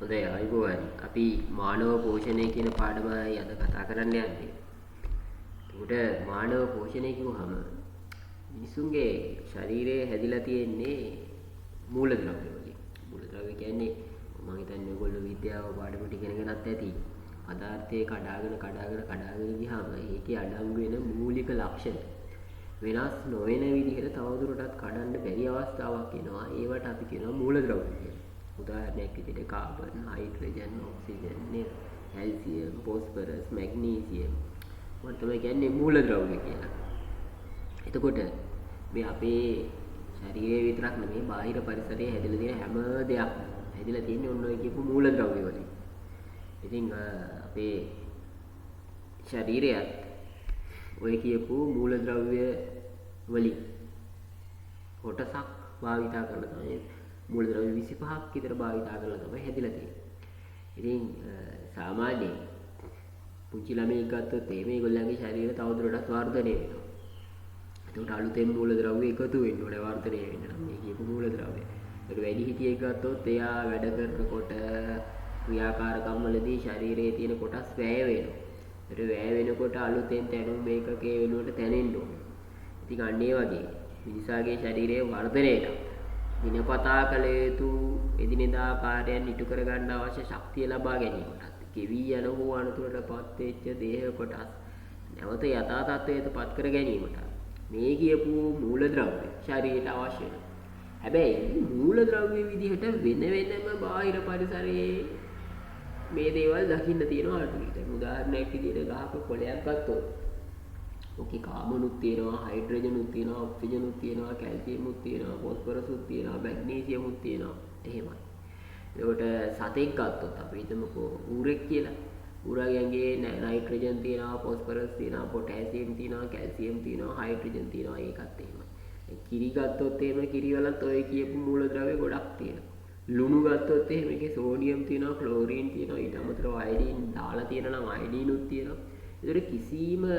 හොඳයි අයිබෝවන් අපි මානව පෝෂණය කියන පාඩමයි අද කතා කරන්න යන්නේ. ඒකට මානව පෝෂණය කිව්වහම මිනිසුන්ගේ ශරීරය හැදිලා තියෙන්නේ මූලද්‍රව්‍ය වලින්. මූලද්‍රව්‍ය කියන්නේ මම හිතන්නේ ඔයගොල්ලෝ විද්‍යාව පාඩම ටික ඉගෙනගෙනත් ඇති. පදාර්ථයේ කඩාගෙන ගියාම ඒකේ අඩංගු වෙන මූලික ලක්ෂණ වෙනස් නොවන විදිහට තවදුරටත් කඩන්න බැරි අවස්ථාවක් එනවා. ඒවට අපි කියනවා මූලද්‍රව්‍ය කියලා. උදාහරණයක් විදිහට carbon, hydrogen, oxygen, calcium, phosphorus, magnesium මොන තමයි කියන්නේ මූලද්‍රව්‍ය කියලා. එතකොට මේ අපේ ශරීරය විතරක් නෙමෙයි බාහිර පරිසරයේ හැදලා තියෙන හැම දෙයක්ම හැදලා තියෙන්නේ ඔන්න ඔය කියපු මූලද්‍රව්‍ය වලින්. ඉතින් අපේ ශරීරයත් ඔය කියපු මූලද්‍රව්‍ය වලින් කොටසක් භාවිතා කරලා තමයි මූලද්‍රව්‍ය 25ක් විතර භාවිතා කරලා තමයි හැදිලා තියෙන්නේ. ඉතින් සාමාන්‍යයෙන් පුංචි ළමයෙක් ගත්තොත් මේගොල්ලන්ගේ ශරීරය තවදුරටත් වර්ධනය වෙනවා. ඒකට අලුතෙන් මූලද්‍රව්‍ය එකතු වෙන්න ඕනේ වර්ධනය වෙන්න නම් මේ කියපු මූලද්‍රව්‍ය. ඒකට වැඩිහිටියෙක් ගත්තොත් එයා වැඩ කරනකොට ක්‍රියාකාරකම් වලදී ශරීරයේ තියෙන කොටස් වැය වෙනවා. ඒකට වැය වෙනකොට අලුතෙන් තැනුම් මේකකේ වෙනුවට තැනෙන්න ඕනේ. ඉතින් අන්න ඒ වගේ මිනිසාගේ ශරීරයේ වර්ධනයට දිනපතා කළ යුතු එදිනෙදා කාර්යයන් ඉටු කර ගන්න අවශ්‍ය ශක්තිය ලබා ගැනීමටත් කෙවි යන හෝ අනතුරටපත් වෙච්ච දේහ කොටස් නැවත යථා තත්ත්වයට පත් කර ගැනීමට මේ කියපු මූලද්‍රව්‍ය ශරීරයට අවශ්‍ය වෙනවා. හැබැයි මූලද්‍රව්‍ය විදිහට වෙන වෙනම බාහිර පරිසරයේ මේ දේවල් දකින්න තියෙනවා අඩුයි. උදාහරණයක් විදිහට ගහක කොළයක් ගත්තොත් ඕකේ කාබනුත් තියෙනවා, හයිඩ්‍රජනුත් තියෙනවා, ඔක්සිජනුත් තියෙනවා, කැල්සියමුත් තියෙනවා, ෆොස්ෆරසුත් තියෙනවා, මැග්නීසියමුත් තියෙනවා. එහෙමයි. ඒකට සතෙක් ගත්තොත් අපි හිතමුකෝ ඌරෙක් කියලා. ඌරාගේ නයිට්‍රජන් තියෙනවා, ෆොස්ෆරස් තියෙනවා, පොටෑසියම් තියෙනවා, කැල්සියම් තියෙනවා, හයිඩ්‍රජන් තියෙනවා. ඒකත් එහෙමයි. කිරි ගත්තොත් එහෙම කිරි වලත් ඔය කියපු මූලද්‍රව්‍ය ගොඩක් තියෙනවා. ලුණු ගත්තොත් එහෙම ඒකේ සෝඩියම් තියෙනවා, ක්ලෝරින් තියෙනවා, ඊට අමතරව අයඩින් දාලා තියෙනවා නම් අයඩිනුත් තියෙනවා. ඒතර කිසිම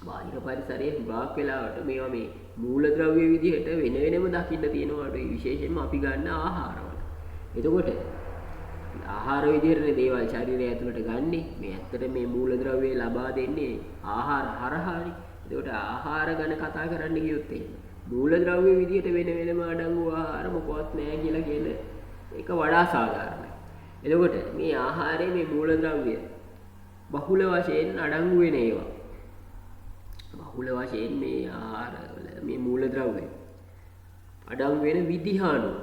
බාහිර පරිසරයේ හුඟක් වෙලාවට මේවා මේ මූලද්‍රව්‍ය විදිහට වෙන වෙනම දකින්න තියෙනවා අඩුයි විශේෂයෙන්ම අපි ගන්න ආහාරවල. එතකොට ආහාර විදිහටනේ දේවල් ශරීරය ඇතුළට ගන්නෙ. මේ ඇත්තට මේ මූලද්‍රව්‍ය ලබා දෙන්නේ ආහාර හරහානේ. එතකොට ආහාර ගැන කතා කරන්න ගියොත් එහෙම මූලද්‍රව්‍ය විදිහට වෙන වෙනම අඩංගු ආහාර මොකවත් නැහැ කියලා කියන එක වඩා සාධාරණයි. එතකොට මේ ආහාරයේ මේ මූලද්‍රව්‍ය බහුල වශයෙන් අඩංගු වෙන ඒවා බහුල වශයෙන් මේ ආහාරවල මේ මූලද්‍රව්‍ය අඩංගු වෙන විදිහ අනුව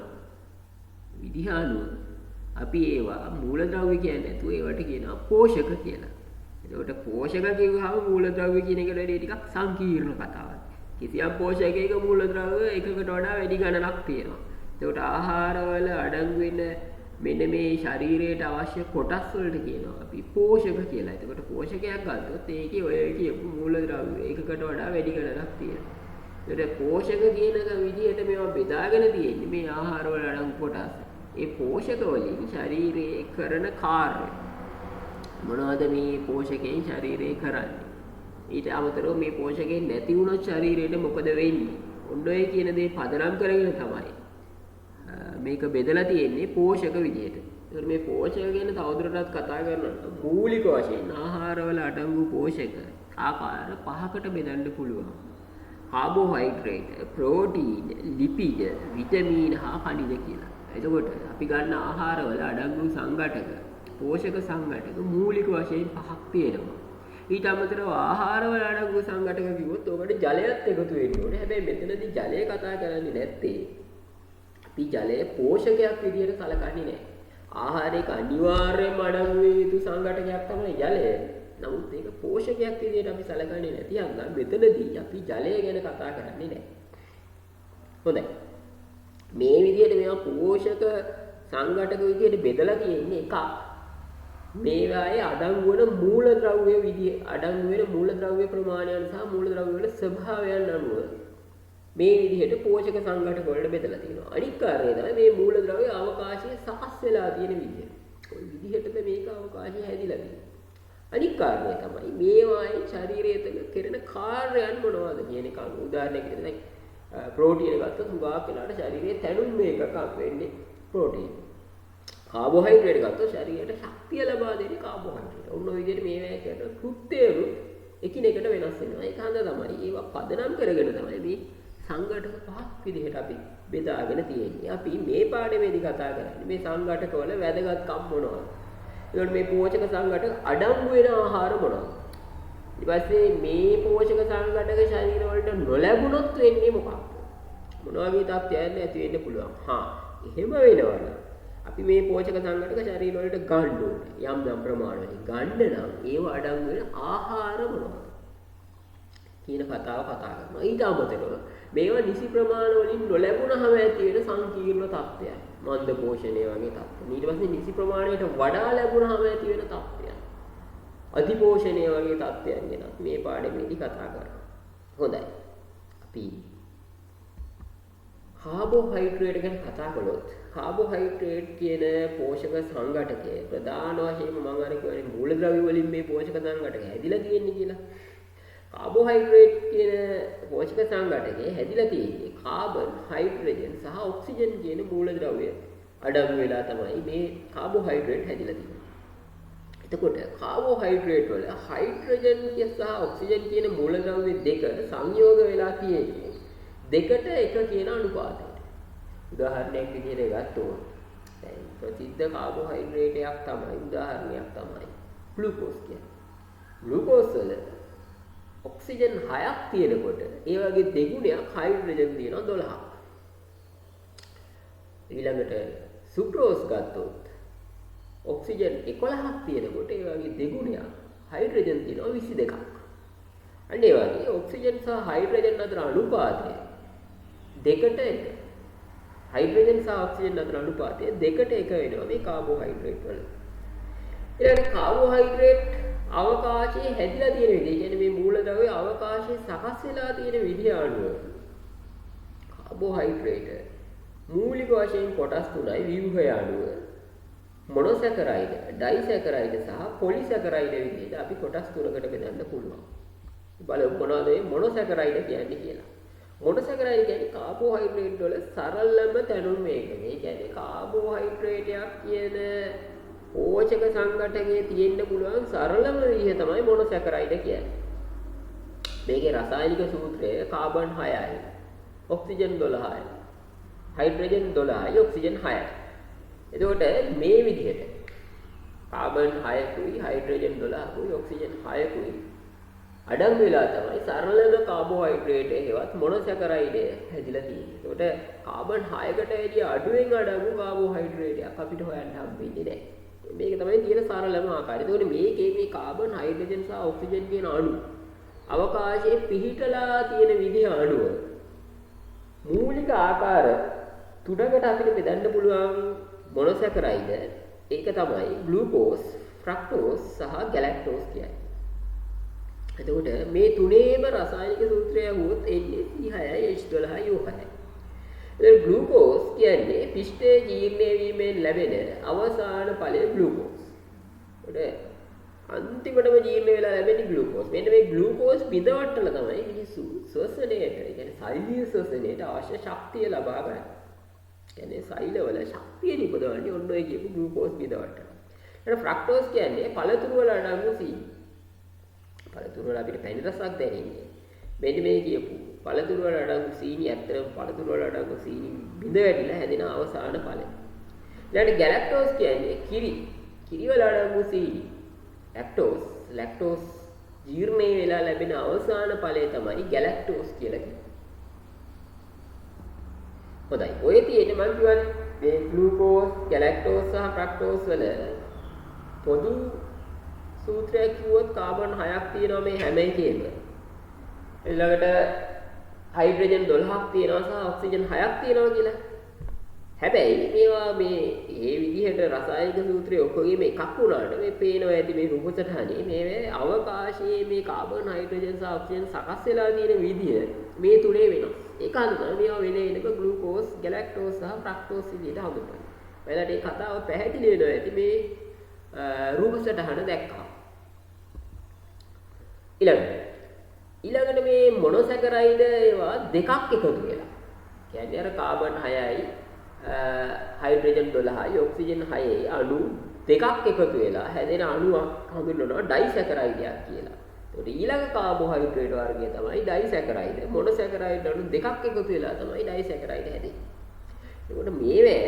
අපි ඒවා මූලද්‍රව්‍ය කියන්නේ නැතුව ඒවට කියනවා පෝෂක කියලා. එතකොට පෝෂක කියුවහම මූලද්‍රව්‍ය කියන එකට වඩා ටිකක් සංකීර්ණ කතාවක්. කිසියම් පෝෂකයක මූලද්‍රව්‍ය එකකට වඩා වැඩි ගණනක් තියෙනවා. එතකොට ආහාරවල අඩංගු වෙන මෙන්න මේ ශරීරයට අවශ්‍ය කොටස් වලට කියනවා අපි පෝෂක කියලා. එතකොට පෝෂකයක් ගත්තොත් ඒකේ ඔය කියපු මූලද්‍රව්‍ය එකකට වඩා වැඩි ගණනක් තියෙනවා. ඒකට පෝෂක කියන විදිහට මේවා බෙදාගෙන තියෙන්නේ මේ ආහාර වල අඩංගු කොටස්. ඒ පෝෂක වලින් ශරීරයේ කරන කාර්ය මොනවද මේ පෝෂකයෙන් ශරීරයේ කරන්නේ? ඊට අමතරව මේ පෝෂකයෙන් නැති වුණොත් ශරීරයට මොකද වෙන්නේ? ඔන්න ඔය කියන දේ පදනම් කරගෙන තමයි මේක බෙදලා තියෙන්නේ පෝෂක විදිහට. ඒකට මේ පෝෂක ගැන තවදුරටත් කතා කරනවා. මූලික වශයෙන් ආහාරවල අඩංගු පෝෂක ආකාර පහකට බෙදන්න පුළුවන්. කාබෝහයිඩ්‍රේට්, ප්‍රෝටීන්, ලිපිඩ, විටමින් හා khනිජ කියලා. එතකොට අපි ගන්න ආහාරවල අඩංගු සංඝටක, පෝෂක සංඝටක මූලික වශයෙන් පහක් තියෙනවා. ඊට අමතරව ආහාරවල අඩංගු සංඝටක කිව්වොත් ඔකට ජලයත් එකතු වෙන්න ඕනේ. හැබැයි මෙතනදී ජලය කතා කරන්නේ නැත්තේ අපි ජලය පෝෂකයක් විදිහට සලකන්නේ නැහැ. ආහාරයක අනිවාර්යයෙන්ම අඩංගු වෙ යුතු සංඝටකයක් තමයි ජලය. නමුත් ඒක පෝෂකයක් විදිහට අපි සලකන්නේ නැති අංගම් මෙතනදී අපි ජලය ගැන කතා කරන්නේ නැහැ. හොඳයි. මේ විදිහට මේවා පෝෂක සංඝටක විදිහට බෙදලා තියෙන්නේ එකක්. මේවායේ අඩංගු වෙන මූලද්‍රව්‍ය විදිහ අඩංගු වෙන මූලද්‍රව්‍ය ප්‍රමාණයන් සහ මූලද්‍රව්‍ය වල ස්වභාවයන් අනුව මේ විදිහට පෝෂක සංඝටක වලට බෙදලා තියෙනවා. අනිත් කාරණේ තමයි මේ මූලද්‍රව්‍ය අවකාශයේ සකස් වෙලා තියෙන විදිහ. කොයි විදිහටද මේක අවකාශයේ හැදිලා තියෙන්නේ? අනිත් කාරණේ තමයි මේවායේ ශරීරය තුළ කෙරෙන කාර්යයන් මොනවද කියන එක. උදාහරණයක් විදිහට දැන් ප්‍රෝටීන ගත්තොත් හුඟක් වෙලාවට ශරීරයේ තැනුම් මේකක් වෙන්නේ ප්‍රෝටීන්. කාබෝහයිඩ්‍රේට් ගත්තොත් ශරීරයට ශක්තිය ලබා දෙන්නේ කාබෝහයිඩ්‍රේට්. ඔන්න ඔය විදිහට මේවා කරන කෘත්‍යවලු එකිනෙකට වෙනස් වෙනවා. ඒක හන්ද තමයි ඒවා පදනම් කරගෙන තමයි මේ සංඝටක පහක් විදිහට අපි බෙදාගෙන තියෙන්නේ. අපි මේ පාඩමේදී කතා කරන්නේ මේ සංඝටකවල වැදගත්කම් මොනවද? ඒකට මේ පෝෂක සංඝටක අඩංගු වෙන ආහාර මොනවද? ඊට පස්සේ මේ පෝෂක සංඝටක ශරීර වලට නොලැබුණොත් වෙන්නේ මොකක්ද? මොනවා වගේ තත්ත්වයන් ඇති වෙන්න පුළුවන්. එහෙම වෙනවනම් අපි මේ පෝෂක සංඝටක ශරීර වලට ගන්න ඕනේ. යම් යම් ප්‍රමාණවලින් ගන්න නම් ඒව අඩංගු වෙන ආහාර මොනවද කියන කතාව කතා කරනවා. ඊට අමතරව මේවා නිසි ප්‍රමාණ වලින් නොලැබුණාම ඇති වෙන සංකීර්ණ තත්ත්වයන්. මන්ද පෝෂණය වගේ තත්ත්ව. ඊට පස්සේ නිසි ප්‍රමාණයට වඩා ලැබුණාම ඇති වෙන තත්ත්වයන්. අධිපෝෂණය වගේ තත්ත්වයන් ගැන මේ පාඩමේදී කතා කරනවා. හොඳයි. අපි කාබෝහයිඩ්‍රේට් ගැන කතා කළොත් කාබෝහයිඩ්‍රේට් කියන පෝෂක සංඝටකය ප්‍රධාන වශයෙන්ම මම අර කියන්නේ මූලද්‍රව්‍ය වලින් මේ පෝෂක සංඝටක හැදිලා තියෙන්නේ කියලා. කාබෝහයිඩ්‍රේට් කියන පෝෂක සංඝටකේ හැදිලා තියෙන්නේ කාබන්, හයිඩ්‍රජන් සහ ඔක්සිජන් කියන මූලද්‍රව්‍ය අඩංගු වෙලා තමයි මේ කාබෝහයිඩ්‍රේට් හැදිලා තියෙන්නේ. එතකොට කාබෝහයිඩ්‍රේට් වල හයිඩ්‍රජන් සහ ඔක්සිජන් කියන මූලද්‍රව්‍ය දෙක සංයෝග වෙලා තියෙන්නේ දෙකට එක කියන අනුපාතයට. උදාහරණයක් විදිහට ගත්තොත් දැන් ප්‍රසිද්ධ කාබෝහයිඩ්‍රේටයක් තමයි උදාහරණයක් තමයි ග්ලූකෝස් කියන්නේ. ග්ලූකෝස් වල ඔක්සිජන් 6ක් තියෙනකොට ඒ වගේ දෙගුණයක් හයිඩ්‍රජන් තියෙනවා 12ක්. ඊළඟට සුක්‍රෝස් ගත්තොත් ඔක්සිජන් 11ක් තියෙනකොට ඒ වගේ දෙගුණයක් හයිඩ්‍රජන් තියෙනවා 22ක්. අන්න ඒ වගේ ඔක්සිජන් සහ හයිඩ්‍රජන් අතර අනුපාතය දෙකට එක. හයිඩ්‍රජන් සහ ඔක්සිජන් අතර අනුපාතය දෙකට එක වෙනවා මේ කාබෝහයිඩ්‍රේට් වල. ඊළඟට කාබෝහයිඩ්‍රේට් අවකාශයේ හැදිලා තියෙන විදිහ, කියන්නේ මේ මූලද්‍රව්‍ය අවකාශයේ සකස් වෙලා තියෙන විදිහ අනුව කාබෝහයිඩ්‍රේට් මූලික වශයෙන් කොටස් තුනයි ව්‍යුහය අනුව මොනොසැකරයිඩ්, ඩයිසැකරයිඩ් සහ පොලිසැකරයිඩ් විදිහට අපි කොටස් තුනකට බෙදන්න පුළුවන්. බලමු මොනවද මේ මොනොසැකරයිඩ් කියන්නේ කියලා. මොනොසැකරයිඩ් කියන්නේ කාබෝහයිඩ්‍රේට් වල සරලම තැනුම් මේකනේ. ඒ කියන්නේ කාබෝහයිඩ්‍රේටයක් කියන පෝෂක සංඝටකයේ තියෙන්න පුළුවන් සරලම විදිහ තමයි මොනොසැකරයිඩ් කියන්නේ. මේකේ රසායනික සූත්‍රය කාබන් 6යි, ඔක්සිජන් 12යි, හයිඩ්‍රජන් 12යි, ඔක්සිජන් 6යි. එතකොට මේ විදිහට කාබන් 6කුයි, හයිඩ්‍රජන් 12කුයි, ඔක්සිජන් 6කුයි අඩංගු වෙලා තමයි සරලම කාබෝහයිඩ්‍රේට් එකවත් මොනොසැකරයිඩ් හැදිලා තියෙන්නේ. එතකොට කාබන් 6කට වැඩිය අඩුවෙන් අඩංගු කාබෝහයිඩ්‍රේටයක් අපිට හොයන්න හම්බෙන්නේ නැහැ. මේක තමයි තියෙන සරලම ආකාරය. එතකොට මේකේ මේ කාබන්, හයිඩ්‍රජන් සහ ඔක්සිජන් කියන අණු අවකාශයේ පිහිටලා තියෙන විදිහ අණුව මූලික ආකාර තුනකට අපිට බෙදන්න පුළුවන් මොනොසැකරයිඩ්. ඒක තමයි ග්ලූකෝස්, ෆ්‍රක්ටෝස් සහ ගැලැක්ටෝස් කියන්නේ. එතකොට මේ තුනේම රසායනික සූත්‍රය වුත් එන්නේ C6යි H12යි O6යි. එතකොට ග්ලූකෝස් කියන්නේ පිෂ්ඨයේ ජීර්ණය වීමෙන් ලැබෙන අවසාන ඵලය ග්ලූකෝස්. එතකොට අන්තිමටම ජීර්ණය වෙලා ලැබෙන්නේ ග්ලූකෝස්. මෙන්න මේ ග්ලූකෝස් බිඳවට්ටල තමයි මිනිස්සු ශ්වසනයට, ඒ කියන්නේ සෛලීය ශ්වසනයට අවශ්‍ය ශක්තිය ලබා ගන්න. කියන්නේ සෛලවල ශක්තිය නිපදවන්නේ ඔන්න ඔය කියපු ග්ලූකෝස් බිඳවට්ටල. ඊට ෆ්‍රක්ටෝස් කියන්නේ පළතුරු වල අඩංගු සීනි. පළතුරු වල අපිට පැණි රසක් දැනෙන්නේ. මෙන්න මේ කියපු පළතුරු වල අඩංගු සීනි ඇත්තටම පළතුරු වල අඩංගු සීනි බිඳ වැටිලා හැදෙන අවසාන ඵලය. ඊළඟට ගැලැක්ටෝස් කියන්නේ කිරි. කිරි වල අඩංගු සීනි. ලැක්ටෝස් ජීර්ණය වෙලා ලැබෙන අවසාන ඵලය තමයි ගැලැක්ටෝස් කියලා කියන්නේ. හොඳයි. ඔය තියෙන්නේ මම කියන්නේ මේ ග්ලූකෝස්, ගැලැක්ටෝස් සහ ෆ්‍රක්ටෝස් වල පොදු සූත්‍රයක් කිව්වොත් කාබන් 6ක් තියෙනවා මේ හැම එකේම. ඊළඟට හයිඩ්‍රජන් 12ක් තියෙනවා සහ ඔක්සිජන් 6ක් තියෙනවා කියලා. හැබැයි මේවා මේ විදිහට රසායනික සූත්‍රයේ ඔක්කොගේම එකක් වුණාට මේ පේනවා ඇති මේ රූප සටහනේ මේ අවකාශයේ මේ කාබන්, හයිඩ්‍රජන් සහ ඔක්සිජන් සකස් වෙලා තියෙන විදිය මේ තුනේ වෙනස්. ඒක අනුව මේවා වෙන වෙනම ග්ලූකෝස්, ගැලැක්ටෝස් සහ ෆ්‍රක්ටෝස් විදිහට හඳුන්වනවා. ඔයාලට මේ කතාව පැහැදිලි වෙනවා ඇති මේ රූප සටහන දැක්කා. ඊළඟට මේ මොනොසැකරයිඩ් ඒවා දෙකක් එකතු වෙලා. කියන්නේ අර කාබන් 6යි හයිඩ්‍රජන් 12යි ඔක්සිජන් 6යි අණු දෙකක් එකතු වෙලා හැදෙන අණුවක් හඳුන්වනවා ඩයිසැකරයිඩයක් කියලා. ඒකට ඊළඟ කාබෝහයිඩ්‍රේට් වර්ගය තමයි ඩයිසැකරයිඩ්. මොනොසැකරයිඩ් අණු දෙකක් එකතු වෙලා තමයි ඩයිසැකරයිඩ් හැදෙන්නේ. ඒකට මේවේ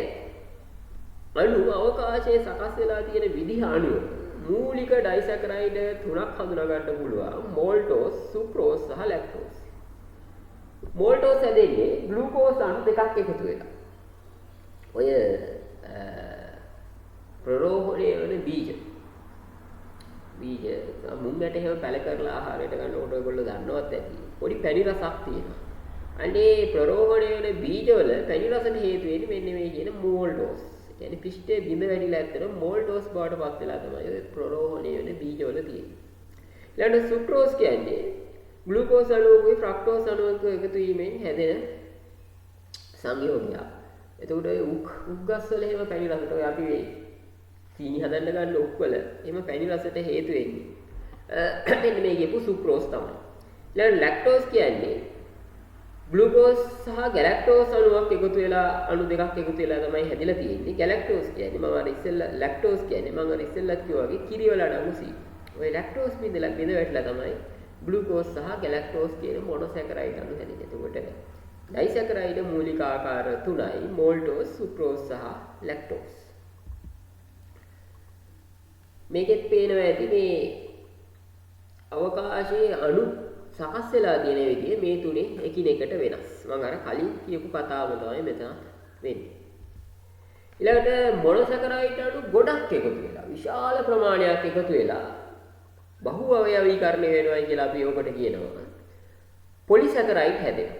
අණු අවකාශයේ සකස් වෙලා තියෙන විදිහ අණුව මූලික ඩයිසැකරයිඩ් තුනක් හඳුනා ගන්න පුළුවන්. මෝල්ටෝස්, සුක්‍රෝස් සහ ලැක්ටෝස්. මෝල්ටෝස් හැදෙන්නේ ග්ලූකෝස් අණු දෙකක් එකතු වෙලා. ඔය ප්‍රරෝහණය වන බීජ මුං ගැට එහෙම පැල කරලා ආහාරයට ගන්නකොට ඔයගොල්ලෝ දන්නවත් ඇති. පොඩි පැණි රසක් තියෙනවා. අනේ ප්‍රරෝහණය වන බීජවල පැණි රසට හේතු වෙන්නේ මෙන්න මේ කියන මෝල්ටෝස්. ඒ කියන්නේ පිෂ්ඨයේ බිඳ වැඩිලා ඇත්තට මෝල්ටෝස් බවට පත් වෙලා තමයි ඔය ප්‍රරෝහණය වන බීජවල තියෙන්නේ. ඊළඟට සුක්‍රෝස් කියන්නේ ග්ලූකෝස් අණුවකයි ෆ්‍රක්ටෝස් අණුවක එකතු වීමෙන් හැදෙන සංයෝගයක්. එතකොට ඔය උක්ගස් වල එහෙම පැණි රසට ඔය අපි සීනි හදන්න ගන්න උක්වල එහෙම පැණි රසට හේතු වෙන්නේ. මෙන්න මේ කියපු සුක්‍රෝස් තමයි. ඊළඟ ලැක්ටෝස් කියන්නේ ග්ලූකෝස් සහ ගැලැක්ටෝස් අණුවක් එකතු වෙලා අණු දෙකක් එකතු වෙලා තමයි හැදිලා තියෙන්නේ. ගැලැක්ටෝස් කියන්නේ මම අර ඉස්සෙල්ලා ලැක්ටෝස් කියන්නේ මම අර ඉස්සෙල්ලා කිව්වා වගේ කිරි වල අඩංගු සී. ඔය ලැක්ටෝස් බින්දලා බිඳ වැටලා තමයි ග්ලූකෝස් සහ ගැලැක්ටෝස් කියන මොනොසැකරයිඩ් අණු හැදෙන්නේ. එතකොට ඩයිසැකරයිඩ් මූලික ආකාර තුනයි මෝල්ටෝස්, සුක්‍රෝස් සහ ලැක්ටෝස්. මේකෙත් පේනවා ඇති මේ අවකාශයේ අණු සකස් වෙලා තියෙන විදිහ මේ තුනේ එකිනෙකට වෙනස්. මම අර කලින් කියපු කතාව තමයි මෙතන වෙන්නේ. ඊළඟට මොනොසැකරයිඩ් අණු ගොඩක් එකතු වෙලා විශාල ප්‍රමාණයක් එකතු වෙලා බහු අවයවීකරණය වෙනවා කියලා අපි ඔකට කියනවා. පොලිසැකරයිඩ් හැදෙනවා.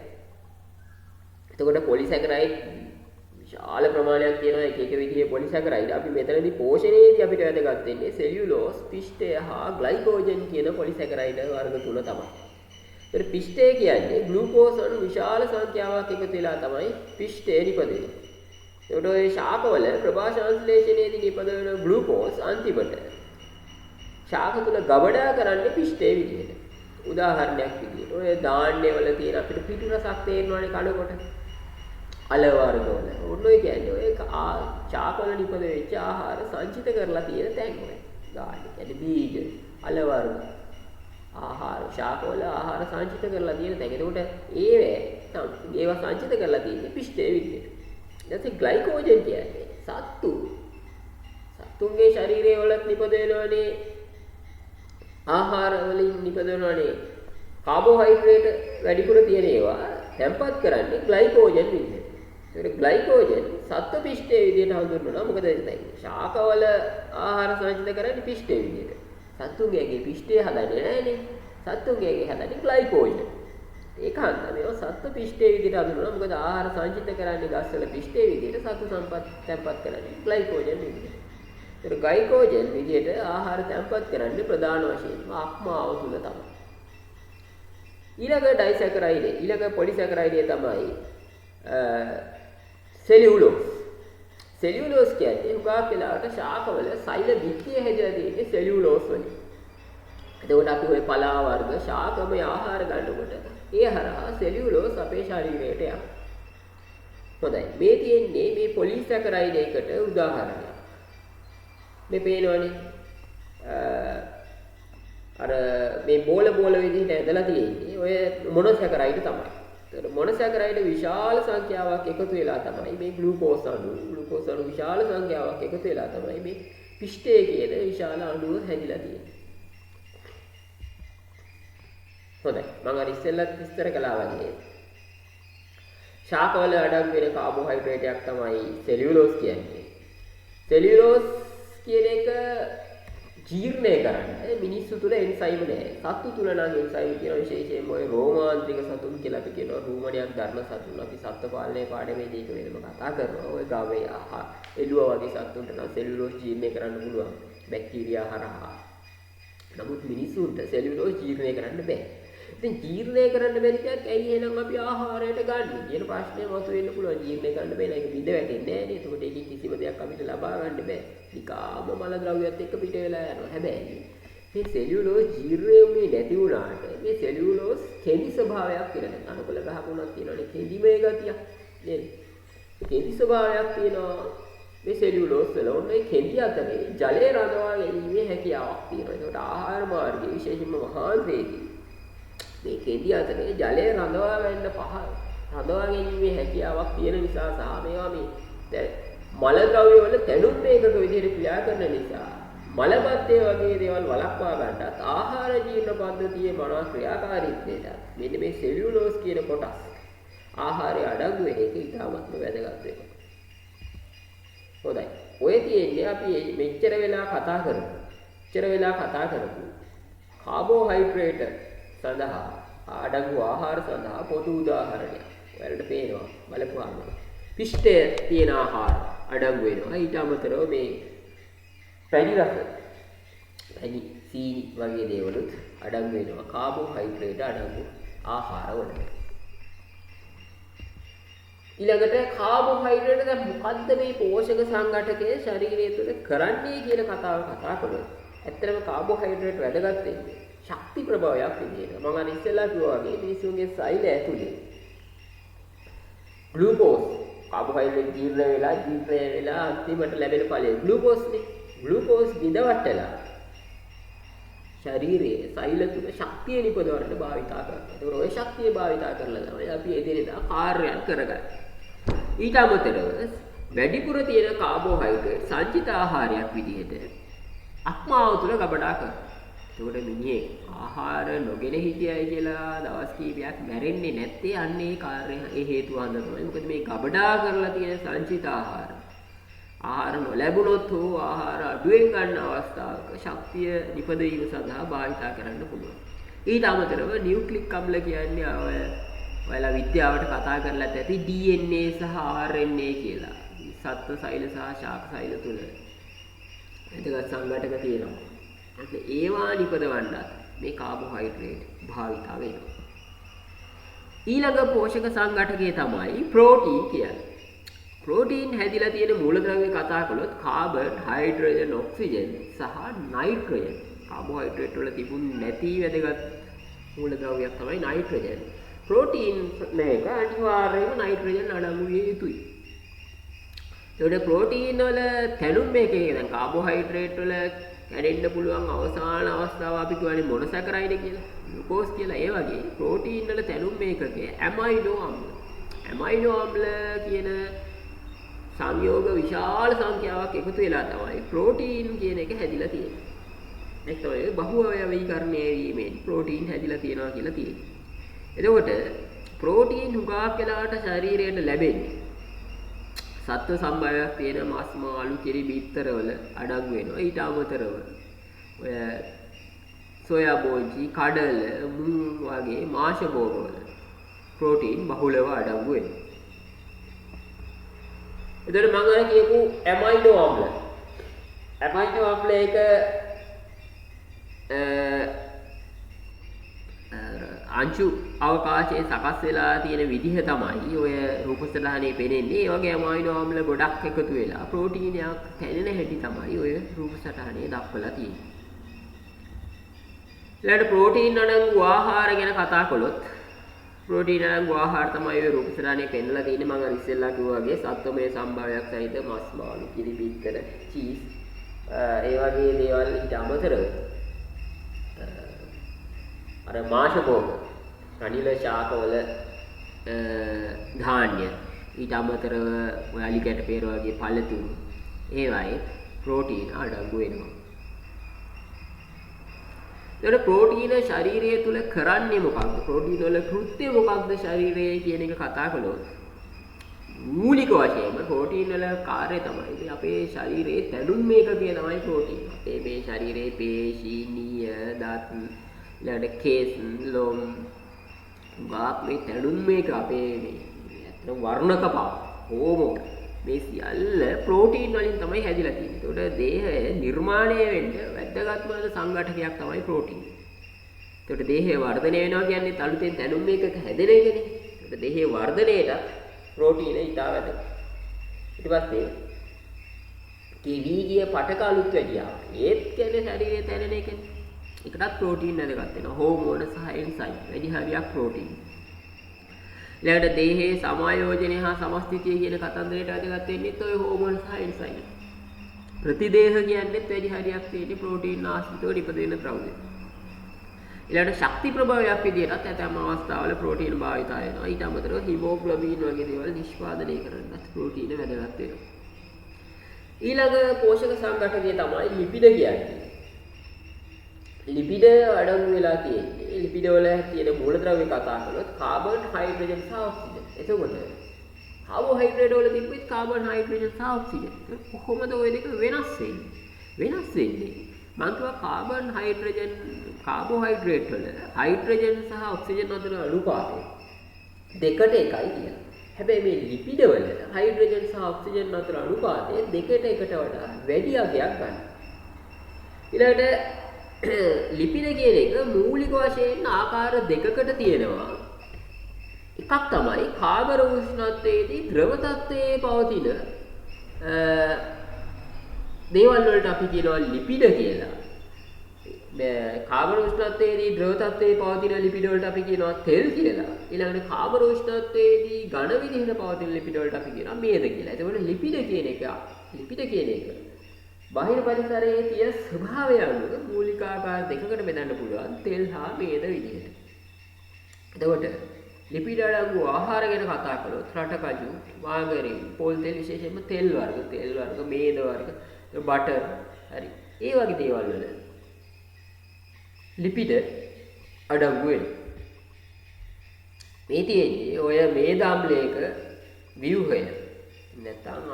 එතකොට පොලිසැකරයිඩ් විශාල ප්‍රමාණයක් තියෙනවා එක එක විදිහේ පොලිසැකරයිඩ්. අපි මෙතනදී පෝෂණයේදී අපිට වැදගත් වෙන්නේ සෙලියුලෝස්, පිෂ්ඨය හා ග්ලයිකෝජන් කියන පොලිසැකරයිඩ් වර්ග තුන තමයි. ඒතර පිෂ්ඨය කියන්නේ ග්ලූකෝස් අණු විශාල සංඛ්‍යාවක් එකතු වෙලා තමයි පිෂ්ඨය නිපදෙන්නේ. ඒකට ඔය ශාකවල ප්‍රභාෂාංශලේෂණයේදී නිපදවන ග්ලූකෝස් අන්තිමට ශාක තුල ගබඩා කරන්නේ පිෂ්ඨයේ විදිහට. උදාහරණයක් විදිහට ඔය ධාන්‍ය වල තියෙන අපිට පිටු රසක් තේරෙනවානේ කනකොට. අල වර්ගවල. ඔන්න ඔය කියන්නේ ඔය ශාකවල නිපද වෙච්ච ආහාර සංචිත කරලා තියෙන තැන් වල. ධාන්‍ය කියන්නේ බීජ, අල වර්ග. ආහාර ශාකවල ආහාර සංචිත කරලා තියෙන තැන්. ඒකට ඒවා සංචිත කරලා තියෙන්නේ පිෂ්ඨයේ විදිහට. ඊට පස්සේ ග්ලයිකෝජන් කියන්නේ සත්තුන්ගේ ශරීරයේ වලත් නිපද වෙනවනේ ආහාර වලින් නිපදවනවානේ කාබෝහයිඩ්‍රේට් වැඩිපුර තියෙන ඒවා තැම්පත් කරන්නේ ග්ලයිකෝජන් විදිහට. ඒක ග්ලයිකෝජන් සත්ත්ව පිෂ්ඨයේ විදිහට හඳුන්වනවා. මොකද දැන් ශාකවල ආහාර සංචිත කරන්නේ පිෂ්ඨයේ විදිහට. සත්තුන්ගේ පිෂ්ඨය හදන්නේ නැහැනේ. සත්තුන්ගේ හදන්නේ ග්ලයිකෝජන්. ඒක හන්ද මේවා සත්ත්ව පිෂ්ඨයේ විදිහට හඳුන්වනවා. මොකද ආහාර සංචිත කරන්නේ ගස්වල පිෂ්ඨයේ විදිහට සත්ත්ව සම්පත් තැම්පත් කරන්නේ ග්ලයිකෝජන් විදිහට. ඒක ග්ලයිකෝජන් විදිහට ආහාර තැම්පත් කරන්නේ ප්‍රධාන වශයෙන්ම අක්මාව තුල තමයි. ඊළඟ ඩයිසැකරයිඩ් ඊළඟ පොලිසැකරයිඩ් තමයි සෙලියුලෝස්. සෙලියුලෝස් කියන්නේ උගා වෙලාවට ශාකවල සෛල බිත්තිය හැදලා තියෙන්නේ සෙලියුලෝස් වලින්. එතකොට අපි ওই පලා වර්ග ශාකමය ආහාර ගන්නකොට ඒ හරහා සෙලියුලෝස් අපේ ශරීරයට යනවා. හොඳයි. මේ තියෙන්නේ මේ පොලිසැකරයිඩ් එකට උදාහරණයක්. මේ පේනවනේ අර මේ බෝල විදිහට ඇදලා තියෙන්නේ ඔය මොනොසැකරයිඩ් තමයි. ඒතර මොනොසැකරයිඩ් විශාල සංඛ්‍යාවක් එකතු වෙලා තමයි මේ ග්ලූකෝස් අණු විශාල සංඛ්‍යාවක් එකතු වෙලා තමයි මේ පිෂ්ඨය කියන විශාල අණුව හැදිලා තියෙන්නේ. හොඳයි. මම අර ඉස්සෙල්ලත් විස්තර කළා වගේ ශාකවල අඩංගු වෙන කාබෝහයිඩ්‍රේටයක් තමයි සෙලියුලෝස් කියන්නේ. සෙලියුලෝස් කියන එක ජීර්ණය කරන්න මිනිස්සු තුල එන්සයිම් නැහැ. සත්තු තුල නම් එන්සයිම් කියන විශේෂයෙන්ම ඔය රෝමාන්ත්‍රික සතුන් කියලා අපි කියනවා. රූමණයක් ධර්ම සතුන්. අපි සත්ත්ව පාලනයේ පාඩමේදී ඒක වෙනම කතා කරනවා. ඔය ගවය එළුව වගේ සතුන්ට නම් සෙලියුලෝස් ජීර්ණය කරන්න පුළුවන් බැක්ටීරියා හරහා. නමුත් මිනිස්සුන්ට සෙලියුලෝස් ජීර්ණය කරන්න බෑ. ඉතින් ජීර්ණය කරන්න බැරි එකක් ඇයි එහෙනම් අපි ආහාරයට ගන්න කියන ප්‍රශ්නේ මතුවෙන්න පුළුවන්. ජීර්ණය කරන්න බෑ නේද? බිඳ වැටෙන්නේ නැහැ නේද? ඒකට ඒකේ කිසිම දෙයක් අපිට ලබා ගන්න බෑ. නිකාම මල ද්‍රව්‍යات එක්ක පිට වෙලා යනවා. හැබැයි මේ සෙලියුලෝස් ජීර්ණය වුණේ නැති වුණාට මේ සෙලියුලෝස් කෙඳි ස්වභාවයක් කියලා. අනුකල ගහකුණක් තියෙනවානේ කෙඳිමේ ගතියක් නේද? කෙඳි ස්වභාවයක් තියෙනවා මේ සෙලියුලෝස් වල. ඔන්න ඒ කෙඳි අතරේ ජලය රඳවා ගැනීමේ හැකියාවක් තියෙනවා. ඒකට ආහාර මාර්ගයේ විශේෂයෙන්ම මහාන්තයේදී මේ කෙඳි අතරේ ජලය රඳවා ගැනීමේ හැකියාවක් තියෙන නිසා සහ මේවා මේ මල ද්‍රව්‍ය වල තැනුම් මේකක විදිහට ක්‍රියා කරන නිසා මලපත්ය වගේ දේවල් වළක්වා ගන්නත් ආහාර ජීර්ණ පද්ධතියේ මනෝ ක්‍රියාකාරීත්වයට මෙන්න මේ සෙලියුලෝස් කියන කොටස් ආහාරය අඩංගු වෙන එක ඉතාමත්ම වැදගත් වෙනවා. හොඳයි. ඔය තියෙන්නේ අපි මෙච්චර වෙලා කතා කරපු කාබෝහයිඩ්‍රේට් සඳහා අඩංගු ආහාර සඳහා පොදු උදාහරණයක්. ඔයාලට පේනවා බලපුවාම. පිෂ්ඨය තියෙන ආහාර අඩංගු වෙනවා. ඊට අමතරව මේ පැණි රස, පැණි සීනි වගේ දේවලුත් අඩංගු වෙනවා කාබෝහයිඩ්‍රේට් අඩංගු ආහාරවලට. ඊළඟට කාබෝහයිඩ්‍රේට් දැන් මොකද්ද මේ පෝෂක සංඝටකයේ ශරීරය තුළ කරන්නේ කියන කතාව කතා කළොත් ඇත්තටම කාබෝහයිඩ්‍රේට් වැදගත් වෙන්නේ ශක්ති ප්‍රභාවයක් විදියට. මම අර ඉස්සෙල්ලා කිව්වා වගේ මිනිසුන්ගේ සෛල ඇතුලේ ග්ලූකෝස් කාබෝහයිඩ්‍රේට් ජීර්ණ වෙලා අන්තිමට ලැබෙන ඵලය ග්ලූකෝස්නේ. ග්ලූකෝස් බිඳවට්ටලා ශරීරයේ සෛල තුළ ශක්තිය නිපදවන්න භාවිතා කරනවා. ඒක ඔය ශක්තිය භාවිතා කරලා තමයි අපි එදිනෙදා කාර්යයන් කරගන්නේ. ඊට අමතරව වැඩිපුර තියෙන කාබෝහයිඩ්‍රේට් සංචිත ආහාරයක් විදිහට අක්මාව තුළ ගබඩා කරනවා. ඒකට මිනිහේ ආහාර නොගෙන හිටියයි කියලා දවස් කීපයක් මැරෙන්නේ නැත්තේ අන්න ඒ කාර්යය ඒ හේතුව හඳුනනවා. මොකද මේ ගබඩා කරලා තියෙන සංචිත ආහාර නොලැබුණොත් හෝ ආහාර අඩුවෙන් ගන්න අවස්ථාවක ශක්තිය නිපදවීම සඳහා භාවිතා කරන්න පුළුවන්. ඊට අමතරව නියුක්ලික් අම්ල කියන්නේ ඔයාලා විද්‍යාවට කතා කරලා ඇති DNA සහ RNA කියලා. සත්ව සෛල සහ ශාක සෛල තුල එතකොට සංඝටක තියෙනවා. ඒවා නිපදවන්නත් මේ කාබෝහයිඩ්‍රේට් භාවිතා වෙනවා. ඊළඟ පෝෂක සංඝටකය තමයි ප්‍රෝටීන් කියන්නේ. ප්‍රෝටීන් හැදිලා තියෙන මූලද්‍රව්‍ය කතා කළොත් කාබන්, හයිඩ්‍රජන්, ඔක්සිජන් සහ නයිට්‍රජන්. කාබෝහයිඩ්‍රේට් වල තිබුණ නැති වැදගත් මූලද්‍රව්‍යයක් තමයි නයිට්‍රජන්. ප්‍රෝටීන් මේක අනිවාර්යයෙන්ම නයිට්‍රජන් අඩංගු විය යුතුයි. ඒකට ප්‍රෝටීන් වල තැනුම් මේකේ දැන් කාබෝහයිඩ්‍රේට් වල කැඩෙන්න පුළුවන් අවසාන අවස්ථාව අපි කියන්නේ මොනොසැකරයිඩ් කියලා. ග්ලූකෝස් කියලා. ඒ වගේ ප්‍රෝටීන් වල තැනුම් මේකකේ ඇමයිනෝ අම්ල. ඇමයිනෝ අම්ල කියන සංයෝග විශාල සංඛ්‍යාවක් එකතු වෙලා තමයි ප්‍රෝටීන් කියන එක හැදිලා තියෙන්නේ. ඒක තමයි බහුව ව්‍යවීකරණය වීමෙන් ප්‍රෝටීන් හැදිලා තියෙනවා කියලා තියෙන්නේ. එතකොට ප්‍රෝටීන් හුඟක් වෙලාවට ශරීරයට ලැබෙන්නේ සත්ව සම්භාවයක් තියෙන මස් මාළු කිරි බිත්තර වල අඩංගු වෙනවා. ඊට අමතරව ඔය සෝයා බෝජි, කඩල, මුං වගේ මාංශ භෝග වල ප්‍රෝටීන් බහුලව අඩංගු වෙනවා. එතකොට මම අර කියපු ඇමයිනෝ අම්ල. ඇමයිනෝ අම්ල එක අංශු අවකාශයේ සකස් වෙලා තියෙන විදිහ තමයි ඔය රූපසටහනේ පෙනෙන්නේ. ඒ වගේ ඇමයිනෝ අම්ල ගොඩක් එකතු වෙලා ප්‍රෝටීනයක් තැනෙන හැටි තමයි ඔය රූපසටහනේ දක්වලා තියෙන්නේ. ඊළඟට ප්‍රෝටීන් අඩංගු ආහාර ගැන කතා කළොත් ප්‍රෝටීන් අඩංගු ආහාර තමයි ඔය රූපසටහනේ පෙන්නලා තියෙන්නේ. මම අර ඉස්සෙල්ලා කිව්වා වගේ සත්වමය සම්භාවයක් සහිත මස් මාළු කිරි බිත්තර චීස් ඒ වගේ දේවල් ඊට අමතරව අර මාංශ භෝග රනිල ශාකවල ධාන්‍ය ඊට අමතරව ඔය අලි කැට peer වගේ පළතුරු ඒවායේ ප්‍රෝටීන් අඩංගු වෙනවා. ඒතර ප්‍රෝටීන ශරීරය තුල කරන්නේ මොකක්ද? ප්‍රෝටීන වල කෘත්‍ය මොකක්ද ශරීරයේ කියන එක කතා කළොත් මූලික වශයෙන්ම ප්‍රෝටීන් වල කාර්යය තමයි අපේ ශරීරයේ තැනුම් මේකකය තමයි ප්‍රෝටීන්. අපේ මේ ශරීරයේ පේශි, නිය, දත්, ඊළඟට කේස්, ලොම් ගාප් මේ තැනුම් මේක අපේ මේ අතන වර්ණක පා හෝමෝන මේ සියල්ල ප්‍රෝටීන් වලින් තමයි හැදිලා තියෙන්නේ. ඒකට දේහය නිර්මාණය වෙන්න වැදගත්ම සංඝටකයක් තමයි ප්‍රෝටීන්. ඒකට දේහය වර්ධනය වෙනවා කියන්නේ අලුතෙන් තැනුම් මේකක හැදෙන එකනේ. ඒකට දේහයේ වර්ධනයේට ප්‍රෝටීන ඉතා වැදගත්. ඊට පස්සේ කිවිගිය පටක අලුත් වැඩියා. ඒත් කියන්නේ ශරීරයේ තැනෙන එකනේ. ඒකටත් ප්‍රෝටීන් වැදගත් වෙනවා. හෝමෝන සහ එන්සයිම් වැඩි හරියක් ප්‍රෝටීන්. ඊළඟට දේහයේ සමායෝජනය හා සමස්ථිතිය කියන කතන්දරයට වැදගත් වෙන්නේ ඔය හෝමෝන් සහ එන්සයිම්. ප්‍රතිදේහ කියන්නේත් වැඩි හරියක් තියෙන්නේ ප්‍රෝටීන් ආශ්‍රිතව නිපදෙන ද්‍රව්‍ය. ඊළඟට ශක්ති ප්‍රභාවයක් විදිහටත් ඇතැම් අවස්ථාවල ප්‍රෝටීන භාවිතය වෙනවා. ඊට අමතරව හිමෝග්ලොබින් වගේ දේවල් නිෂ්පාදනය කරන්නත් ප්‍රෝටීන වැදගත් වෙනවා. ඊළඟ පෝෂක සංඝටකය තමයි ලිපිඩ කියන්නේ. ලිපිඩ අඩංගු වෙලා තියෙන්නේ ලිපිඩ වල තියෙන මූලද්‍රව්‍ය කතා කරනොත් කාබන්, හයිඩ්‍රජන් සහ ඔක්සිජන්. එතකොට කාබෝහයිඩ්‍රේට් වල තිබෙත් කාබන්, හයිඩ්‍රජන් සහ ඔක්සිජන්. කොහොමද ওই දෙක වෙනස් වෙන්නේ? වෙනස් වෙන්නේ මම කිව්වා කාබන්, හයිඩ්‍රජන්, කාබෝහයිඩ්‍රේට් වල හයිඩ්‍රජන් සහ ඔක්සිජන් අතර අනුපාතය දෙකට එකයි කියලා. හැබැයි මේ ලිපිඩ වල හයිඩ්‍රජන් සහ ඔක්සිජන් අතර අනුපාතය දෙකට එකට වඩා වැඩි අගයක් ගන්න. ඊළඟට ලිපිඩ කියන එක මූලික වශයෙන් ආකාර දෙකකට තියෙනවා. එකක් තමයි කාබර උෂ්ණත්වයේදී ද්‍රව තත්ත්වයේ පවතින දේවල් වලට අපි කියනවා ලිපිඩ කියලා. කාබර උෂ්ණත්වයේදී ද්‍රව තත්ත්වයේ පවතින ලිපිඩ වලට අපි කියනවා තෙල් කියලා. ඊළඟට කාබර උෂ්ණත්වයේදී ඝන විදිහට පවතින ලිපිඩ වලට අපි කියනවා මේද කියලා. එතකොට ලිපිඩ කියන එක බාහිර පරිසරයේ තියෙන ස්වභාවය අනුව මූලික ආකාර දෙකකට බෙදන්න පුළුවන් තෙල් හා මේද විදිහට. එතකොට ලිපිඩ අඩංගු ආහාර ගැන කතා කළොත් රටකජු, මාගරින්, පොල් තෙල් විශේෂයෙන්ම තෙල් වර්ග, මේද වර්ග, බටර් හරි. ඒ වගේ දේවල් වල ලිපිඩ අඩංගු වෙනවා. මේ තියෙන්නේ ඔය මේද ආම්ලයක ව්‍යුහය නැත්නම්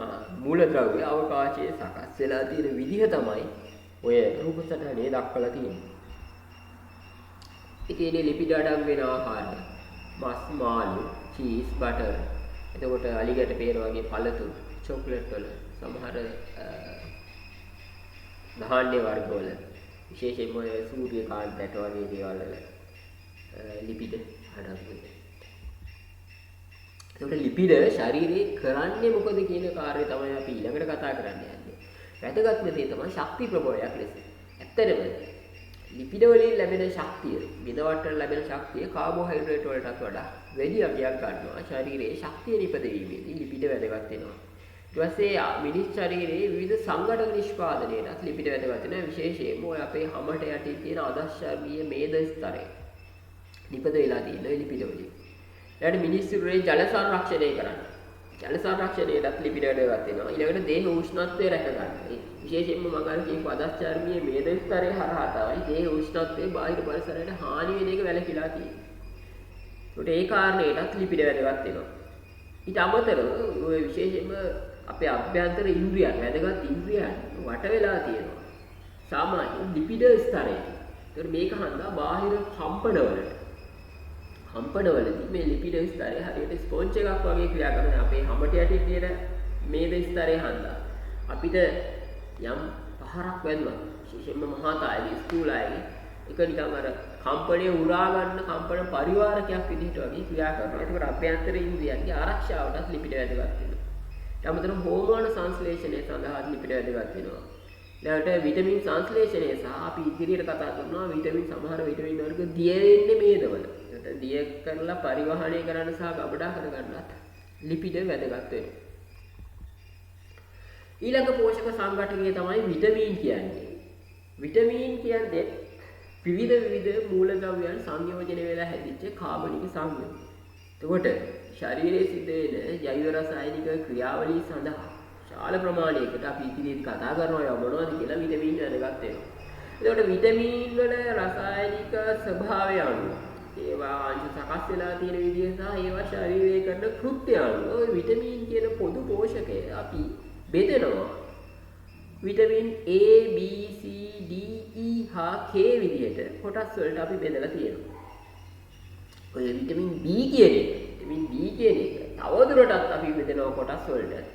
මූලද්‍රව්‍ය අවකාශයේ සකස් වෙලා තියෙන විදිහ තමයි ඔය රූප සටහනේ දක්වලා තියෙන්නේ. ඉතින් මේ ලිපිඩ අඩංගු වෙන ආහාර මස්, මාළු, චීස්, බටර්. එතකොට අලිගැට පේන වගේ පළතුරු, චොක්ලට් වල සමහර ධාන්‍ය වර්ග වල විශේෂයෙන්ම ඔය සූර්යකාන්ත ඇට වගේ දේවල් වල ලිපිඩ අඩංගු වෙනවා. එතකොට ලිපිඩ ශරීරයේ කරන්නේ මොකද කියන කාර්යය තමයි අපි ඊළඟට කතා කරන්න යන්නේ. වැදගත්ම දේ තමයි ශක්ති ප්‍රභවයක් ලෙස. ඇත්තටම ලිපිඩ වලින් ලැබෙන ශක්තිය, බිඳවට්ට ලැබෙන ශක්තිය කාබෝහයිඩ්‍රේට් වලටත් වඩා වැඩි අගයක් ගන්නවා. ශරීරයේ ශක්තිය නිපදවීමේදී ලිපිඩ වැදගත් වෙනවා. ඊට පස්සේ මිනිස් ශරීරයේ විවිධ සංඝටක නිෂ්පාදනයටත් ලිපිඩ වැදගත් වෙනවා. විශේෂයෙන්ම ඔය අපේ හමට යටින් තියෙන අදශ්චර්මීය මේද ස්තරය නිපද වෙලා තියෙන ලිපිඩ වලින්. ඊළඟට මිනිස් ශරීරයේ ජල සංරක්ෂණය කරන්න. ජල සංරක්ෂණයටත් ලිපිඩ වැදගත් වෙනවා. ඊළඟට දේහ උෂ්ණත්වය රැක ගන්න. විශේෂයෙන්ම මම අර කියපු අදශ්චර්මීය මේද ස්තරය හරහා තමයි දේහ උෂ්ණත්වයේ බාහිර පරිසරයට හානි වෙන එක වැළකීලා තියෙන්නේ. ඒකට ඒ කාරණේටත් ලිපිඩ වැදගත් වෙනවා. ඊට අමතරව ඔය විශේෂයෙන්ම අපේ අභ්‍යන්තර ඉන්ද්‍රියන් වැදගත් ඉන්ද්‍රියන් වට වෙලා තියෙනවා. සාමාන්‍ය ලිපිඩ ස්තරය. ඒකට මේක හන්දා බාහිර කම්පනවලදී මේ ලිපිඩ ස්තරය හරියට ස්පොන්ජ් එකක් වගේ ක්‍රියා කරනවා. අපේ හමට යටින් තියෙන මේද ස්තරය හන්දා අපිට යම් පහරක් වැදුනොත් විශේෂයෙන්ම මහා තායගේ ස්කූල් අයගේ එක නිකන් අර කම්පණය උරා ගන්න කම්පන පරිවාරකයක් විදිහට වගේ ක්‍රියා කරනවා. ඒකට අභ්‍යන්තර ඉන්ද්‍රියන්ගේ ආරක්ෂාවටත් ලිපිඩ වැදගත් වෙනවා. ඊටමතරව හෝමෝන සංශ්ලේෂණය සඳහා ලිපිඩ වැදගත් වෙනවා. ඊළඟට විටමින් සංශ්ලේෂණය සහ අපි ඉදිරියට කතා කරනවා විටමින් සමහර විටමින් වර්ග දිය වෙන්නේ මේදවල. ඒකට දිය කරලා පරිවහණය කරන්න සහ ගබඩා කරගන්නත් ලිපිඩ වැදගත් වෙනවා. ඊළඟ පෝෂක සංඝටකය තමයි විටමින් කියන්නේ. විටමින් කියන්නේ විවිධ මූලද්‍රව්‍යයන් සංයෝජනය වෙලා හැදිච්ච කාබනික සංයෝග. එතකොට ශරීරයේ සිද්ධ වෙන ජෛව රසායනික ක්‍රියාවලිය සඳහා ශාල ප්‍රමාණයකට අපි ඉදිරියට කතා කරනවා මොනවද කියලා විටමින් වැදගත් වෙනවා. එතකොට විටමින් වල රසායනික ස්වභාවය අනුව ඒවා අංශ සකස් වෙලා තියෙන විදිහ සහ ඒවා ශරීරයේ කරන කෘත්‍ය අනුව විටමින් කියන පොදු පෝෂකය අපි බෙදනවා. Vitamin A, B, C, D, E හා K විදිහට කොටස් වලට අපි බෙදලා තියෙනවා. ඔය විටමින් B කියන එක තවදුරටත් අපි බෙදනවා කොටස් වලට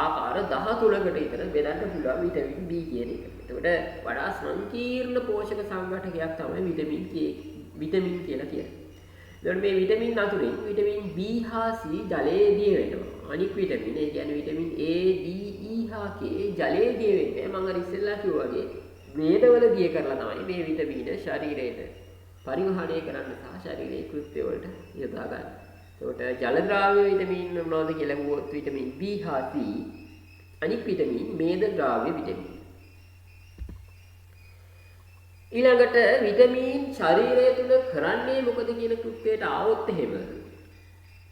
ආකාර 13කට විතර බෙදන්න පුළුවන් විටමින් B කියන එක. එතකොට වඩා සංකීර්ණ පෝෂක සංඝටකයක් තමයි විටමින් කියලා කියන්නේ. එතකොට මේ විටමින් අතුරින් විටමින් B හා C ජලයේ දිය වෙනවා. අනික් විටමින් ඒ කියන්නේ විටමින් A, D, E හා K ජලයේ දිය වෙන්නේ. මම අර ඉස්සෙල්ලා කිව්වා වගේ වේදවල දිය කරලා තමයි මේ විටමින ශරීරයට පරිවහණය කරන්න සහ ශරීරයේ කෘත්‍ය වලට යොදා ගන්න. එතකොට ජල ද්‍රාව්‍ය විටමින් මොනවද කියලා කිව්වොත් විටමින් B හා C. අනික් විටමින් මේද ද්‍රාව්‍ය විටමින්. ඊළඟට විටමින් ශරීරය තුල කරන්නේ මොකද කියන කෘත්‍යයට ආවොත් එහෙම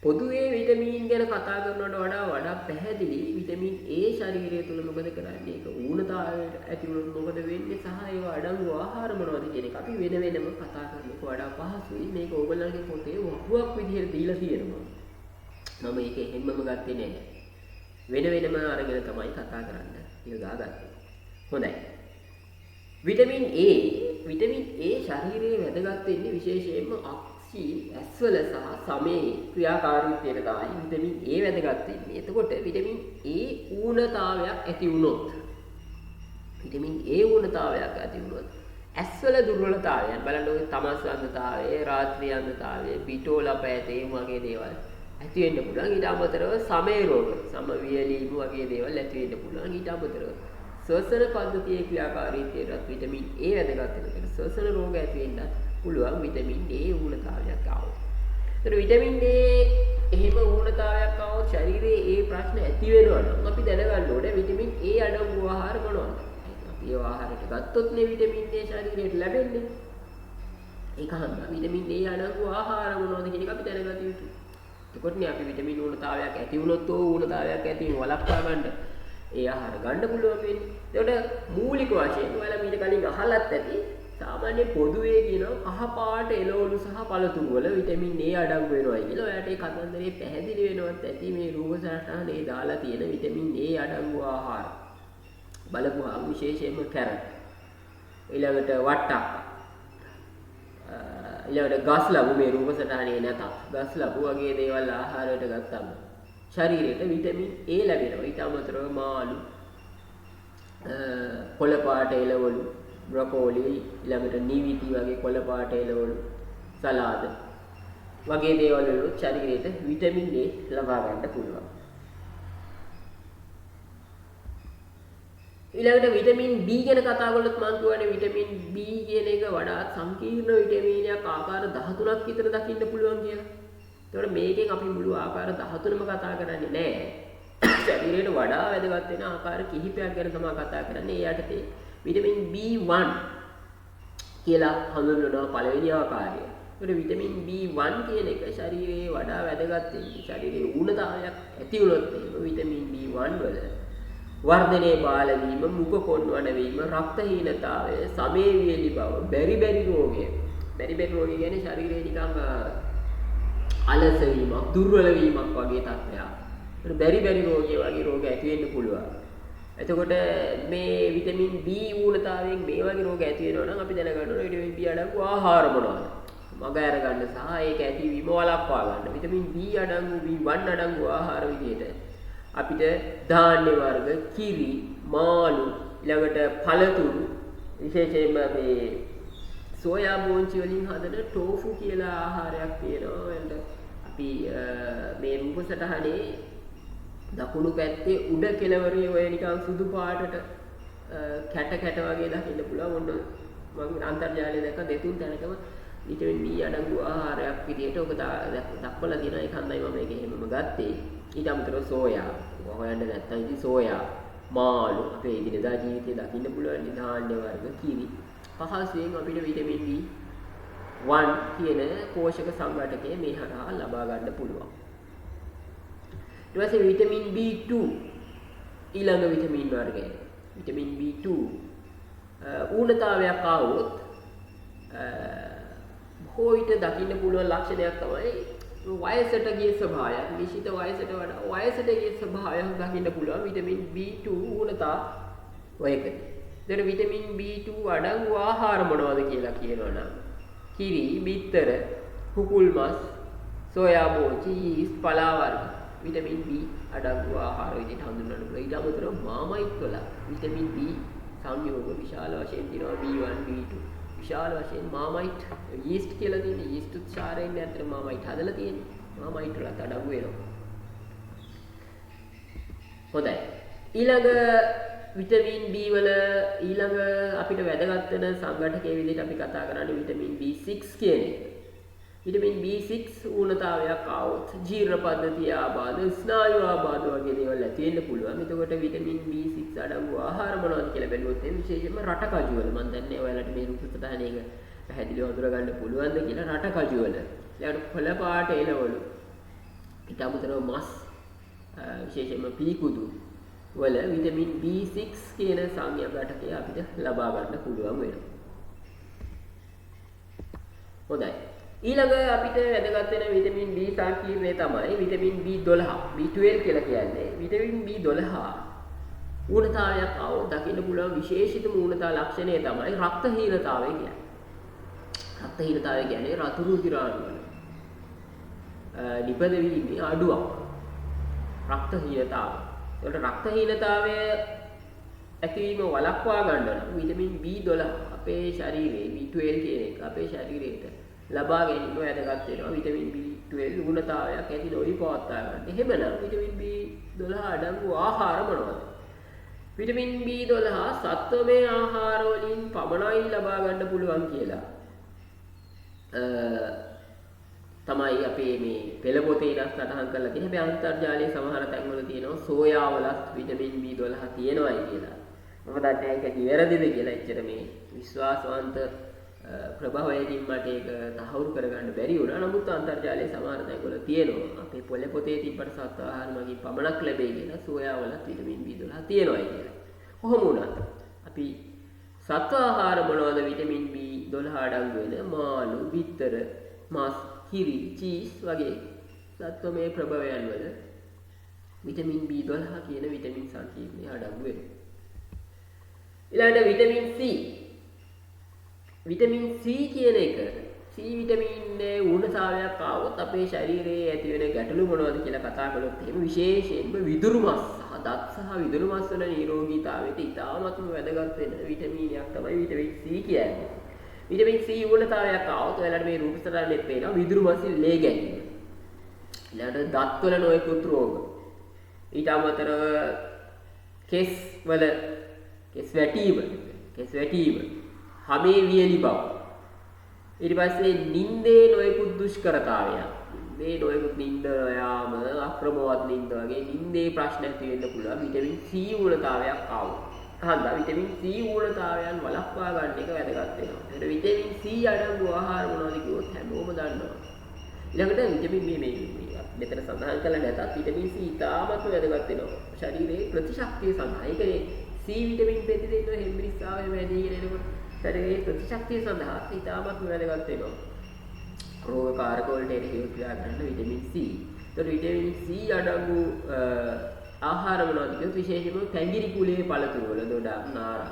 පොදුවේ විටමින් ගැන කතා කරනවට වඩා පැහැදිලි විටමින් A ශරීරය තුල මොකද කරන්නේ ඒක ඌනතාවයට ඇති වුණොත් මොකද වෙන්නේ සහ ඒව අඩංගු ආහාර මොනවද කියන එක අපි වෙන වෙනම කතා කරනකොට වඩා පහසුයි මේක ඕගොල්ලන්ගේ පොතේ වහුවක් විදිහට දීලා තියෙනවා මම ඒක හැමම ගත්තේ නැහැ වෙන වෙනම අරගෙන තමයි කතා කරන්න කියලා දාගත්තේ හොඳයි විටමින් A ශරීරයේ වැදගත් වෙන්නේ විශේෂයෙන්ම අක්ෂී ඇස්වල සහ සමේ ක්‍රියාකාරීත්වයට තමයි විටමින් A වැදගත් වෙන්නේ. එතකොට විටමින් A ඌනතාවයක් ඇති වුණොත් ඇස්වල දුර්වලතාවයන් බලන්න ඔය තමස් අන්ධතාවය, රාත්‍රී අන්ධතාවය, පිටෝලප ඇතේ වගේ දේවල් ඇති වෙන්න පුළුවන්. ඊට අමතරව සමේ රෝග, සම වියලීම වගේ දේවල් ඇති වෙන්න පුළුවන්. ඊට අමතරව ශ්වසන පද්ධතියේ ක්‍රියාකාරීත්වයට විටමින් A වැදගත් වෙනවා. ශ්වසන රෝග ඇති වෙන්න පුළුවන් විටමින් A ඌනතාවයක් ආවොත්. ඒතර විටමින් A එහෙම ඌනතාවයක් ආවොත් ශරීරයේ ඒ ප්‍රශ්න ඇති වෙනවා නම් අපි දැනගන්න ඕනේ විටමින් A අඩංගු ආහාර මොනවද? අපි ඒ ආහාරයට ගත්තොත් නේ විටමින් A ශරීරයට ලැබෙන්නේ. ඒක හන්ද විටමින් A අඩංගු ආහාර මොනවද කියන එක අපි දැනගත යුතුයි. එතකොට නේ අපි විටමින් ඌනතාවයක් ඇති වුණොත් ඌනතාවයක් ඇති වීම වළක්වා ගන්න ඒ ආහාර ගන්න පුළුවන් වෙන්නේ. ඒකට මූලික වශයෙන් ඔයාලා මීට කලින් අහලත් ඇති සාමාන්‍ය පොදුවේ කියනවා කහ පාට එළවලු සහ පළතුරු වල විටමින් A අඩංගු වෙනවා කියලා. ඔයාලට ඒ කතන්දරේ පැහැදිලි වෙනවත් ඇති මේ රූප සටහනේ දාලා තියෙන විටමින් A අඩංගු ආහාර. බලපුවාම විශේෂයෙන්ම කැරට්. ඊළඟට වට්ටක්. ඊළඟට ගස් ලැබු මේ රූප සටහනේ නැතත් ගස් ලැබු වගේ දේවල් ආහාරයට ගත්තම ශරීරයට විටමින් A ලැබෙනවා. ඊට අමතරව මාළු කොළ පාට එළවලු බ්‍රොකෝලි ඊළඟට නිවිති වගේ කොළ පාට එළවලු සලාද වගේ දේවල් වල ශරීරයට විටමින් A ලබා ගන්න පුළුවන්. ඊළඟට විටමින් B ගැන කතා කළොත් මම කියවනේ විටමින් B කියන එක වඩා සංකීර්ණ විටමිනයක් ආකාර 13ක් විතර දකින්න පුළුවන් කියලා. ඒතකොට මේකෙන් අපි මුළු ආකාර 13ම කතා කරන්නේ නැහැ. ශරීරයට වඩා වැදගත් වෙන ආකාර කිහිපයක් ගැන තමයි කතා කරන්නේ. ඒ යටතේ විටමින් B1 කියලා හඳුන්වනවා පළවෙනි ආකාරය. ඒකට විටමින් B1 කියන එක ශරීරයේ වඩා වැදගත් වෙන්නේ. ශරීරයේ ඌනතාවයක් ඇති වුණොත් එහෙම විටමින් B1 වල වර්ධනයේ බාල වීම, මුඛ කොන්වන වීම, රක්තහීනතාවය, සමේ වියලි බව, බැරි රෝගය. බැරි රෝගය කියන්නේ ශරීරයේ නිකන් අලස වීමක්, දුර්වල වීමක් වගේ තත්ත්වයක්. ඒක බැරි රෝගය වගේ රෝග ඇති වෙන්න පුළුවන්. එතකොට මේ විටමින් B ඌනතාවයෙන් මේ වගේ රෝග ඇති වෙනවා නම් අපි දැනගන්න ඕනේ විටමින් B අඩංගු ආහාර මොනවද? මග අරගන්න සහ ඒක ඇතිවීම වළක්වා ගන්න. විටමින් B අඩංගු B1 අඩංගු ආහාර විදිහට අපිට ධාන්‍ය වර්ග, කිරි, මාළු, ඊළඟට පළතුරු විශේෂයෙන්ම මේ සෝයා බෝංචි වලින් හදන ටෝෆු කියලා ආහාරයක් තියෙනවා. එතන අපි මේ රූප සටහනේ දකුණු පැත්තේ උඩ කෙළවරේ ඔය නිකන් සුදු පාටට කැට වගේ දකින්න පුළුවන්. ඔන්න මම අන්තර්ජාලයේ දැක්ක දෙතුන් තැනකම විටමින් B අඩංගු ආහාරයක් විදිහට ඔබ දක්වලා තියෙනවා. ඒක හන්දයි මම මේක එහෙමම ගත්තේ. ඊට අමතරව සෝයා හොයන්න නැත්නම් ඉතින් සෝයා මාළු අපේ ඉදිරියදා ජීවිතේ දකින්න පුළුවන් ධාන්‍ය වර්ග කිරි පහසුවෙන් අපිට විටමින් B1 කියන පෝෂක සංඝටකය මේ හරහා ලබා ගන්න පුළුවන්. ඊට පස්සේ විටමින් B2 ඊළඟ විටමින් වර්ගය. විටමින් B2 ඌනතාවයක් ආවොත් බොහෝ විට දකින්න පුළුවන් ලක්ෂණයක් තමයි වයසට ගිය ස්වභාවයක්. නිශ්චිත වයසට වඩා වයසට ගිය ස්වභාවයක් දකින්න පුළුවන් විටමින් B2 ඌනතා වයකදී. එතන විටමින් B2 අඩංගු ආහාර මොනවද කියලා කියනවනම් කිරි, බිත්තර, කුකුල් මස්, සෝයා බෝංචි, යීස්ට්, පලා වර්ග විටමින් B අඩංගු ආහාර විදිහට හඳුන්වන්න පුළුවන්. ඊට අමතරව මාමයිට් වල විටමින් B සංයෝග විශාල වශයෙන් තියෙනවා. B1, B2 විශාල වශයෙන් මාමයිට් යීස්ට් කියලා තියෙන යීස්ට් උත්සාරයෙන් ඇත්තට මාමයිට් හදලා තියෙන්නේ. මාමයිට් වලත් අඩංගු වෙනවා. හොඳයි. ඊළඟ විටමින් B වල ඊළඟ අපිට වැදගත් වෙන සංඝටකයේ විදිහට අපි කතා කරන්නේ විටමින් B6 කියන එක. විටමින් B6 ඌනතාවයක් ආවොත් ජීර්ණ පද්ධතිය ආබාධ, ස්නායු ආබාධ වගේ දේවල් ඇති වෙන්න පුළුවන්. එතකොට විටමින් B6 අඩංගු ආහාර මොනවද කියලා බැලුවොත් විශේෂයෙන්ම රටකජු වල මම දන්නේ ඔයාලට මේ රූප සටහනේක පැහැදිලිව අඳුර ගන්න පුළුවන්ද කියලා. රටකජු වල ඊළඟට කොළ පාට එළවලු ඊට අමතරව මස් විශේෂයෙන්ම පීකුදු වල විටමින් B6 කියන සංයම घटකය අපිට ලබා ගන්න පුළුවන් වෙනවා. හොඳයි. ඊළඟ අපිට වැදගත් වෙන විටමින් B සංකීර්ණය තමයි විටමින් B12 B12 කියලා කියන්නේ. විටමින් B12 ඌනතාවයක් આવොත් දකින්න පුළුවන් විශේෂිතම ඌනතා ලක්ෂණය තමයි රක්තහීනතාවය කියන්නේ. රක්තහීනතාවය කියන්නේ රතු රුධිරාණු වල නිපදවීමේ අඩුවක්. රක්තහීනතාවය. ඒකට රක්තහීනතාවය ඇතිවීම වළක්වා ගන්න නම් විටමින් B12 අපේ ශරීරයේ B12 කියන එක අපේ ශරීරයට ලබා ගැනීම වැදගත් වෙනවා. විටමින් B12 ගුණතාවයක් ඇති නොවි පවත්වා ගන්න. එහෙමනම් විටමින් B12 අඩංගු ආහාර මොනවද? විටමින් B12 සත්වමය ආහාර වලින් පමණයි ලබා ගන්න පුළුවන් කියලා තමයි අපේ මේ පෙළ පොතේ සටහන් කරලා තියෙන්නේ. හැබැයි අන්තර්ජාලයේ සමහර තැන්වල තියෙනවා සෝයා වලත් විටමින් B12 තියෙනවායි කියලා. මම දන්නේ ඒක නිවැරදිද කියලා එච්චර මේ විශ්වාසවන්ත ප්‍රභවයකින් මට ඒක තහවුරු කරගන්න බැරි වුණා. නමුත් අන්තර්ජාලයේ සමහර තැන්වල තියෙනවා අපේ පොළ පොතේ තිබ්බට සත්ව ආහාර මගින් පමණක් ලැබෙයි කියලා සෝයා වලත් විටමින් B12 තියෙනවායි කියලා. කොහොම වුණත් අපි සත්ව ආහාර මොනවද විටමින් B12 අඩංගු වෙන මාළු, බිත්තර, මස්, කිරි, චීස් වගේ සත්වමය ප්‍රභවයන් වල විටමින් B12 කියන විටමින් සංකීර්ණය අඩංගු වෙනවා. ඊළඟට විටමින් C. විටමින් C කියන එක C විටමින්නේ ඌනතාවයක් ආවොත් අපේ ශරීරයේ ඇති වෙන ගැටලු මොනවද කියලා කතා කළොත් එහෙම විශේෂයෙන්ම විදුරු මස් සහ දත් සහ විදුරු මස් වල නිරෝගීතාවයට ඉතාමත්ම වැදගත් වෙන විටමිනයක් තමයි විටමින් C කියන්නේ. විටමින් C ඌනතාවයක් ආවොත් ඔයාලට මේ රූප සටහනේ පේනවා විදුරු මසින් ලේ ගැනීම. ඊළඟට දත් වල නොයෙකුත් රෝග. ඊට අමතරව කෙස් වැටීම, හමේ වියලි බව. ඊට පස්සේ නින්දේ නොයෙකුත් දුෂ්කරතාවයන්. මේ නොයෙකුත් නින්ද යාම, අප්‍රමෝවත් නින්ද වගේ නින්දේ ප්‍රශ්න ඇති වෙන්න පුළුවන් විටමින් C ඌනතාවයක් ආවොත්. හන්දා විටමින් C ඌනතාවයන් වළක්වා ගන්න එක වැදගත් වෙනවා. ඒකට විටමින් C අඩංගු ආහාර මොනවද කිව්වොත් හැමෝම දන්නවා. ඊළඟට විටමින් මේ මෙතන සඳහන් කළා නැතත් විටමින් C ඉතාමත් වැදගත් වෙනවා. ශරීරයේ ප්‍රතිශක්තිය සඳහා. ඒකනේ C විටමින් ප්‍රතිදේශන හෙම්බිරිස්සාවේ වැඩිගෙන එනකොට ශරීරයේ ප්‍රතිශක්තිය සඳහා ඉතාමත් වැදගත් වෙනවා. රෝගකාරක වලට එරෙහිව ක්‍රියා කරන විටමින් C. ඒතකොට විටමින් C අඩංගු ආහාර මොනවද කියොත් විශේෂයෙන්ම පැංගිරි කුලයේ පළතුරු වල දොඩම්, නාරා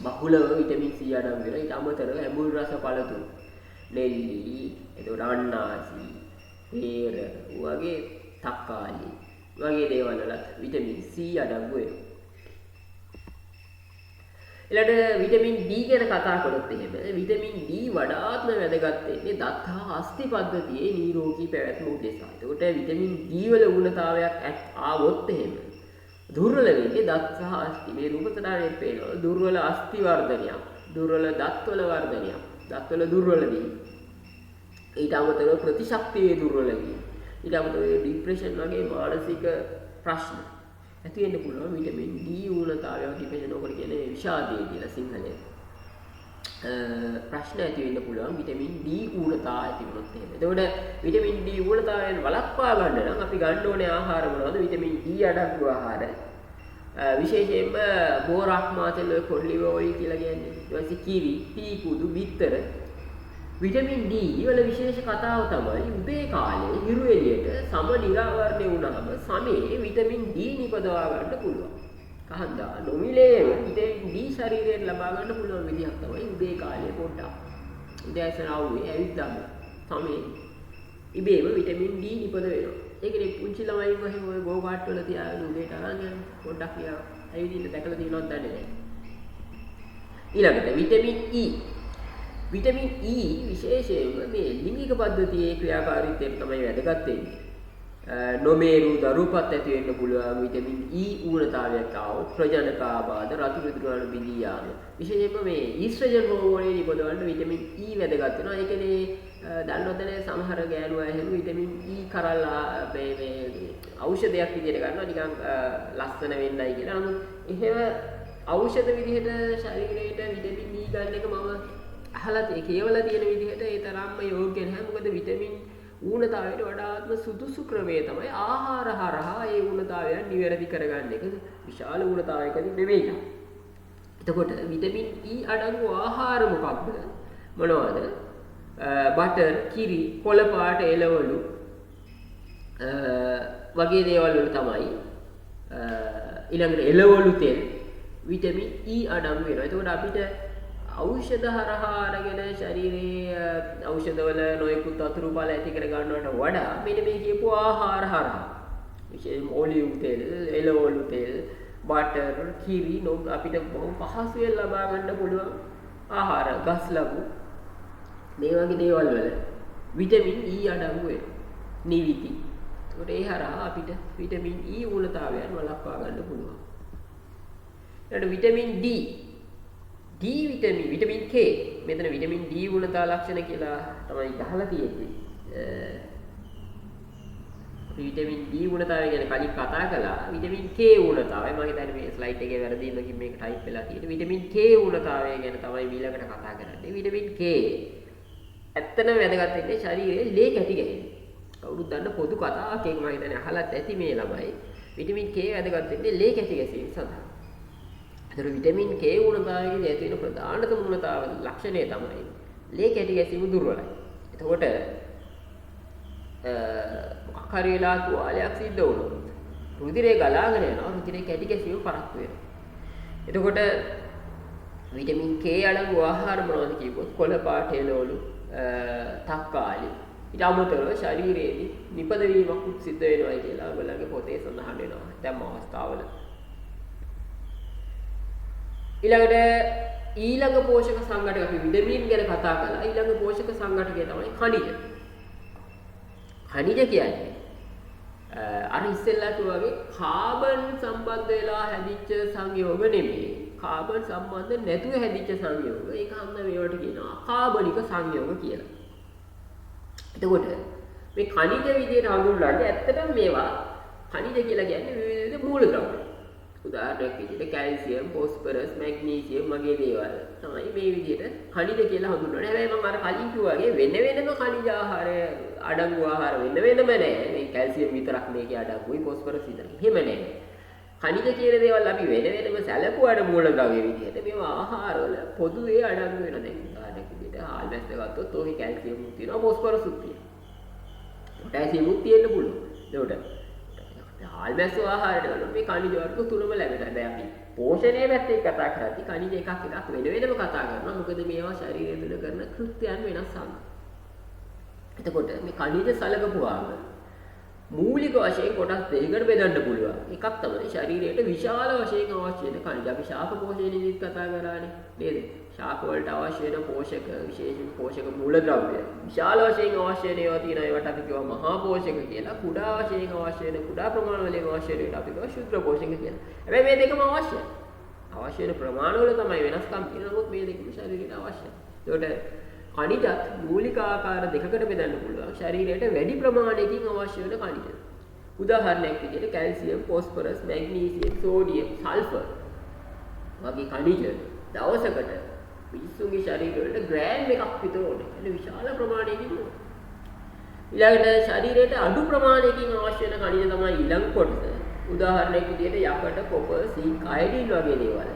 බහුලව විටමින් C අඩංගු වෙනවා. ඊට අමතරව ඇඹුල් රස පළතුරු, නෙල්ලි, එතකොට අන්නාසි, පේර වගේ තක්කාලි වගේ දේවල් වලත් විටමින් C අඩංගු වෙනවා. ඊළඟට විටමින් D ගැන කතා කරොත් එහෙම විටමින් D වඩාත්ම වැදගත් වෙන්නේ දත් හා අස්ථි පද්ධතියේ නිරෝගී පැවැත්ම උදෙසා. ඒකට විටමින් D වල ඌනතාවයක් ආවොත් එහෙම දුර්වල වෙන්නේ දත් සහ අස්ථි. මේ රූප සටහනේ පේනවා දුර්වල අස්ථි වර්ධනයක්, දුර්වල දත් වල වර්ධනයක්, දත් වල දුර්වල වීම. ඊට අමතරව ප්‍රතිශක්තියේ දුර්වල වීම. ඊට අමතරව ડિප්‍රෙෂන් වගේ මානසික ප්‍රශ්න ඇති වෙන්න පුළුවන් විටමින් D ඌනතාවය. ડિප්‍රෙෂන් ඔකට කියන්නේ විෂාදය කියලා සිංහලයෙන්. ප්‍රශ්න ඇති වෙන්න පුළුවන් විටමින් D ඌනතාව ඇති වුණොත් එහෙම. එතකොට විටමින් D ඌනතාවයෙන් වළක්වා ගන්න නම් අපි ගන්න ඕනේ ආහාර මොනවද? විටමින් D අඩංගු ආහාර. විශේෂයෙන්ම බෝරක් මාතෙල් ඔය කොල්ලිව ඔයිල් කියලා කියන්නේ. ඊට පස්සේ කිරි, පීකුදු, බිත්තර. විටමින් D වල විශේෂ කතාව තමයි උදේ කාලේ හිරු එළියට සම නිරාවරණය වුණාම සමේ විටමින් D නිපදවා ගන්න පුළුවන්. කහන්දා නොමිලේ විටමින් D ශරීරයෙන් ලබා ගන්න පුළුවන් විදිහක් තමයි උදේ කාලේ පොඩ්ඩක් උදෑසන ආවේ ඇවිත්දාම සමේ ඉබේම විටමින් D නිපද වෙනවා. ඒකනේ පුංචි ළමයි වගේ ඔය ගෝ කාට් වල තියාගෙන උදේට අරන් යන පොඩ්ඩක් කියලා ඇවිදින්න දැකලා තියෙනවද දන්නේ නැහැ. ඊළඟට විටමින් E. විටමින් E විශේෂයෙන්ම මේ ලිංගික පද්ධතියේ ක්‍රියාකාරීත්වයට තමයි වැදගත් වෙන්නේ. නොමේරු දරුපත් ඇති වෙන්න පුළුවන් විටමින් E ඌනතාවයක් ආවොත් ප්‍රජනක ආබාධ රතු රිදුරවල බිඳී යාම. විශේෂයෙන්ම මේ ඊස්ට්‍රජන් හෝමෝනේ නිපදවන්න විටමින් E වැදගත් වෙනවා. ඒ කියන්නේ දන්නවද සමහර ගෑනු අය එහෙම විටමින් E කරලා මේ ಔಷධයක් විදිහට ගන්නවා නිකන් ලස්සන වෙන්නයි කියලා. නමුත් එහෙම ඖෂධ විදිහට ශරීරයට විටමින් E ගන්න එක මම අහලා කියවලා තියෙන විදිහට ඒ තරම්ම යෝග්‍ය නැහැ. මොකද විටමින් ඌනතාවයට වඩාත්ම සුදුසු ක්‍රමය තමයි ආහාර හරහා ඒ ඌනතාවයන් නිවැරදි කරගන්න එක. විශාල ඌනතාවයකදී නෙවෙයි. එතකොට විටමින් E අඩංගු ආහාර මොකක්ද? මොනවද? බටර්, කිරි, කොළ පාට එළවලු වගේ දේවල් වල තමයි ඊළඟට එළවලු තෙල් විටමින් E අඩංගු වෙනවා. එතකොට අපිට ඖෂධ හරහා අරගෙන ශරීරයේ ඖෂධවල නොයෙකුත් අතුරු බල ඇති කර ගන්නවට වඩා මෙන්න මේ කියපු ආහාර හරහා විශේෂයෙන්ම ඔලිව් තෙල්, එළවලු තෙල්, බටර්, කිරි අපිට බොහොම පහසුවෙන් ලබා ගන්න පුළුවන් ආහාර ගස් ලබු මේ වගේ දේවල් වල විටමින් E අඩංගු වෙනවා. නිවිති. ඒකට ඒ හරහා අපිට විටමින් E ඌනතාවයන් වළක්වා ගන්න පුළුවන්. ඊට විටමින් D විටමින් K මෙතන විටමින් D ගුණතා ලක්ෂණ කියලා තමයි ගහලා තියෙන්නේ. විටමින් D ගුණතාවය ගැන කලින් කතා කළා. විටමින් K ගුණතාවය මම හිතන්නේ මේ ස්ලයිඩ් එකේ වැරදීමකින් මේක ටයිප් වෙලා තියෙන්නේ. විටමින් K ගුණතාවය ගැන තමයි ඊළඟට කතා කරන්නේ. විටමින් K ඇත්තටම වැදගත් වෙන්නේ ශරීරයේ ලේ කැටි ගැනීම. කවුරුත් දන්න පොදු කතාවක් මම හිතන්නේ අහලත් ඇති මේ ළමයි. විටමින් K වැදගත් වෙන්නේ ලේ කැටි ගැසීම සඳහා. ඒතර විටමින් K ඌනතාවයේදී ඇති වෙන ප්‍රධානතම ඌනතාව ලක්ෂණය තමයි ලේ කැටි ගැසීම දුර්වලයි. එතකොට මොකක් හරි වෙලා තුවාලයක් සිද්ධ වුණොත් රුධිරය ගලාගෙන යනවා, රුධිරේ කැටි ගැසීම පරක්කු වෙනවා. එතකොට විටමින් K අඩංගු ආහාර මොනවද කියපොත් කොළ පාට එළවලු, තක්කාලි ඊට අමතරව ශරීරයේදී නිපදවීමක් සිද්ධ වෙනවා කියලා ඔයගොල්ලන්ගේ පොතේ සඳහන් වෙනවා. දැන් අවස්ථාවල ඊළඟ පෝෂක සංඝටක අපි විටමින් ගැන කතා කළා. ඊළඟ පෝෂක සංඝටකය තමයි ඛනිජ. ඛනිජ කියන්නේ අර ඉස්සෙල්ලාට වගේ කාබන් සම්බන්ධ වෙලා හැදිච්ච සංයෝග නෙමෙයි. කාබන් සම්බන්ධ නැතුව හැදිච්ච සංයෝග. ඒක හන්ද මේවට කියනවා අකාබනික සංයෝග කියලා. එතකොට මේ ඛනිජ විදියට හඳුන්වන්නේ ඇත්තටම මේවා ඛනිජ කියලා කියන්නේ විවිධ මූලද්‍රව්‍ය. උදාහරණයක් විදිහට කැල්සියම්, ෆොස්ෆරස්, මැග්නීසියම් වගේ දේවල් තමයි මේ විදිහට ඛනිජ කියලා හඳුන්වන්නේ. හැබැයි මම අර කලින් කිව්වා වගේ වෙන වෙනම ඛනිජ ආහාර අඩංගු ආහාර වෙන වෙනම නෑ. මේ කැල්සියම් විතරක් මේකේ අඩංගුයි, ෆොස්ෆරස් විතරක්. එහෙම නෑ. ඛනිජ කියන දේවල් අපි වෙන වෙනම සැලකුවාට මූලද්‍රව්‍ය විදිහට මේවා ආහාරවල පොදුවේ අඩංගු වෙනවා. දැන් උදාහරණයක් විදිහට හාල් මැස්ස ගත්තොත් ඔහේ කැල්සියම් උත් තියෙනවා, ෆොස්ෆරස් උත් තියෙනවා. පොටෑසියම් උත් තියෙන්න පුළුවන්. ඒකට හාල් මැස්ස ආහාරයට ගන්න මේ ඛනිජ වර්ග තුනම ලැබෙනවා. හැබැයි අපි පෝෂණය පැත්තේ කතා කරද්දී ඛනිජ එකක් වෙන වෙනම කතා කරනවා. මොකද මේවා ශරීරය තුළ කරන කෘත්‍යයන් වෙනස් අංග. එතකොට මේ ඛනිජ සලකපුවාම මූලික වශයෙන් කොටස් දෙකකට බෙදන්න පුළුවන්. එකක් තමයි ශරීරයට විශාල වශයෙන් අවශ්‍ය වෙන ඛනිජ. අපි ශාක පෝෂණයේදීත් කතා කරානේ නේද? ශාක වලට අවශ්‍ය වෙන පෝෂක විශේෂ පෝෂක මූලද්‍රව්‍ය විශාල වශයෙන් අවශ්‍ය වෙන ඒවා තියෙනවා. ඒවට අපි කියවා මහා පෝෂක කියලා. කුඩා වශයෙන් අවශ්‍ය වෙන කුඩා ප්‍රමාණ වලින් අවශ්‍ය වෙන අපි කියවා ශුද්ධ පෝෂක කියලා. හැබැයි මේ දෙකම අවශ්‍යයි. අවශ්‍ය වෙන ප්‍රමාණ වල තමයි වෙනස්කම් තියෙනවා. නමුත් මේ දෙකම ශරීරයට අවශ්‍යයි. ඒකට ඛනිජත් මූලික ආකාර දෙකකට බෙදන්න පුළුවන්. ශරීරයට වැඩි ප්‍රමාණයකින් අවශ්‍ය වෙන ඛනිජ. උදාහරණයක් විදිහට calcium, phosphorus, magnesium, sodium, sulphur වගේ ඛනිජ දවසකට මිනිස්සුන්ගේ ශරීරවලට ග්‍රෑම් එකක් විතර ඕනේ. එන විශාල ප්‍රමාණයකින් ඕනේ. ඊළඟට ශරීරයට අඩු ප්‍රමාණයකින් අවශ්‍ය වෙන ඛනිජ තමයි ඊළඟ කොටස. උදාහරණයක් විදිහට යකඩ, කොපර්, සිංක්, අයඩින් වගේ දේවල්.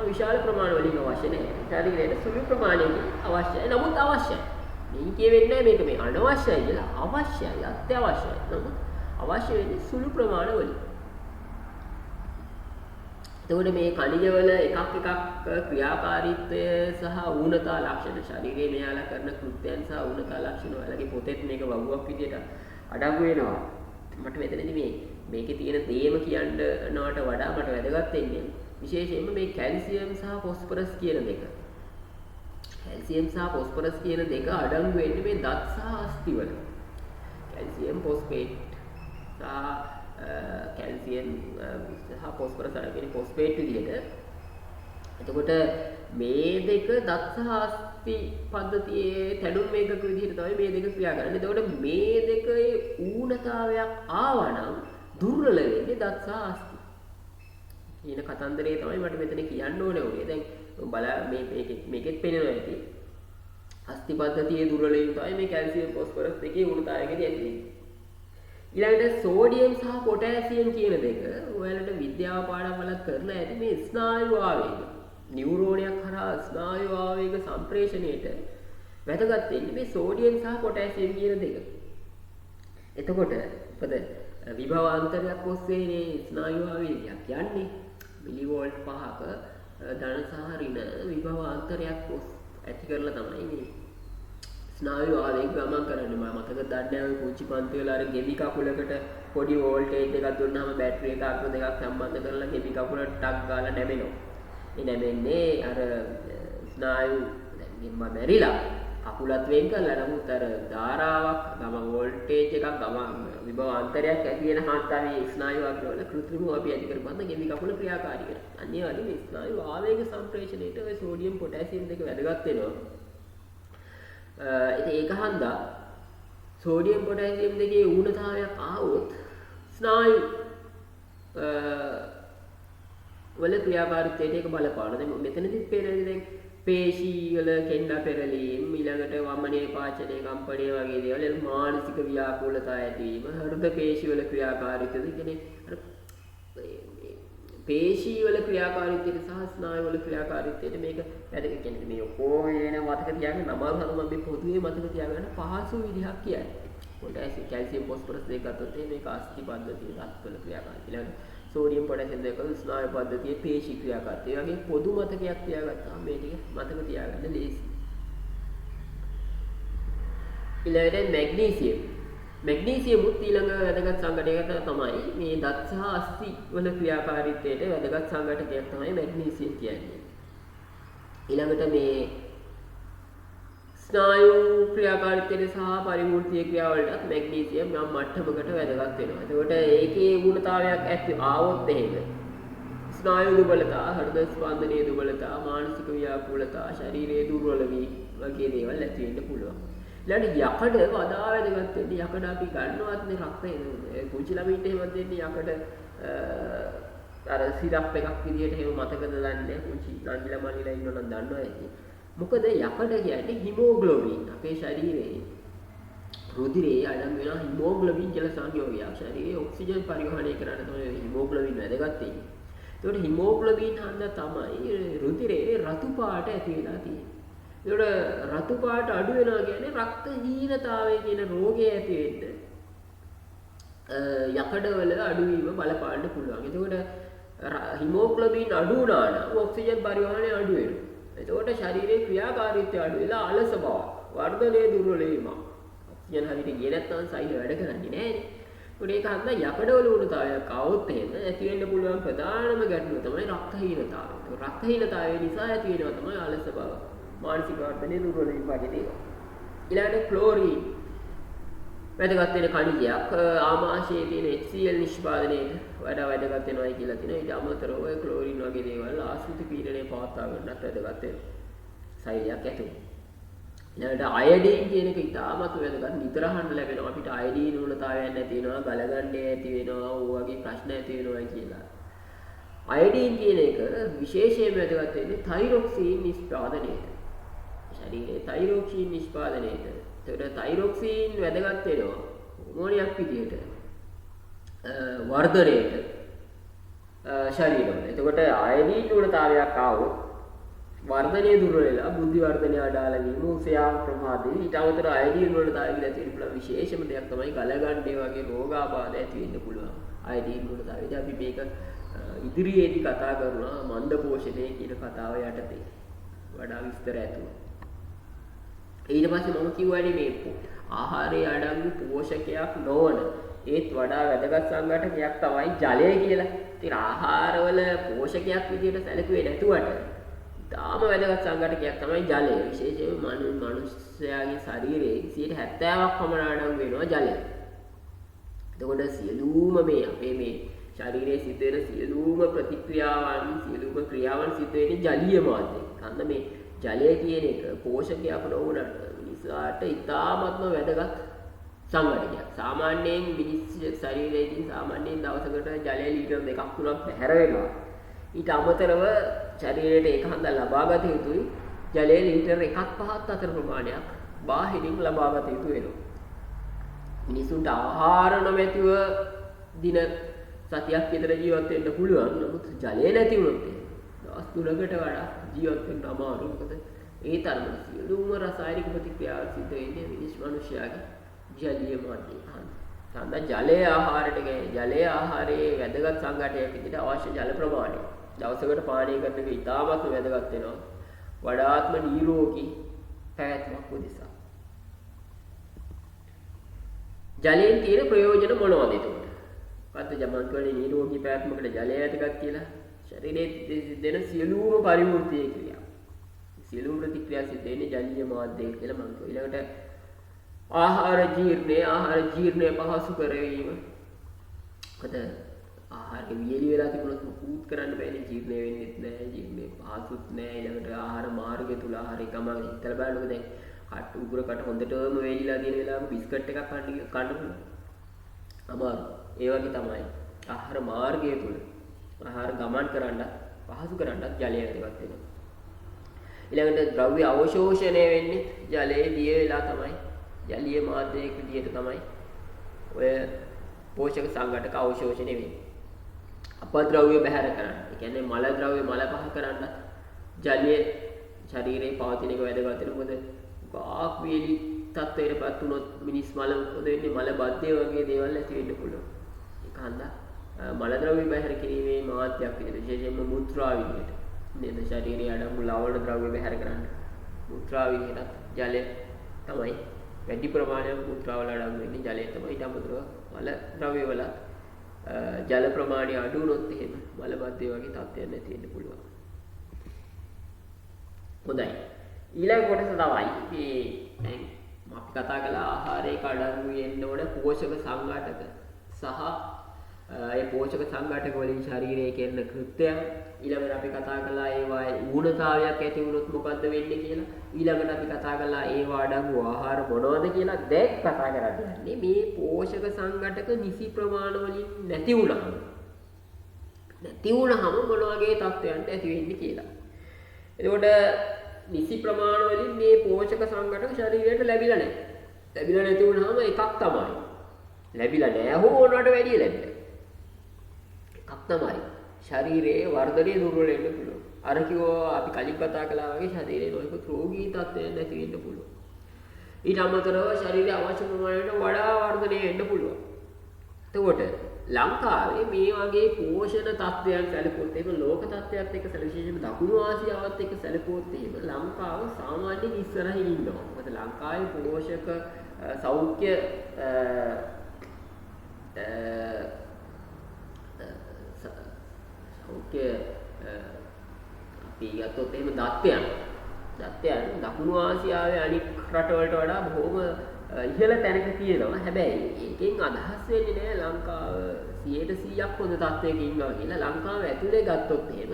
විශාල ප්‍රමාණ වලින් අවශ්‍ය නැහැ. ශරීරයට සුළු ප්‍රමාණයකින් අවශ්‍යයි. නමුත් අවශ්‍යයි. මේ කියවෙන්නේ මේක මේ අනවශ්‍යයි කියලා. අවශ්‍යයි, අත්‍යවශ්‍යයි. නමුත් අවශ්‍ය වෙන්නේ සුළු ප්‍රමාණ වලින්. එතකොට මේ ඛනිජවල එකක් ක්‍රියාකාරීත්වය සහ ඌනතා ලක්ෂණ ශරීරයේ මෙයාලා කරන කෘත්‍යයන් සහ ඌනතා ලක්ෂණ ඔයාලගේ පොතේත් මේක වගුවක් විදියට අඩංගු වෙනවා. මට මෙතනදී මේකේ තියෙන දේම කියන්නවට වඩා මට වැදගත් වෙන්නේ විශේෂයෙන්ම මේ කැල්සියම් සහ ෆොස්ෆරස් කියන දෙක. කැල්සියම් සහ ෆොස්ෆරස් කියන දෙක අඩංගු වෙන්නේ මේ දත් සහ අස්ථි වල. කැල්සියම් ෆොස්ෆේට් කැල්සියම් සහ ෆොස්ෆරස් අරගෙන ෆොස්ෆේට් විදිහට. එතකොට මේ දෙක දත් සහ අස්ථි පද්ධතියේ තැඩුම් මේකක විදිහට තමයි මේ දෙක ක්‍රියා කරන්නේ. එතකොට මේ දෙකේ ඌනතාවයක් ආවනම් දුර්වල වෙන්නේ දත් සහ අස්ථි. කියන කතන්දරේ තමයි මට මෙතන කියන්න ඕනේ උනේ. දැන් බලා මේකෙත් පේනවා ඇති. අස්ථි පද්ධතියේ දුර්වල වීම තමයි මේ කැල්සියම් ෆොස්ෆරස් දෙකේ ඌනතාවයකදී ඇති වෙන්නේ. ඊළඟට සෝඩියම් සහ පොටෑසියම් කියන දෙක ඔයාලට විද්‍යාව පාඩම් වලත් කරලා ඇති මේ ස්නායු ආවේග. නියුරෝනයක් කරා ස්නායු ආවේග සම්ප්‍රේෂණයට වැදගත් වෙන්නේ මේ සෝඩියම් සහ පොටෑසියම් කියන දෙක. එතකොට මොකද විභවාන්තරයක් ඔස්සේ මේ ස්නායු ආවේගයක් යන්නේ මිලිවෝල්ට් 5ක ධන සහ ඍණ විභවාන්තරයක් ඇති කරලා තමයි මේ ස්නායු ආවේග ගමන් කරන්නේ. මම මතක දන්නේ නැහැ පුංචි පන්ති වල අර ගෙවි කකුලකට පොඩි වෝල්ටේජ් එකක් දුන්නාම බැටරි එකක් අක්‍ර දෙකක් සම්බන්ධ කරලා ගෙවි කකුලට ටක් ගාලා නැමෙනවා. ඒ නැමෙන්නේ අර ස්නායු දැන් මැරිලා කකුලත් වෙන් කරලා නමුත් අර ධාරාවක් ගම වෝල්ටේජ් එකක් ගමන් විභවාන්තරයක් ඇති වෙන හාන්තාවේ ස්නායු අග්‍රවල කෘත්‍රිමව අපි ඇති කරපන්න ගෙවි කකුල ක්‍රියාකාරී වෙනවා. අන්නේ වගේ මේ ස්නායු ආවේග සම්ප්‍රේෂණයට ඔය සෝඩියම් පොටෑසියම් දෙක වැදගත් වෙනවා. ඒක හන්දා සෝඩියම් පොටෑසියම් දෙකේ ඌනතාවයක් ආවොත් ස්නායු වල ක්‍රියාකාරීත්වයට ඒක බලපානවා. දැන් මෙතනදිත් පේනනේ දැන් පේශී වල කෙන්ඩා පෙරලීම් ඊළඟට වමනේ පාචනය කම්පණය වගේ දේවල් මානසික ව්‍යාකූලතා ඇතිවීම හෘද පේශී වල ක්‍රියාකාරීත්වය කියන්නේ අර පේශී වල ක්‍රියාකාරීත්වයට සහ ස්නායු වල ක්‍රියාකාරීත්වයට මේක වැදගත්. කියන්නේ මේ ඔක්කොම වෙන මතක තියාගන්න නමාරු මම මේ පොදුවේ මතක තියාගන්න පහසු විදිහක් කියන්නේ. පොටෑසියම් කැල්සියම් ෆොස්ෆරස් දෙක ගත්තොත් මේක අස්ථි පද්ධතියේ දත්වල ක්‍රියාකාරීත්වය. ඊළඟ සෝඩියම් පොටෑසියම් දෙක ස්නායු පද්ධතියේ පේශී ක්‍රියාකාරීත්වය. ඒ වගේ පොදු මතකයක් තියාගත්තාම මේ ටික මතක තියාගන්න ලේසි. ඊළඟට මැග්නීසියම් උත් ඊළඟ වැදගත් සංඝටකයක් තමයි මේ දත් සහ අස්ථි වල ක්‍රියාකාරීත්වයට වැදගත් සංඝටකයක් තමයි මැග්නීසියම් කියන්නේ. ඊළඟට මේ ස්නායු ක්‍රියාකාරීත්වයට සහ පරිවෘත්තීය ක්‍රියාවලට මැග්නීසියම් යම් මට්ටමකට වැදගත් වෙනවා. එතකොට ඒකේ ගුණතාවයක් ඇති ආවොත් එහෙම ස්නායු දුබලතා, හෘද ස්පන්දනයේ දුබලතා, මානසික ව්‍යාකූලතා, ශරීරයේ දුර්වල වීම වගේ දේවල් ඇති වෙන්න පුළුවන්. ඊළඟට යකඩ වඩා වැදගත් වෙන්නේ යකඩ අපි ගන්නවත් නේ රක්තේ පුංචි ළමයින්ට එහෙමත් දෙන්නේ යකඩ අර සිරප් එකක් විදියට එහෙම මතකද දන්නේ පුංචි නංගිලා මල්ලිලා ඉන්නවනම් දන්නවා ඇති. මොකද යකඩ කියන්නේ හිමෝග්ලෝබින් අපේ ශරීරයේ රුධිරයේ අඩංගු වෙන හිමෝග්ලෝබින් කියලා සංයෝගයක්. ශරීරයේ ඔක්සිජන් පරිවහනය කරන්න තමයි හිමෝග්ලෝබින් වැදගත් වෙන්නේ. ඒකට හිමෝග්ලෝබින් හන්ද තමයි රුධිරයේ රතු පාට ඇති වෙලා තියෙන්නේ. ඒකට රතු පාට අඩු වෙනවා කියන්නේ රක්ත හීනතාවය කියන රෝගය ඇති වෙන්න යකඩවල අඩුවීම බලපාන්න පුළුවන්. එතකොට හිමෝග්ලෝබින් අඩු වුණා නම් ඔක්සිජන් පරිවහනය අඩු වෙනවා. එතකොට ශරීරයේ ක්‍රියාකාරීත්වය අඩු වෙලා අලස බව, වර්ධනයේ දුර්වල වීම. ඔක්සිජන් හරියට ගියේ නැත්නම් සෛල වැඩ කරන්නේ නැහැ. ඒක හන්ද යකඩවල උණුතාවයක් આવොත් එහෙම ඇති වෙන්න පුළුවන් ප්‍රධානම ගැටලුව තමයි රක්තහීනතාවය. රක්තහීනතාවය නිසා ඇති වෙනවා තමයි අලස බව, මානසික වර්ධනයේ දුර්වල වීම වගේ දේවල්. ඊළඟට ක්ලෝරින් වැදගත් වෙන කණිජයක් ආමාශයේ තියෙන HCl නිෂ්පාදනයේ වඩා වැදගත් වෙනවායි කියලා තියෙනවා. ඊට අමතරව ඔය ක්ලෝරින් වගේ දේවල් ආශ්‍රිත පීඩනය පවත්වා ගන්නත් වැදගත් වෙනවා. සෛලයක් ඇතුළේ. ඊළඟට අයඩීන් කියන එක ඉතාමත් වැදගත්. නිතර අහන්න ලැබෙනවා අපිට අයඩීන් ඌනතාවයක් නැති වෙනවා, ගලගන්නේ ඇති වෙනවා, ඕ වගේ ප්‍රශ්න ඇති වෙනවා කියලා. අයඩීන් කියන එක විශේෂයෙන්ම වැදගත් වෙන්නේ තයිරොක්සින් නිෂ්පාදනයේට. ශරීරයේ තයිරොක්සින් නිෂ්පාදනයේට. ඒකට තයිරොක්සින් වැදගත් වෙනවා හෝමෝනියක් විදියට වර්ධනයේට ශරීරවල. එතකොට අයඩීන් ඌනතාවයක් ආවොත් වර්ධනයේ දුර්වල වෙලා බුද්ධි වර්ධනය අඩාල වීම, උසයාම ප්‍රමාදේ, ඊට අමතරව අයඩීන් ඌනතාවය කියලා තියෙන පුළුවන් විශේෂම දෙයක් තමයි ගලගන්නේ වගේ රෝගාබාධ ඇති වෙන්න පුළුවන්. අයඩීන් ඌනතාවයේදී අපි මේක ඉදිරියේදී කතා කරනවා මන්ද පෝෂණය කියන කතාව යටතේ වඩා විස්තර ඇතුව. ඊට පස්සේ මම කිව්වනේ මේ ආහාරයේ අඩංගු පෝෂකයක් නොවන ඒත් වඩා වැදගත් සංඝටකයක් තමයි ජලය කියලා. ඉතින් ආහාරවල පෝෂකයක් විදිහට සැලකුවේ නැතුවට තාම වැදගත් සංඝටකයක් තමයි ජලය. විශේෂයෙන්ම මනුස්සයාගේ ශරීරයේ 70%ක් පමණ අඩංගු වෙනවා ජලය. එතකොට සියලුම මේ අපේ මේ ශරීරයේ සිද්ධ වෙන සියලුම ප්‍රතික්‍රියාවන් සියලුම ක්‍රියාවන් සිද්ධ වෙන්නේ ජලීය මාධ්‍යයෙන්. අන්න මේ ජලය කියන එක පෝෂකයක් නොවුනට මිනිසාට ඉතාමත්ම වැදගත් සංඝටකයක්. සාමාන්‍යයෙන් මිනිස් ශරීරයේදී සාමාන්‍යයෙන් දවසකට ජලය ලීටර් 2ක් 3ක් පැහැර වෙනවා. ඊට අමතරව ශරීරයට ඒක හන්දා ලබා ගත යුතුයි ජලය ලීටර් 1ක් 5ක් අතර ප්‍රමාණයක් බාහිරින් ලබා ගත යුතු වෙනවා. මිනිසුන්ට ආහාර නොමැතිව දින සතියක් විතර ජීවත් වෙන්න පුළුවන්. නමුත් ජලය නැති වුණොත් දවස් 3කට වඩා ජීවත් වෙන්න අමාරුයි. මොකද ඒ තරමට සියලුම රසායනික ප්‍රතික්‍රියාවල් සිද්ධ වෙන්නේ මිනිස් මනුෂ්‍යයාගේ ජලීය මාධ්‍යයෙන්. හන්දා ජලය ආහාරයට ජලය ආහාරයේ වැදගත් සංඝටකයක් විදිහට අවශ්‍ය ජල ප්‍රමාණය දවසකට පානය කරන එක ඉතාමත් වැදගත් වෙනවා. වඩාත්ම නිරෝගී පැවැත්මක් උදෙසා. ජලයෙන් තියෙන ප්‍රයෝජන මොනවද එතකොට? මොකද්ද ජමන්තුනේ නිරෝගී පැවැත්මකට ජලය වැදගත් කියලා? ශරීරයේ දෙන සියලුම පරිවෘත්තීය ක්‍රියා. සියලුම ප්‍රතික්‍රියා සිද්ධ වෙන්නේ ජලීය මාධ්‍යයෙන් කියලා මම කියනවා. ඊළඟට ආහාර ජීර්ණය පහසු කරවීම. මොකද ආහාරේ වියලි වෙලා තිබුණොත් මුකුත් කරන්න බෑනේ. ජීර්ණය වෙන්නේත් නෑ, ජීර්ණය පහසුත් නෑ. ඊළඟට ආහාර මාර්ගය තුල ආහාරේ ගමන් හිතලා බලනකොට දැන් කට උගුර කට හොඳටම වේලිලා තියෙන වෙලාවක බිස්කට් එකක් කන්න පුළුවන්. අමාරු. ඒ වගේ තමයි ආහාර මාර්ගය තුල ආහාර ගමන් කරන්න පහසු කරන්නත් ජලය වැදගත් වෙනවා. ඊළඟට ද්‍රව්‍ය අවශෝෂණය වෙන්නේ ජලයේ දිය වෙලා තමයි. ජලීය මාධ්‍යයක විදිහට තමයි ඔය පෝෂක සංඝටක අවශෝෂණය වෙන්නේ. අපද්‍රව්‍ය බැහැර කරන්න. ඒ කියන්නේ මල ද්‍රව්‍ය මල පහ කරන්න ජලයේ ශරීරයේ පවතින එක වැදගත් වෙනවා. මොකද ගාක් වේලි තත්ත්වයටපත් වුණොත් මිනිස් මල මොකද වෙන්නේ? මල බද්ධය වගේ දේවල් ඇති වෙන්න පුළුවන්. ඒක හන්දා මල ද්‍රව්‍ය බැහැර කිරීමේ මාධ්‍යයක් විදිහට විශේෂයෙන්ම මුත්‍රා විදිහට නේද? ශරීරයේ අඩංගු ලවණ ද්‍රව්‍ය බැහැර කරන්න මුත්‍රා විදිහට ජලය තමයි වැඩි ප්‍රමාණයක් මුත්‍රා වල අඩංගු වෙන්නේ ජලය තමයි. ඊට අමතරව මල ද්‍රව්‍ය වල ජල ප්‍රමාණය අඩු වුණොත් එහෙම මල බද්ධය වගේ තත්ත්වයක් නැති වෙන්න පුළුවන්. හොඳයි. ඊළඟ කොටස තමයි මේ අපි කතා කළා ආහාරයක අඩංගු වෙන්න ඕන පෝෂක සංඝටක සහ ඒ පෝෂක සංඝටක වලින් ශරීරයේ කරන කෘත්‍යයන්. ඊළඟට අපි කතා කළා ඒවායේ ඌනතාවයක් ඇති වුණොත් මොකද්ද වෙන්නේ කියලා. ඊළඟට අපි කතා කළා ඒවා අඩංගු ආහාර මොනවද කියලා. දැන් කතා කරන්නේ මේ පෝෂක සංඝටක නිසි ප්‍රමාණ වලින් නැති වුණාම මොන වගේ තත්ත්වයන්ට ඇති වෙන්නේ කියලා. එතකොට නිසි ප්‍රමාණ වලින් මේ පෝෂක සංඝටක ශරීරයට ලැබිලා නැහැ. ලැබිලා නැති වුණාම එකක් තමයි. ලැබිලා නැහැ හෝ ඕනකට වැඩිය ලැබිලා. එකක් තමයි ශරීරයේ වර්ධනය දුර්වල වෙන්න පුළුවන්. අර කිව්වා අපි කලින් කතා කළා වගේ ශරීරයේ නොයෙකුත් රෝගී තත්ත්වයන් නැති වෙන්න පුළුවන්. ඊට අමතරව ශරීරයේ අවශ්‍ය ප්‍රමාණයට වඩා වර්ධනය වෙන්න පුළුවන්. එතකොට ලංකාවේ මේ වගේ පෝෂණ තත්ත්වයන් සැලකුවොත් එහෙම ලෝක තත්ත්වයක් එක්ක විශේෂයෙන්ම දකුණු ආසියාවත් එක්ක සැලකුවොත් එහෙම ලංකාව සාමාන්‍යයෙන් ඉස්සරහින් ඉන්නවා. මොකද ලංකාවේ පෝෂක සෞඛ්‍ය අපි ගත්තොත් එහෙම දත්තයන් දකුණු ආසියාවේ අනික් රටවලට වඩා බොහොම ඉහළ තැනක තියෙනවා. හැබැයි ඒකෙන් අදහස් වෙන්නේ නෑ ලංකාව 100% හොඳ තත්ත්වයක ඉන්නවා කියලා. ලංකාව ඇතුලේ ගත්තොත් එහෙම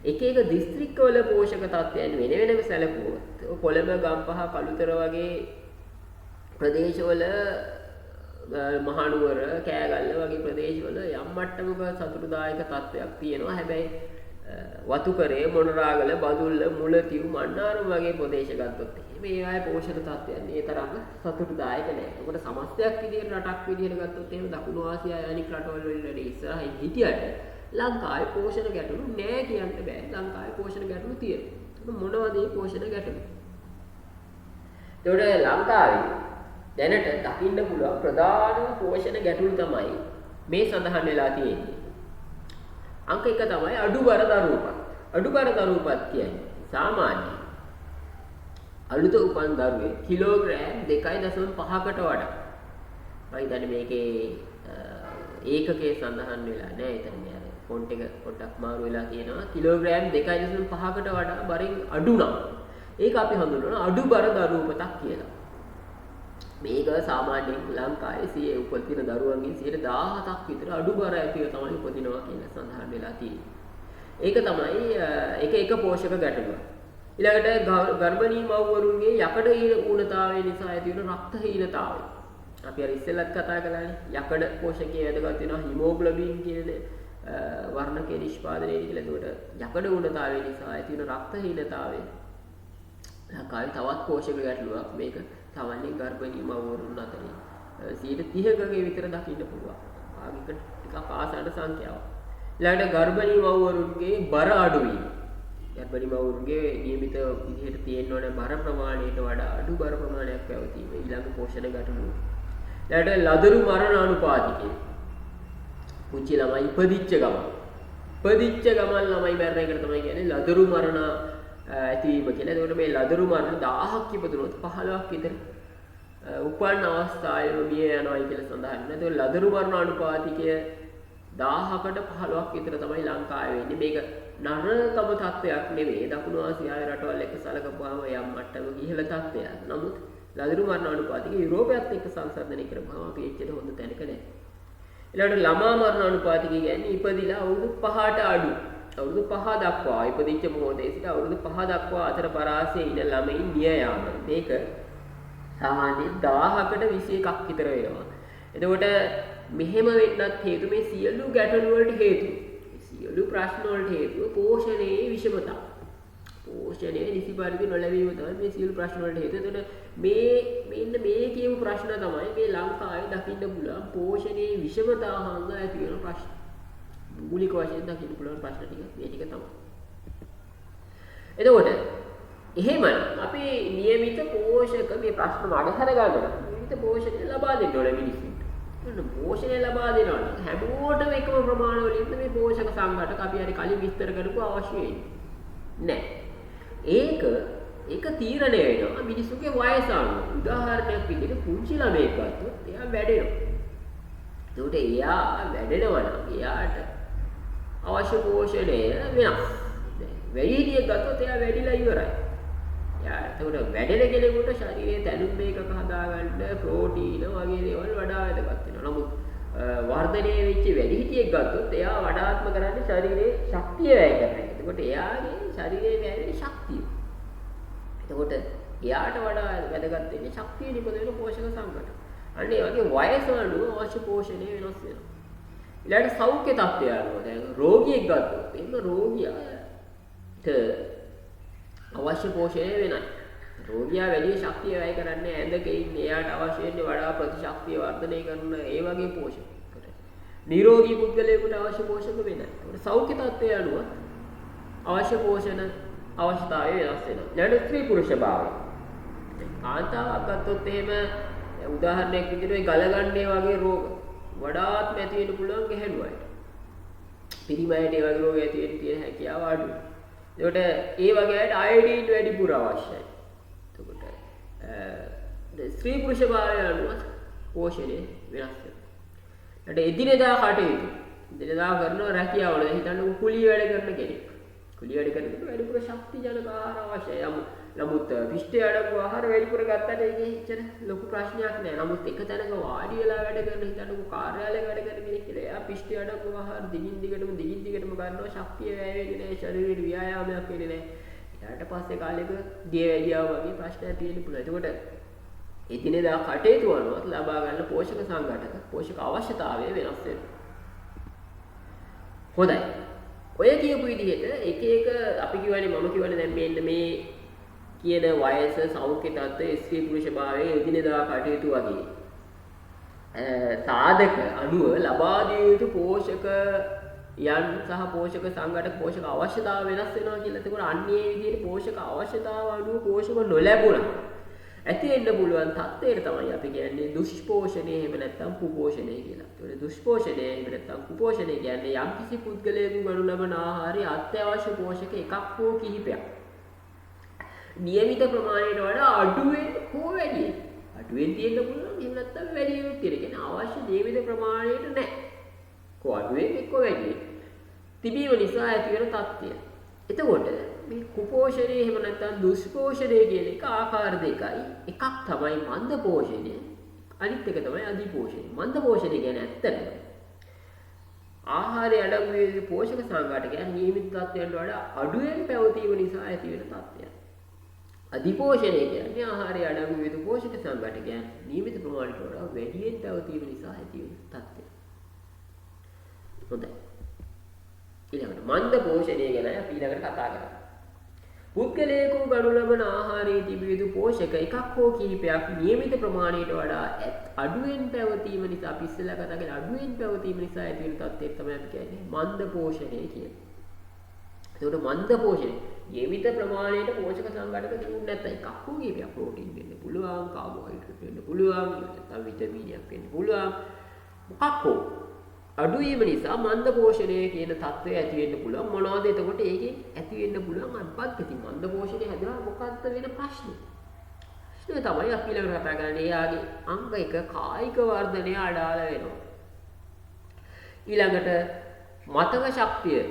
එක එක දිස්ත්‍රික්කවල පෝෂක තත්ත්වයන් වෙන වෙනම සැලකුවොත් කොළඹ ගම්පහ කළුතර වගේ ප්‍රදේශවල මහනුවර කෑගල්ල වගේ ප්‍රදේශවල යම් මට්ටමක සතුටුදායක තත්ත්වයක් තියෙනවා. හැබැයි වතුකරේ මොනරාගල බදුල්ල මුලතිව් මන්නාරම් වගේ ප්‍රදේශ ගත්තොත් මේ ආයේ පෝෂණ තත්ත්වයන් ඒ තරම් සතුටුදායක නැහැ. ඒකට සමස්තයක් විදිහට රටක් විදිහට ගත්තොත් එහෙම දකුණු ආසියාවේ අනික් රටවල් වලින් ඉස්සරහින් හිටියට ලංකාවේ පෝෂණ ගැටලු නැහැ කියන්න බෑ. ලංකාවේ පෝෂණ ගැටලු තියෙනවා. මොනවද මේ පෝෂණ ගැටලු? ඒකට ලංකාවේ දැනට දකින්න පුළුවන් ප්‍රධානම පෝෂණ ගැටලු තමයි මේ සඳහන් වෙලා තියෙන්නේ. අංක 1 තමයි අඩුබර දරුවපත්. අඩුබර දරුවපත් කියන්නේ සාමාන්‍ය අලුත උපන් දරුවේ කිලෝග්‍රෑම් 2.5කට වඩා. මම හිතන්නේ මේකේ ඒකකයේ සඳහන් වෙලා නැහැ. එතන මේ ෆොන්ට් එක පොඩ්ඩක් මාරු වෙලා තියෙනවා. කිලෝග්‍රෑම් 2.5කට වඩා බරින් අඩු නම් ඒක අපි හඳුන්වනවා අඩුබර දරුවපතක් කියලා. මේක සාමාන්‍යයෙන් ලංකාවේ උපදින දරුවන්ගෙන් 17ක් විතර අඩු බර ඇතිව තමයි උපදිනවා කියලා සඳහන් වෙලා තියෙන්නේ. ඒක තමයි එක පෝෂක ගැටලුව. ඊළඟට ගර්භණී මව්වරුන්ගේ යකඩ ඌනතාවය නිසා ඇති වෙන රක්ත හීනතාවය. අපි අර ඉස්සෙල්ලත් කතා කළානේ යකඩ පෝෂකයේ වැදගත් වෙනවා හිමෝග්ලොබින් කියන වර්ණකයේ නිෂ්පාදනය කියලා. ඒකට යකඩ ඌනතාවය නිසා ඇති වෙන රක්ත හීනතාවය ලංකාවේ තවත් පෝෂක ගැටලුවක්. මේක සාමාන්‍යයෙන් ගර්භණී මව්වරුන් අතරින් 30%ක විතර දකින්න පුළුවන්. ආගික ටිකක් ආසන්න සංඛ්‍යාවක්. ඊළඟට ගර්භණී මව්වරුන්ගේ බර අඩුවීම. ගර්භණී මව්වරුන්ගේ නියමිත විදිහට තියෙන්න ඕන බර ප්‍රමාණයට වඩා අඩු බර ප්‍රමාණයක් පැවතීම ඊළඟ පෝෂණ ගැටලුව. ඊළඟට ලදරු මරණ අනුපාතිකය. පුංචි ළමයි ඉපදිච්ච ගමන් ළමයි මැරෙන එකට තමයි කියන්නේ ලදරු මරණ ඇතිවීම කියලා. ඒකට මේ ලදරු මරණ 1000ක් ඉපදුනොත් 15ක් විතර උපන් අවස්ථාවේම මිය යනවායි කියලා සඳහන් වෙනවා. ඒතකොට ලදරු මරණ අනුපාතිකය 1000කට 15ක් විතර තමයි ලංකාවේ වෙන්නේ. මේක නරකම තත්ත්වයක් නෙවෙයි. දකුණු ආසියාවේ රටවල් එක්ක සලකපුවාම යම් මට්ටමක ඉහළ තත්ත්වයක්. නමුත් ලදරු මරණ අනුපාතිකය යුරෝපයත් එක්ක සංසන්දනය කරපුවාම අපි එච්චර හොඳ තැනක නැහැ. ඊළඟට ළමා මරණ අනුපාතිකය කියන්නේ ඉපදිලා අවුරුදු 5ට අඩු. අවුරුදු 5 දක්වා ඉපදිච්ච මොහොතේ සිට අවුරුදු 5 දක්වා අතර පරාසයේ ඉන්න ළමයින් මිය යාම. මේක සාමාන්‍යයෙන් 1000කට 21ක් විතර වෙනවා. එතකොට මෙහෙම වෙන්නත් හේතු මේ සියලු ගැටලු වලට හේතු. සියලු ප්‍රශ්න වලට හේතුව පෝෂණයේ විෂමතාව. පෝෂණය නිසි පරිදි නොලැබීම තමයි මේ සියලු ප්‍රශ්න වලට හේතුව. එතකොට මෙන්න මේ කියපු ප්‍රශ්න තමයි මේ ලංකාවේ දකින්න පුළුවන් පෝෂණයේ විෂමතාව හංගා ඇති වෙන ප්‍රශ්න. මූලික වශයෙන් දකින්න පුළුවන් ප්‍රශ්න ටික මේ ටික තමයි. එතකොට එහෙමයි අපි નિયમિત පෝෂක මේ ප්‍රශ්න මඩහර ගන්නවා. નિયમિત පෝෂණය ලබා දෙන්න ඕනේ මිනිස්සුන්ට. පෝෂණය ලබා දෙනවා නම් හැමෝටම එකම ප්‍රමාණ වලින් මේ පෝෂක සංඝටක අපි හරි කලින් විස්තර කරපුවා අවශ්‍ය වෙන්නේ නැහැ. ඒක තීරණය වෙනවා මිනිස්සුගේ වයස අනුව. උදාහරණයක් විදිහට පුංචි ළමයෙක් ගත්තොත් එයා වැඩෙනවා. ඒකට එයා වැඩෙනවා නම් එයාට අවශ්‍ය පෝෂණය වෙනස්. වැඩිහිටියෙක් ගත්තොත් එයා වැඩිලා ඉවරයි. එතකොට වැඩෙන කෙනෙකුට ශරීරයේ තැනුම් මේකක හදාගන්න ප්‍රෝටීන වගේ දේවල් වඩා වැදගත් වෙනවා. නමුත් වර්ධනය වෙච්ච වැඩිහිටියෙක් ගත්තොත් එයා වඩාත්ම කරන්නේ ශරීරයේ ශක්තිය වැය කරන එක. එතකොට එයාගේ ශරීරයේ වැය වෙන ශක්තිය. එතකොට එයාට වඩා වැදගත් වෙන්නේ ශක්තිය නිපදවන පෝෂක සංඝට. අන්න ඒ වගේ වයස අනුව අවශ්‍ය පෝෂණය වෙනස් වෙනවා. ඊළඟට සෞඛ්‍ය තත්ත්වය අනුව දැන් රෝගියෙක් ගත්තොත් එහෙම රෝගියාට අවශ්‍ය පෝෂණය වෙනයි. රෝගියා වැඩි ශක්තිය වැය කරන්නේ ඇඳක ඉන්නේ. එයාට අවශ්‍ය වෙන්නේ වඩා ප්‍රතිශක්තිය වර්ධනය කරන ඒ වගේ පෝෂකකට. නිරෝගී පුද්ගලයෙකුට අවශ්‍ය පෝෂක වෙනයි. ඒකට සෞඛ්‍ය තත්ත්වය අනුව අවශ්‍ය පෝෂණ අවශ්‍යතාවය වෙනස් වෙනවා. ඊළඟ ස්ත්‍රී පුරුෂ භාවය. කාන්තාවක් ගත්තොත් එහෙම උදාහරණයක් විදිහට ගලගන්නේ වගේ රෝග වඩාත් ඇති වෙන්න පුළුවන් ගැහැණු අයට. පිරිමයට ඒ වගේ රෝග ඇති වෙන්න තියෙන හැකියාව අඩුයි. ඒකට ඒ වගේ අයට අයඩීන් වැඩිපුර අවශ්‍යයි. එතකොට ස්ත්‍රී පුරුෂ භාවය අනුව පෝෂණය වෙනස් වෙනවා. එදිනෙදා කටයුතු. එදිනෙදා කරන රැකියාවල හිතන්න කුලී වැඩ කරන කෙනෙක්. කුලී වැඩ කරනකොට වැඩිපුර ශක්ති ජනක ආහාර අවශ්‍යයි. නමුත් පිෂ්ඨය අඩංගු ආහාර වැඩිපුර ගත්තට ඒකේ ඉච්චර ලොකු ප්‍රශ්නයක් නෑ. නමුත් එක තැනක වාඩි වෙලා වැඩ කරන හිතන්නකො කාර්යාලයක වැඩ කරන කෙනෙක් කියලා එයා පිෂ්ඨය අඩංගු ආහාර දිගින් දිගටම ගන්නවා. ශක්තිය වැය වෙන්නේ නෑ. ශරීරයට ව්‍යායාමයක් වෙන්නේ නෑ. ඊට පස්සේ කාලෙක දිය වැඩියා වගේ ප්‍රශ්න ඇති වෙන්න පුළුවන්. එතකොට එදිනෙදා කටයුතු අනුව ලබා ගන්න පෝෂක සංඝටක පෝෂක අවශ්‍යතාවය වෙනස් වෙනවා. හොඳයි. ඔය කියපු විදිහට එක අපි කියවනේ මම කියවනේ දැන් මෙන්න මේ කියන වයස සෞඛ්‍ය තත්ත්වය ස්ත්‍රී පුරුෂ භාවයේ එදිනෙදා කටයුතු වගේ සාධක අනුව ලබා දිය යුතු පෝෂක යන් සහ පෝෂක සංඝටක පෝෂක අවශ්‍යතාව වෙනස් වෙනවා කියලා. එතකොට අන්නේ විදිහට පෝෂක අවශ්‍යතාව අනුව පෝෂක නොලැබුණා ඇති වෙන්න පුළුවන් තත්ත්වයට තමයි අපි කියන්නේ දුෂ්පෝෂණය එහෙම නැත්නම් කුපෝෂණය කියලා. ඒකට දුෂ්පෝෂණය එහෙම නැත්නම් කුපෝෂණය කියන්නේ යම්කිසි පුද්ගලයෙකු ගනු ලබන ආහාරයේ අත්‍යවශ්‍ය පෝෂක එකක් හෝ කිහිපයක් නියමිත ප්‍රමාණයට වඩා අඩුවෙන් හෝ වැඩියෙන් අඩුවෙන් තියෙන්න පුළුවන්. එහෙම නැත්නම් වැඩියෙන් තියෙන. කියන්නේ අවශ්‍ය නියමිත ප්‍රමාණයට නැහැ. කො අඩුවෙන් එක්ක වැඩියෙන් තිබීම නිසා ඇති වෙන තත්ත්වය. එතකොට මේ කුපෝෂණය එහෙම නැත්නම් දුෂ්පෝෂණය කියන එක ආකාර දෙකයි. එකක් තමයි මන්ද පෝෂණය. අනිත් එක තමයි අධිපෝෂණය. මන්ද පෝෂණය කියන්නේ ඇත්තටම ආහාරය අඩංගු වූ පෝෂක සංඝටකයන් නියමිත තත්ත්වයන්ට වඩා අඩුවෙන් පැවතීම නිසා ඇති වෙන තත්ත්වයක්. අධිපෝෂණය කියන්නේ ආහාරය අඩංගු වූ පෝෂක සංඝටකයන් නියමිත ප්‍රමාණයට වඩා වැඩියෙන් පැවතීම නිසා ඇති වෙන තත්ත්වයක්. හොඳයි. ඊළඟට මන්ද පෝෂණය ගැන අපි ඊළඟට කතා කරමු. පුද්ගලයෙකු ගනු ලබන ආහාරයේ තිබිය යුතු පෝෂක එකක් හෝ කිහිපයක් නියමිත ප්‍රමාණයට වඩා අඩුවෙන් පැවතීම නිසා අපි ඉස්සෙල්ලා කතා කරලා අඩුවෙන් පැවතීම නිසා ඇති වෙන තත්ත්වයක් තමයි අපි කියන්නේ මන්ද පෝෂණය කියන්නේ. ඒකට මන්ද පෝෂණය නියමිත ප්‍රමාණයට පෝෂක සංඝටක තිබුණ නැත්නම් එකක් හෝ කිහිපයක් ප්‍රෝටීන් වෙන්න පුළුවන්, කාබෝහයිඩ්‍රේට් වෙන්න පුළුවන්, නැත්නම් විටමිනයක් වෙන්න පුළුවන්. මොකක් හෝ අඩුවීම නිසා මන්ද පෝෂණය කියන තත්ත්වය ඇති වෙන්න පුළුවන්. මොනවද එතකොට ඒකෙන් ඇති වෙන්න පුළුවන් අත්පත් මන්ද පෝෂණය හැදුවා මොකක්ද වෙන ප්‍රශ්නේ? ප්‍රශ්නේ තමයි අපි ළඟ කතා කරන්නේ එයාගේ අංග එක කායික වර්ධනය අඩාල වෙනවා. ඊළඟට මතක ශක්තිය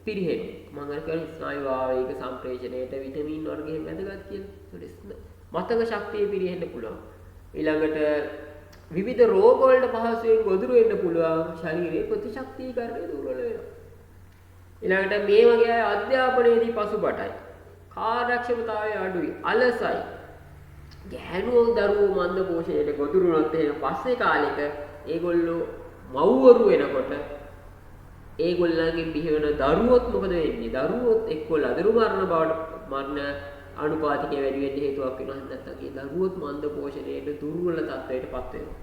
පිරිහෙනවා. මම අර කියන ස්නායු ආවේග සම්ප්‍රේෂණයට විටමින් වර්ගයෙන් වැදගත් කියලා. මතක ශක්තිය පිරිහෙන්න පුළුවන්. ඊළඟට විවිධ රෝග වලට පහසුවෙන් ගොදුරු වෙන්න පුළුවන්. ශරීරයේ ප්‍රතිශක්තිකරණය දුර්වල වෙනවා. ඊළඟට මේ වගේ අධ්‍යාපනයේදී පසුබටයි. කාර්යක්ෂමතාවය අඩුයි. අලසයි. ගැහැණු දරුවෝ මන්ද පෝෂණයට ගොදුරු වුණොත් එහෙනම් පස්සේ කාලෙක ඒගොල්ලෝ මව්වරු වෙනකොට ඒගොල්ලන්ගෙන් බිහි වෙන දරුවොත් මොකද වෙන්නේ? දරුවොත් එක්ක ලදරු මරණ අනුපාතිකය වැඩි වෙන්න හේතුවක් වෙනවා. නැත්නම් ඒ දරුවොත් මන්ද පෝෂණයට දුර්වල තත්ත්වයකටපත් වෙනවා.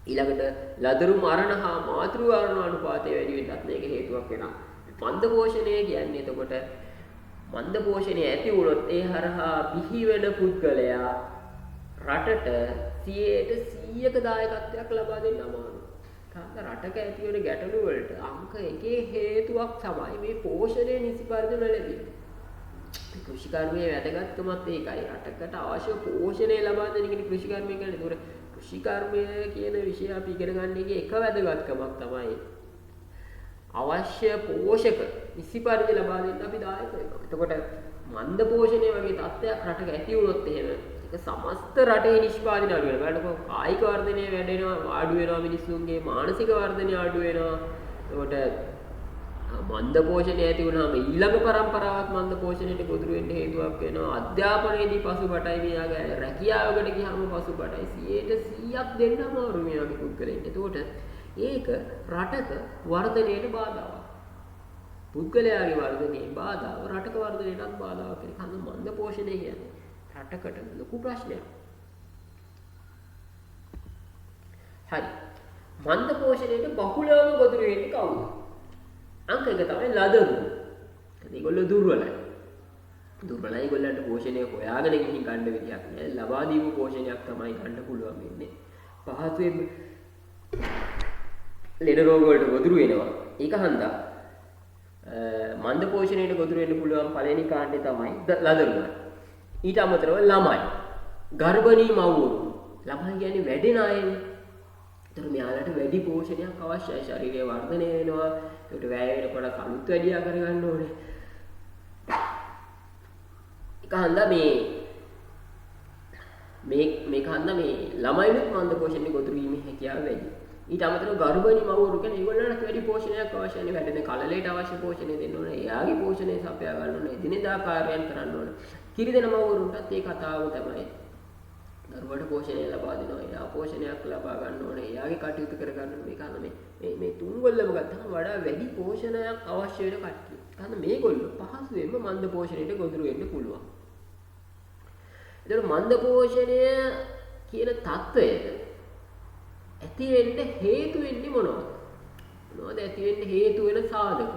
ඊළඟට ලදරු මරණ හා මාතෘ මරණ අනුපාතය වැඩි වෙන්නත් මේක හේතුවක් වෙනවා. මන්ද පෝෂණය කියන්නේ එතකොට මන්ද පෝෂණය ඇති වුණොත් ඒ හරහා බිහි වෙන පුද්ගලයා රටට 100% දායකත්වයක් ලබා දෙන්න අමාරුයි. කාට රටක ඇති වෙන ගැටලු වලට අංක එකේ හේතුවක් තමයි මේ පෝෂණය නිසි පරිදි නොලැබීම. කෘෂිකර්මයේ වැදගත්කමත් ඒකයි. රටකට අවශ්‍ය පෝෂණය ලබා දෙන එක කෘෂිකර්මය කියන්නේ. ඒතකොට කෘෂිකර්මය කියන විෂය අපි ඉගෙන ගන්න එකේ එක වැදගත්කමක් තමයි අවශ්‍ය පෝෂක නිසි පරිදි ලබා දෙන්න අපි දායක වෙනවා. එතකොට මන්ද පෝෂණය වගේ තත්ත්වයක් රටක ඇති වුණොත් එහෙම ඒක සමස්ත රටේ නිෂ්පාදනය අඩු වෙනවා. බලන්නකො කායික වර්ධනය වැඩෙනවා, අඩු වෙනවා මිනිස්සුන්ගේ මානසික වර්ධනය අඩු වෙනවා. එතකොට මන්ද පෝෂණය ඇති වුණාම ඊළඟ පරම්පරාවක් මන්ද පෝෂණයට ගොදුරු වෙන්න හේතුවක් වෙනවා. අධ්‍යාපනයේදී පසුබටයි මෙයාගේ රැකියාවකට ගියාම පසුබටයි 100% දෙන්න අමාරු මෙයාගේ පුද්ගලයන්ට. එතකොට ඒක රටක වර්ධනයට බාධාවක්. පුද්ගලයාගේ වර්ධනයේ බාධාව රටක වර්ධනයටත් බාධාවක් කියන කන්න මන්ද පෝෂණය කියන්නේ රටකට ලොකු ප්‍රශ්නයක්. හරි. මන්ද පෝෂණයට බහුලවම ගොදුරු වෙන්නේ කවුද? අංක එක තමයි ලදරු. ඒගොල්ලෝ දුර්වලයි. දුර්වලයි ඒගොල්ලන්ට පෝෂණය හොයාගෙන ගිහින් ගන්න විදියක් නෑ. ලබා දීපු පෝෂණයක් තමයි ගන්න පුළුවන් වෙන්නේ. පහසුවෙන් ලෙඩ රෝග වලට ගොදුරු වෙනවා. ඒක හන්දා මන්ද පෝෂණයට ගොදුරු වෙන්න පුළුවන් පළවෙනි කාණ්ඩේ තමයි ලදරුවා. ඊට අමතරව ළමයි. ගර්භණී මව්වරු. ළමයි කියන්නේ වැඩෙන අයනේ. ඒතර මෙයාලට වැඩි පෝෂණයක් අවශ්‍යයි. ශරීරයේ වර්ධනය වෙනවා. ඒකට වැය වෙනකොට කලුත් වැඩියා කරගන්න ඕනේ. ඒක හන්දා මේක හන්දා මේ ළමයිනුත් මන්ද පෝෂණයට ගොදුරු වීමේ හැකියාව වැඩි. ඊට අමතරව ගර්භණී මව්වරු කියන්නේ ඒගොල්ලන්ට වැඩි පෝෂණයක් අවශ්‍යයි. වැඩෙන කලලයට අවශ්‍ය පෝෂණය දෙන්න ඕනේ. එයාගේ පෝෂණය සපයා ගන්න ඕනේ. එදිනෙදා කාර්යයන් කරන්න ඕනේ. කිරිදෙන මව්වරුන්ටත් ඒ කතාව තමයි. දරුවට පෝෂණය ලබා දෙනවා. එයා පෝෂණයක් ලබා ගන්න ඕනේ. එයාගේ කටයුතු කර ගන්න ඕනේ. මේක මේ තුන්ගොල්ලම ගත්තම වඩා වැඩි පෝෂණයක් අවශ්‍ය වෙන කට්ටිය. കാരണം මේගොල්ලෝ පහසුවෙන්ම මන්ද පෝෂණයට ගොදුරු වෙන්න පුළුවන්. ඒතර මන්ද පෝෂණය කියන தত্ত্বය ඇති වෙන්න හේතු වෙන්නේ මොනවද? මොනවද ඇති වෙන්න හේතු වෙන සාධක?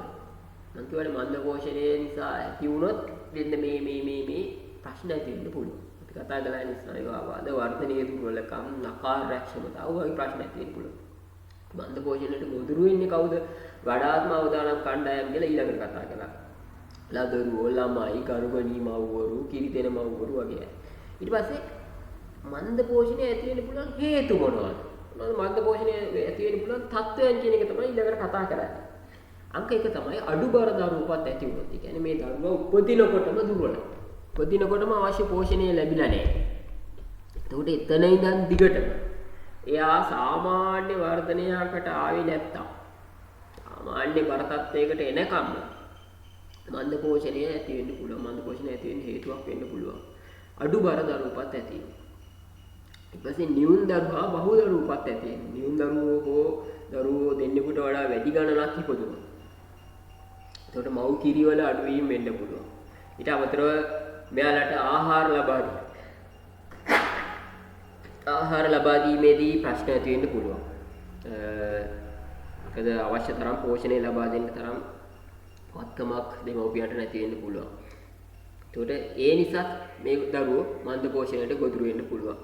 මම කියවනේ මන්ද පෝෂණය නිසා ඇති වුණොත් වෙන්න මේ ප්‍රශ්න ඇති වෙන්න පුළුවන්. අපි කතා කළා ස්නායු ආවාද, වර්ධනීය දුර්වලකම්, නකාරක්ෂමතාව වගේ ප්‍රශ්න ඇති වෙන්න පුළුවන්. මන්ද පෝෂණයට ගොදුරු වෙන්නේ කවුද? වඩාත්ම අවදානම් කණ්ඩායම් කියලා ඊළඟට කතා කළා. ලදරුවෝ, ළමයි, ගර්භණී මව්වරු, කිරිදෙන මව්වරු වගේ. ඊට පස්සේ මන්ද පෝෂණය ඇති වෙන්න පුළුවන් හේතු මොනවද? මන්ද පෝෂණය ඇති වෙන්න පුළුවන් තත්ත්වයන් කියන එක තමයි ඊළඟට කතා කරන්නේ. අංක 1 තමයි අඩු බර දරුවපත් ඇති වුණොත්. ඒ කියන්නේ මේ දරුවා උපදිනකොටම දුර්වලයි. උපදිනකොටම අවශ්‍ය පෝෂණය ලැබිලා නැහැ. එතකොට එතන ඉඳන් දිගටම එයා සාමාන්‍ය වර්ධනයකට ආවේ නැත්තම් සාමාන්‍ය බර තත්ත්වයකට එනකම් මන්ද පෝෂණය ඇති වෙන්න පුළුවන්. මන්ද පෝෂණය ඇති වෙන්න හේතුවක් වෙන්න පුළුවන්. අඩු බර දරුවපත් ඇති වෙනවා. ඊට පස්සේ නියුන් දරුවා බහු දරුවපත් ඇති වෙනවා. නියුන් දරුවෝ හෝ දරුවෝ දෙන්නෙකුට වඩා වැඩි ගණනක් ඉපදුණා. එතකොට මව් කිරි වල අඩුවීම් වෙන්න පුළුවන්. ඊට අමතරව මෙයාලට ආහාර ලබා දීමේදී ප්‍රශ්න ඇති වෙන්න පුළුවන්. මොකද අවශ්‍ය තරම් පෝෂණය ලබා දෙන්න තරම් වත්කමක් දෙමව්පියන්ට නැති වෙන්න පුළුවන්. එතකොට ඒ නිසා මේ දරුවෝ මන්ද පෝෂණයට ගොදුරු වෙන්න පුළුවන්.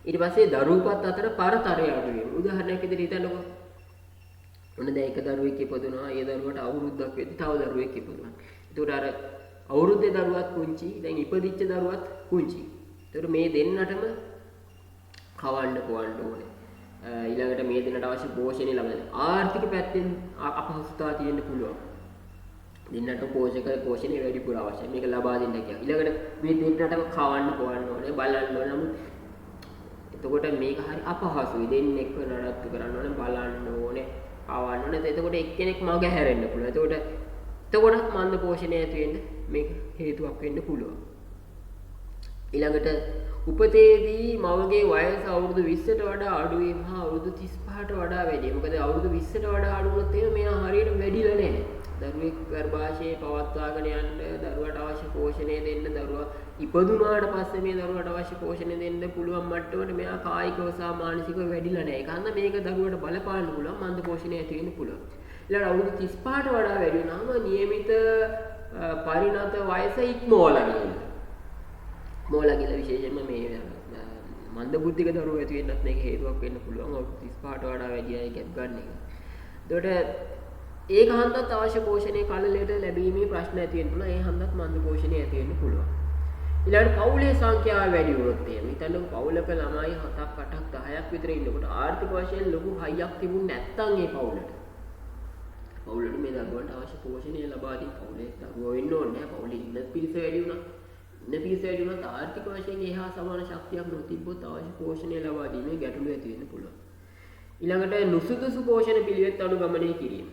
ඊට පස්සේ දරුවපත් අතර පරතරය අඩු වෙනවා. උදාහරණයක් විදිහට හිතන්නකෝ. ඔන්න දැන් එක දරුවෙක් ඉපදුනවා. ඒ දරුවට අවුරුද්දක් වෙද්දි තව දරුවෙක් ඉපදුනවා. එතකොට අර අවුරුද්දේ දරුවත් කුංචි, දැන් ඉපදිච්ච දරුවත් කුංචි. එතකොට මේ දෙන්නටම කවන්න පොවන්න ඕනේ. ඊළඟට මේ දෙන්නට අවශ්‍ය පෝෂණය ලබන්න. ආර්ථික පැත්තෙන් අපහසුතාව තියෙන්න පුළුවන්. දෙන්නට පෝෂණය වැඩිපුර අවශ්‍යයි. මේක ලබා දෙන්න කියලා. ඊළඟට මේ දෙන්නටම කවන්න පොවන්න ඕනේ, බලන්න ඕනේ. නමුත් එතකොට මේක හරි අපහසුයි. දෙන්නෙක්ව නඩත්තු කරන්න ඕනේ, බලන්න ඕනේ, කවන්න ඕනේ. එතකොට එක්කෙනෙක් මග හැරෙන්න පුළුවන්. එතකොටත් මන්ද පෝෂණය ඇති වෙන්න මේක හේතුවක් වෙන්න පුළුවන්. ඊළඟට උපතේදී මවගේ වයස අවුරුදු 20ට වඩා අඩු වීම හා අවුරුදු 35ට වඩා වැඩි. මොකද අවුරුදු 20ට වඩා අඩු වුණොත් එහෙනම් මෙයා හරියට වැඩිලා නැහැ. දරුවෙක් ගර්භාෂයේ පවත්වාගෙන යන්න, දරුවට අවශ්‍ය පෝෂණය දෙන්න, දරුවා ඉපදුනාට පස්සේ මේ දරුවට අවශ්‍ය පෝෂණය දෙන්න පුළුවන් මට්ටමට මෙයා කායිකව සහ මානසිකව වැඩිලා නැහැ. ඒක හන්ද මේක දරුවට බලපාන්න පුළුවන්, මන්ද පෝෂණය ඇති වෙන්න පුළුවන්. ඊළඟ අවුරුදු 35ට වඩා වැඩි වුණාම නියමිත පරිණත වයස ඉක්මවලා ගිහින්. මෝලා කියලා විශේෂයෙන්ම මේ මන්ද බුද්ධික දරුවෝ ඇති වෙන්නත් මේක හේතුවක් වෙන්න පුළුවන්. අවුරුදු 35ට වඩා වැඩි අය ගැප් ගන්න එක. එතකොට ඒක හන්දත් අවශ්‍ය පෝෂණය කාලලයට ලැබීමේ ප්‍රශ්න ඇති වෙන්න පුළුවන්. ඒ හන්දත් මන්ද පෝෂණය ඇති වෙන්න පුළුවන්. ඊළඟට පවුලේ සංඛ්‍යාව වැඩි වුණොත් එහෙම හිතන්නකො පවුලක ළමයි 7ක් 8ක් 10ක් විතර ඉන්නකොට ආර්ථික වශයෙන් ලොකු හයියක් තිබුණ නැත්නම් ඒ පවුලට මේ දරුවන්ට අවශ්‍ය පෝෂණය ලබා දී පවුලේ දරුවෝ ඉන්න ඕනේ. පවුලේ ඉන්න පිරිස වැඩි වුණා. ඉන්න ආර්ථික වශයෙන් එහා සමාන ශක්තියක් නොතිබ්බොත් අවශ්‍ය පෝෂණය ලබා දීමේ ගැටලු ඇති වෙන්න පුළුවන්. ඊළඟට නුසුදුසු පෝෂණ පිළිවෙත් අනුගමනය කිරීම.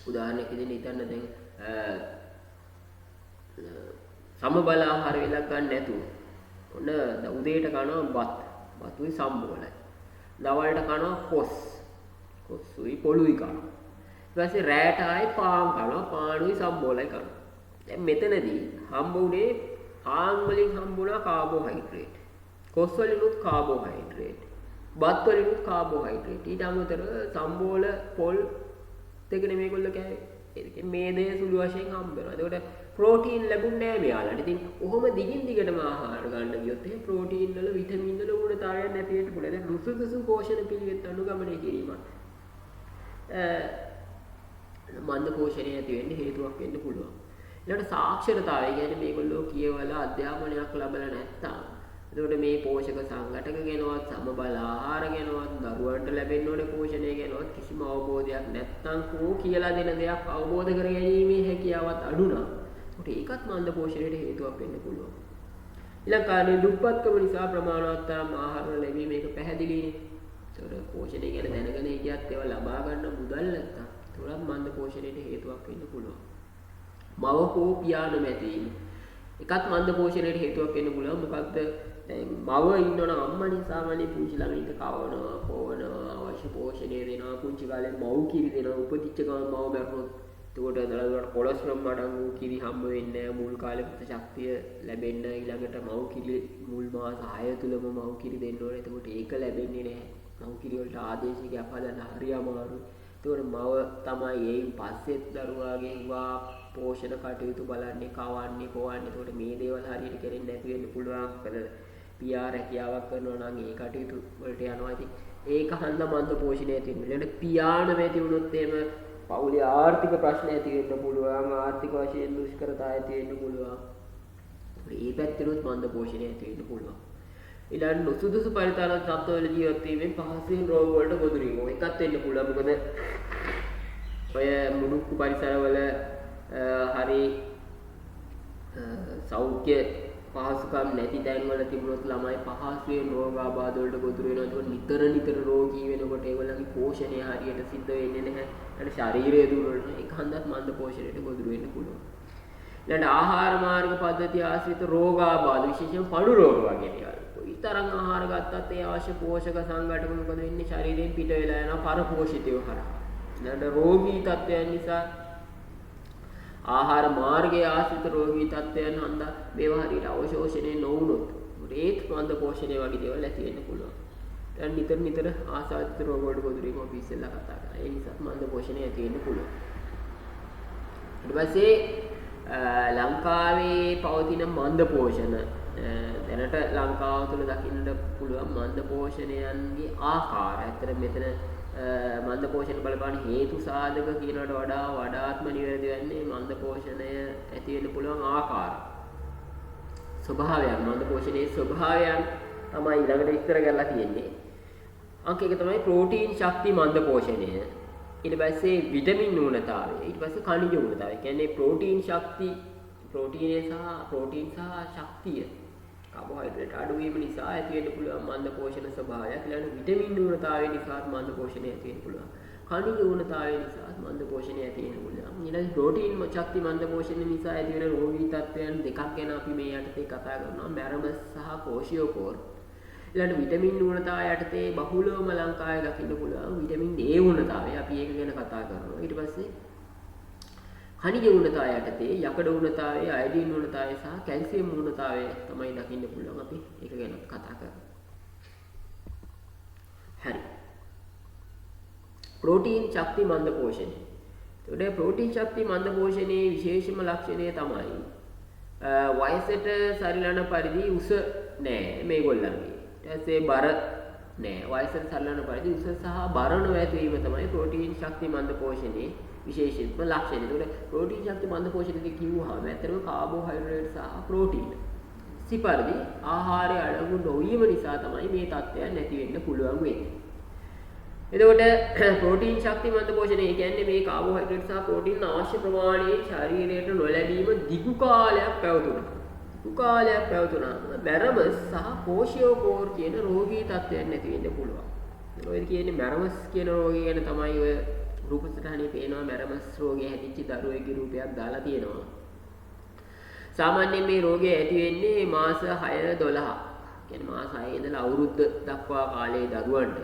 උදාහරණයක් විදිහට හිතන්න දැන් සමබල ආහාර වේලක් ගන්න නැතුව ඔන්න උදේට කනවා බතුයි සම්බෝලයි. දවල්ට කනවා කොස්සුයි පොළුයි කනවා. ඊට පස්සේ රැට ආයේ පාන් කනවා, පානුයි සම්බෝලයි කනවා. දැන් මෙතනදී හම්බ උනේ පාන් වලින් හම්බුණා කාබෝහයිඩ්‍රේට්. කොස් වලිනුත් කාබෝහයිඩ්‍රේට්. බත් වලිනුත් කාබෝහයිඩ්‍රේට්. ඊට අමතරව සම්බෝල පොල් දෙකනේ මේගොල්ලෝ කෑවේ. ඒකේ මේදේ සුළු වශයෙන් හම්බ වෙනවා. ඒකට ප්‍රෝටීන් ලැබුණේ නැහැ මෙයාලට. ඉතින් ඔහොම දිගින් දිගටම ආහාර ගන්න ගියොත් එහෙනම් ප්‍රෝටීන් වල විටමින් වල උණතාවයක් නැති වෙන්න පුළුවන්. දැන් නුසුදුසු පෝෂණ පිළිවෙත් අනුගමනය කිරීම මන්ද පෝෂණය ඇති වෙන්න හේතුවක් වෙන්න පුළුවන්. ඊළඟට සාක්ෂරතාවය කියන්නේ මේගොල්ලෝ කියවලා අධ්‍යාපනයක් ලැබලා නැත්තම් එතකොට මේ පෝෂක සංඝටක ගැනවත් සමබල ආහාර ගැනවත් දරුවන්ට ලැබෙන්න ඕනේ පෝෂණය ගැනවත් කිසිම අවබෝධයක් නැත්තම් කෝ කියලා දෙන දෙයක් අවබෝධ කර ගැනීමේ හැකියාවත් අඩු නම් ඒකට ඒකත් මන්ද පෝෂණයට හේතුවක් වෙන්න පුළුවන්. ඊළඟට දුප්පත්කම නිසා ප්‍රමාණවත් තරම් ආහාර ලැබීම මේක පැහැදිලිනේ. ඒතකොට පෝෂණය ගැන දැනගෙන හිටියත් ඒවා ලබා ගන්න මුදල් නැත්තම් ඒකත් මන්ද පෝෂණයට හේතුවක් වෙන්න පුළුවන්. මව හෝ පියා නොමැතිවීම එකත් මන්ද පෝෂණයට හේතුවක් වෙන්න පුළුවන්. මොකක්ද දැන් මව ඉන්නවනම් අම්මා සාමාන්‍ය පුංචි ළමයින්ට කවනවා, පොවනවා, අවශ්‍ය පෝෂණය දෙනවා, පුංචි කාලේ මව් කිරි දෙනවා, උපදිච්ච ගමන් මව මැරුණොත් එතකොට දරුවට කොලොස්ට්‍රෝල් අඩංගු කිරි හම්බ වෙන්නේ නැහැ, මුල් කාලේ පුත ශක්තිය ලැබෙන්න ඊළඟට මව් කිරි මුල් මාස 6 තුලම මව් කිරි දෙන්න ඕනේ. එතකොට ඒක ලැබෙන්නේ නැහැ. මව් කිරි වලට ආදේශිකයක් හදන්න හරි අමාරුයි. ඒතකොට මව තමයි එයින් පස්සෙත් දරුවාගේ වා පෝෂණ කටයුතු බලන්නේ, කවන්නේ, පොවන්නේ. ඒතකොට මේ දේවල් හරියට කරෙන්නේ නැති වෙන්න පුළුවන්. පියා රැකියාවක් කරනවා නම් ඒ කටයුතු වලට යනවා. ඉතින් ඒක හන්ද මන්ද පෝෂණය ඇති වෙනවා. ඊළඟට පියාණ නැති වුණොත් එහෙම පවුලේ ආර්ථික ප්‍රශ්න ඇති වෙන්න පුළුවන්. ආර්ථික වශයෙන් දුෂ්කරතා ඇති වෙන්න පුළුවන්. මේ පැත්තෙනුත් මන්ද පෝෂණය ඇති වෙන්න පුළුවන්. ඊළඟ නුසුදුසු පරිතාල තත්ත්වවල ජීවත් වීමෙන් පහසුවෙන් රෝග වලට ගොදුරු වීම. ඒකත් වෙන්න පුළුවන්. මොකද ඔය මුඩුක්කු පරිසරවල හරි සෞඛ්‍ය පහසුකම් නැති තැන්වල තිබුණොත් ළමයි පහසුවෙන් රෝගාබාධ වලට ගොදුරු වෙනවා. ඒක නිතර රෝගී වෙනකොට ඒගොල්ලන්ගේ පෝෂණය හරියට සිද්ධ වෙන්නේ නැහැ. ඒකට ශරීරය දුර්වල වෙනවා. ඒක හන්දත් මන්ද පෝෂණයට ගොදුරු වෙන්න පුළුවන්. ඊළඟ ආහාර මාර්ග පද්ධතිය ආශ්‍රිත රෝගාබාධ විශේෂයෙන් පඩු රෝග වගේ දේවල්. ඊතරම් ආහාර ගත්තත් ඒ අවශ්‍ය පෝෂක සංඝටක මොකද වෙන්නේ? ශරීරයෙන් පිට වෙලා යනවා පරපෝෂිතව හරහා. ඊළඟ රෝගී තත්ත්වයන් නිසා ආහාර මාර්ගයේ ආශ්‍රිත රෝගී තත්ත්වයන් හන්දා මේවා හරියට අවශෝෂණය නොවුනොත් ඒත් මන්ද පෝෂණය වගේ දේවල් ඇති වෙන්න පුළුවන්. දැන් නිතර ආසාදිත රෝග වලට ගොදුරු වීම අපි ඉස්සෙල්ලා කතා කරා. ඒ නිසා මන්ද පෝෂණය ඇති වෙන්න පුළුවන්. ඊට පස්සේ ලංකාවේ පවතින මන්ද පෝෂණ දැනට ලංකාව තුළ දකින්නට පුළුවන් මන්ද පෝෂණයන්ගේ ආකාර. ඇත්තට මෙතන මන්ද පෝෂණ බලපාන හේතු සාධක කියනකට වඩාත්ම නිවැරදි වෙන්නේ මන්ද පෝෂණය ඇති වෙන්න පුළුවන් ආකාර. ස්වභාවයන් මන්ද පෝෂණයේ ස්වභාවයන් තමයි ඊළඟට විස්තර කරලා තියෙන්නේ. අංක 1 තමයි ප්‍රෝටීන් ශක්ති මන්ද පෝෂණය. ඊට පස්සේ විටමින් න්‍යූනතාවය. ඊට පස්සේ khනිජ න්‍යූනතාවය. කියන්නේ ප්‍රෝටීන් ශක්ති ප්‍රෝටීන් සහ ශක්තිය කාබෝහයිඩ්‍රේට් අඩු වීම නිසා ඇති වෙන්න පුළුවන් මන්ද පෝෂණ ස්වභාවයක්. ඊළඟ විටමින් න්‍යූනතාවය නිසා මන්ද පෝෂණය ඇති වෙන්න පුළුවන්. khනිජ න්‍යූනතාවය නිසා මන්ද පෝෂණය ඇති වෙන්න පුළුවන්. ඊළඟ ප්‍රෝටීන් ශක්ති මන්ද පෝෂණය නිසා ඇති වෙන රෝගී තත්ත්වයන් දෙකක් ගැන අපි මේ යටතේ කතා කරනවා. මැරමස් සහ කෝෂියෝකෝර්. ඊළඟ විටමින් න්‍යූනතාවය යටතේ බහුලවම ලංකාවේ දකින්න පුළුවන් විටමින් A න්‍යූනතාවය. අපි ඒක ගැන කතා කරනවා. ඊට පස්සේ khනිජ න්‍යූනතාවය යටතේ යකඩ න්‍යූනතාවය, අයඩින් න්‍යූනතාවය සහ කැල්සියම් න්‍යූනතාවය තමයි දකින්න පුළුවන්. අපි ඒක ගැන කතා කරමු. හරි. ප්‍රෝටීන් ශක්ති මන්ද පෝෂණය. ඒකට ප්‍රෝටීන් ශක්ති මන්ද පෝෂණයේ විශේෂම ලක්ෂණය තමයි වයසට සරිලන පරිදි උස නෑ මේගොල්ලන්ගේ. ඊට පස්සේ බර නෑ. වයසට සරිලන පරිදි උස සහ බර නොඇතිවීම තමයි ප්‍රෝටීන් ශක්ති මන්ද පෝෂණයේ විශේෂිත ලක්ෂණය. ඒකට ප්‍රෝටීන් ශක්ති මන්ද පෝෂණය කියුවාම ඇත්තටම කාබෝහයිඩ්‍රේට් සහ ප්‍රෝටීන් සිපරිදි ආහාරය අඩංගු නොවීම නිසා තමයි මේ තත්ත්වයන් නැති වෙන්න පුළුවන් වෙන්නේ. එතකොට ප්‍රෝටීන් ශක්ති මන්ද පෝෂණය කියන්නේ මේ කාබෝහයිඩ්‍රේට් සහ ප්‍රෝටීන් අවශ්‍ය ප්‍රමාණයේ ශරීරයට නොලැබීම දිගු කාලයක් පැවතුණා. මැරමස් සහ කෝෂියෝකෝර් කියන රෝගී තත්ත්වයන් නැති වෙන්න පුළුවන්. ඔය කියන්නේ මැරමස් කියන රෝගය ගැන තමයි ඔය රූපසටහනේ පේනවා. මැරමස් රෝගය හැදිච්ච දරුවෙකුගේ රූපයක් දාලා තියෙනවා. සාමාන්‍යයෙන් මේ රෝගය ඇති වෙන්නේ මාස 6-12. කියන්නේ මාස 6 ඉඳලා අවුරුද්ද දක්වා කාලයේ දරුවන්ට.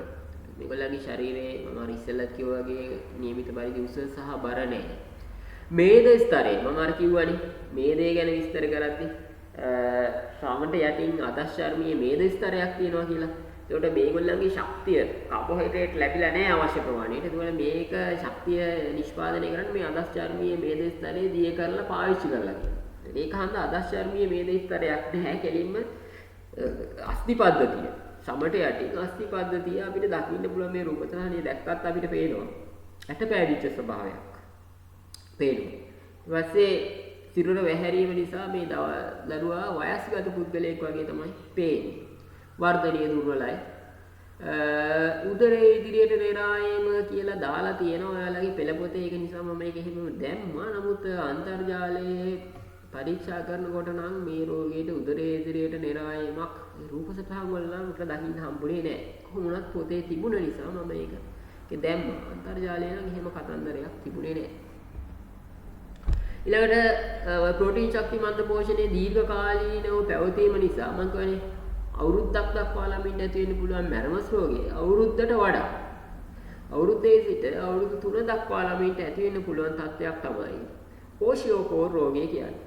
මේගොල්ලන්ගේ ශරීරයේ මම අර ඉස්සෙල්ලත් කිව්වා වගේ නියමිත පරිදි උස සහ බර නැහැ. මේද ස්තරේ මම අර කිව්වනේ මේදේ ගැන විස්තර කරද්දී සාමන්ට යටින් අදශ්චර්මීය මේද ස්තරයක් තියෙනවා කියලා. ඒකට මේගොල්ලන්ගේ ශක්තිය කාබෝහයිඩ්‍රේට් ලැබිලා නැහැ අවශ්‍ය ප්‍රමාණයට. ඒකවල මේක ශක්තිය නිෂ්පාදනය කරන්න මේ අදශ්චර්මීය මේද ස්තරේ දිය කරලා පාවිච්චි කරලා තියෙනවා. ඒක හන්ද අදශ්චර්මීය මේද ස්තරයක් නැහැ. කෙලින්ම අස්ථි පද්ධතිය සමට යටින් අස්ථි පද්ධතිය අපිට දකින්න පුළුවන්. මේ රූපසටහනේ දැක්කත් අපිට පේනවා ඇට පෑදිච්ච ස්වභාවයක් පේනවා. ඊට පස්සේ සිරුර වැහැරීම නිසා මේ දරුවා වයස්ගත පුද්ගලයෙක් වගේ තමයි පේන්නේ. වර්ධනීය දුර්වලයි. උදරයේ ඉදිරියට නෙරායම කියලා දාලා තියෙනවා ඔයාලගේ පෙළපොතේ. ඒක නිසා මම මේක එහෙම දැම්මා. නමුත් අන්තර්ජාලයේ පරීක්ෂා කරනකොට නම් මේ රෝගයට උදරයේ ඉදිරියට නෙරායමක් රූපසටහන් වල නම් අපිට දකින්න හම්බුනේ නැහැ. කොහොමුණත් පොතේ තිබුණ නිසා මම ඒක දැම්මා. අන්තර්ජාලයේ නම් එහෙම කතන්දරයක් තිබුණේ නැහැ. ඊළඟට ප්‍රෝටීන් ශක්ති මන්ද පෝෂණයේ දීර්ඝකාලීනව පැවතීම නිසා මම කියන්නේ අවුරුද්දක් දක්වා ළමින් ඇති වෙන්න පුළුවන් මැරමස් රෝගය අවුරුද්දට වඩා අවුරුද්දේ සිට අවුරුදු 3 දක්වා ළමින්ට ඇති වෙන්න පුළුවන් තත්ත්වයක් තමයි කෝෂියෝකෝර් රෝගය කියන්නේ.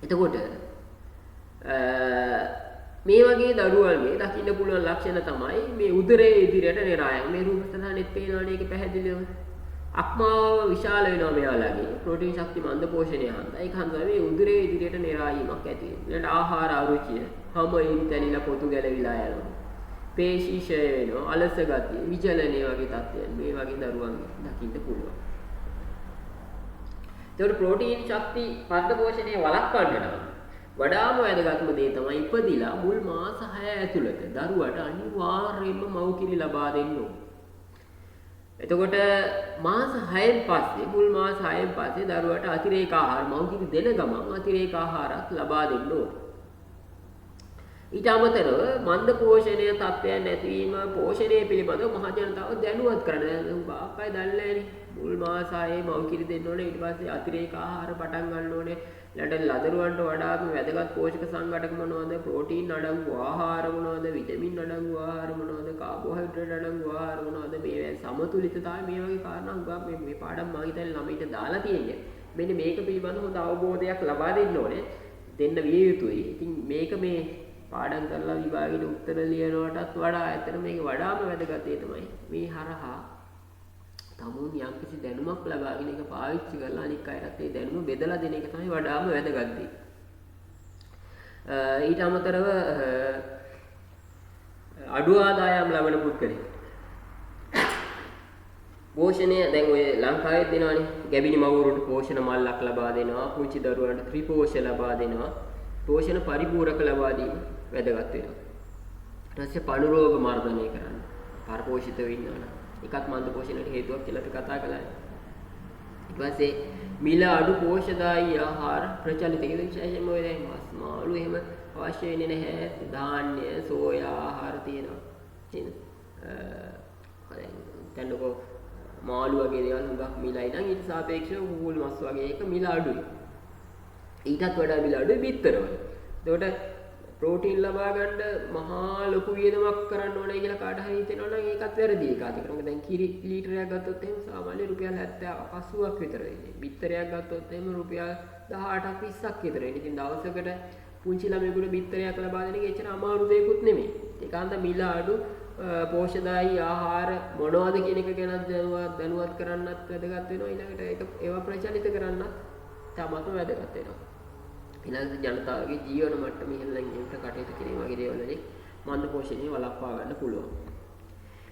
එතකොට මේ වගේ දරුවන්ගේ දකින්න පුළුවන් ලක්ෂණ තමයි මේ උදරයේ ඉදිරියට නෙරායම්. මේ රූපසටහනෙත් පේනවනේ ඒක පැහැදිලිවම. අක්මාව විශාල වෙනවා මෙයාලගේ ප්‍රෝටීන් ශක්ති මන්ද පෝෂණය හන්දා. ඒක හන්දා මේ උදරයේ ඉදිරියට නෙරායීමක් ඇති වෙනවා. ඊළඟට ආහාර අරුචිය, හැමයින් තැනිලා පොතු ගැලවිලා යනවා. පේශී ක්ෂය වෙනවා, අලස ගතිය, විචලනය වගේ තත්ත්වයන් මේ වගේ දරුවන්ගේ දකින්න පුළුවන්. ඒකට ප්‍රෝටීන් ශක්ති මන්ද පෝෂණය වළක්වන්න නම් වඩාම වැදගත්ම දේ තමයි ඉපදිලා මුල් මාස 6 ඇතුළත දරුවට අනිවාර්යයෙන්ම මව් කිරි ලබා දෙන්න ඕනේ. එතකොට මාස 6න් පස්සේ මුල් මාස 6න් පස්සේ දරුවට අතිරේක ආහාර මව්කිරි දෙන ගමන් අතිරේක ආහාරත් ලබා දෙන්න ඕනේ. ඊට අමතරව මන්ද පෝෂණය තත්ත්වයන් නැතිවීම පෝෂණය පිළිබඳව මහ ජනතාව දැනුවත් කරන්න. දැන් බාප්පයි දන්නේ නැහැනේ. මුල් මාස 6 මව්කිරි දෙන්න ඕනේ. ඊට පස්සේ අතිරේක ආහාර පටන් ගන්න ඕනේ. ඊළඟට ලදරුවන්ට වඩා වැදගත් පෝෂක සංඝටක මොනවද? ප්‍රෝටීන් අඩංගු ආහාර මොනවද? විටමින් අඩංගු ආහාර මොනවද? කාබෝහයිඩ්‍රේට් අඩංගු ආහාර මොනවද? මේ සමතුලිතතාවය මේ වගේ කාරණා හුඟක් මේ පාඩම් මම හිතන්නේ ළමයිට දාලා තියෙන්නේ. මෙන්න මේක පිළිබඳව හොඳ අවබෝධයක් ලබා දෙන්න ඕනේ. දෙන්න විය යුතුයි. ඉතින් මේක මේ පාඩම් කරලා විභාගෙට උත්තර ලියනවටත් වඩා ඇත්තට මේක වඩාම වැදගත් තමයි මේ හරහා තමුන් යම්කිසි දැනුමක් ලබාගෙන ඒක පාවිච්චි කරලා අනික් අයටත් ඒ දැනුම බෙදලා දෙන එක තමයි වඩාම වැදගත් දේ. ඊට අමතරව අඩු ආදායම් ලබන පුද්ගලෙක් පෝෂණය දැන් ඔය ලංකාවේ දෙනවනේ ගැබිනි මව්වරුන්ට පෝෂණ මල්ලක් ලබා දෙනවා, පුංචි දරුවන්ට ත්‍රිපෝෂණ ලබා දෙනවා, පෝෂණ පරිපූරක ලබා දීම වැදගත් වෙනවා. ඊට පස්සේ පණු රෝග මර්ධනය කරන්න. පරපෝෂිතව ඉන්නවා. එකත් මන්ද පෝෂණයට හේතුවක් කියලා අපි කතා කළා. ඊට පස්සේ මිල අඩු පෝෂ්‍යදායී ආහාර ප්‍රචලිත ඒ විශේෂයෙන්ම ඔය දැන් මස් මාළු එහෙම අවශ්‍ය වෙන්නේ නැහැ. ධාන්‍ය, සෝයා ආහාර තියෙනවා. නේද? දැන්කෝ මාළු වගේ දේවල් හුඟක් මිලයි නම් ඊට සාපේක්ෂව කුකුල් මස් වගේ එක මිල අඩුයි. ඊටත් වඩා මිල අඩුයි බිත්තරවල. ඒකට ප්‍රෝටීන් ලබා ගන්න මහා ලොකු වියදමක් කරන්න ඕනේ කියලා කාට හරි හිතෙනවා නම් ඒකත් වැරදි එකක්. ඒකම දැන් කිරි ලීටරයක් ගත්තොත් එහෙම සාමාන්‍ය රුපියල් 70 80ක් විතර වෙන්නේ. බිත්තරයක් ගත්තොත් එහෙම රුපියල් 18ක් 20ක් විතර වෙන්නේ. ඉතින් දවසකට පුංචි ළමයෙකුට බිත්තරයක් ලබා දෙන එක එච්චර අමාරු දෙයක්වත් නෙමෙයි. ඒකාන්ත මිල අඩු පෝෂ්‍යදායී ආහාර මොනවද කියන එක ගැන දැනුවත් කරන්නත් වැදගත් වෙනවා. ඊළඟට ඒවා ප්‍රචලිත කරන්නත් තමත්ම වැදගත් වෙනවා. ඊළඟට ජනතාවගේ ජීවන මට්ටම ඉහළට ගෙනට කටයුතු කිරීම වගේ දේවල් වලින් මන්ද පෝෂණය වළක්වා ගන්න පුළුවන්.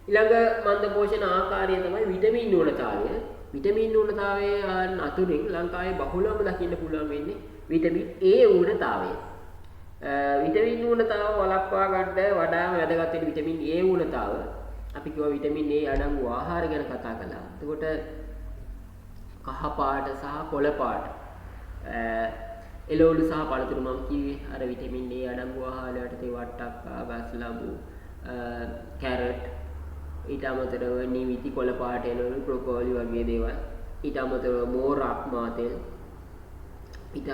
ඊළඟ මන්ද පෝෂණ ආකාරය තමයි විටමින් න්‍යූනතාවය. විටමින් න්‍යූනතාවයේ අතුරින් ලංකාවේ බහුලවම දකින්න පුළුවන් වෙන්නේ විටමින් A ඌනතාවය. විටමින් ඌනතාව වළක්වා ගන්න වඩාම වැදගත් වෙන විටමින් A ඌනතාව. අපි කිව්වා විටමින් A අඩංගු ආහාර ගැන කතා කළා. එතකොට කහ පාට සහ කොළ පාට එළවලු සහ පළතුරු මම කිව්වේ අර විටමින් A අඩංගු ආහාර වලට වට්ටක්කා, ගස් ලබු, කැරට්, ඊට අමතරව නිවිති කොළ පාට එළවලු, බ්‍රොකෝලි වගේ දේවල්. ඊට අමතරව මෝරක් මාතෙල්. ඊට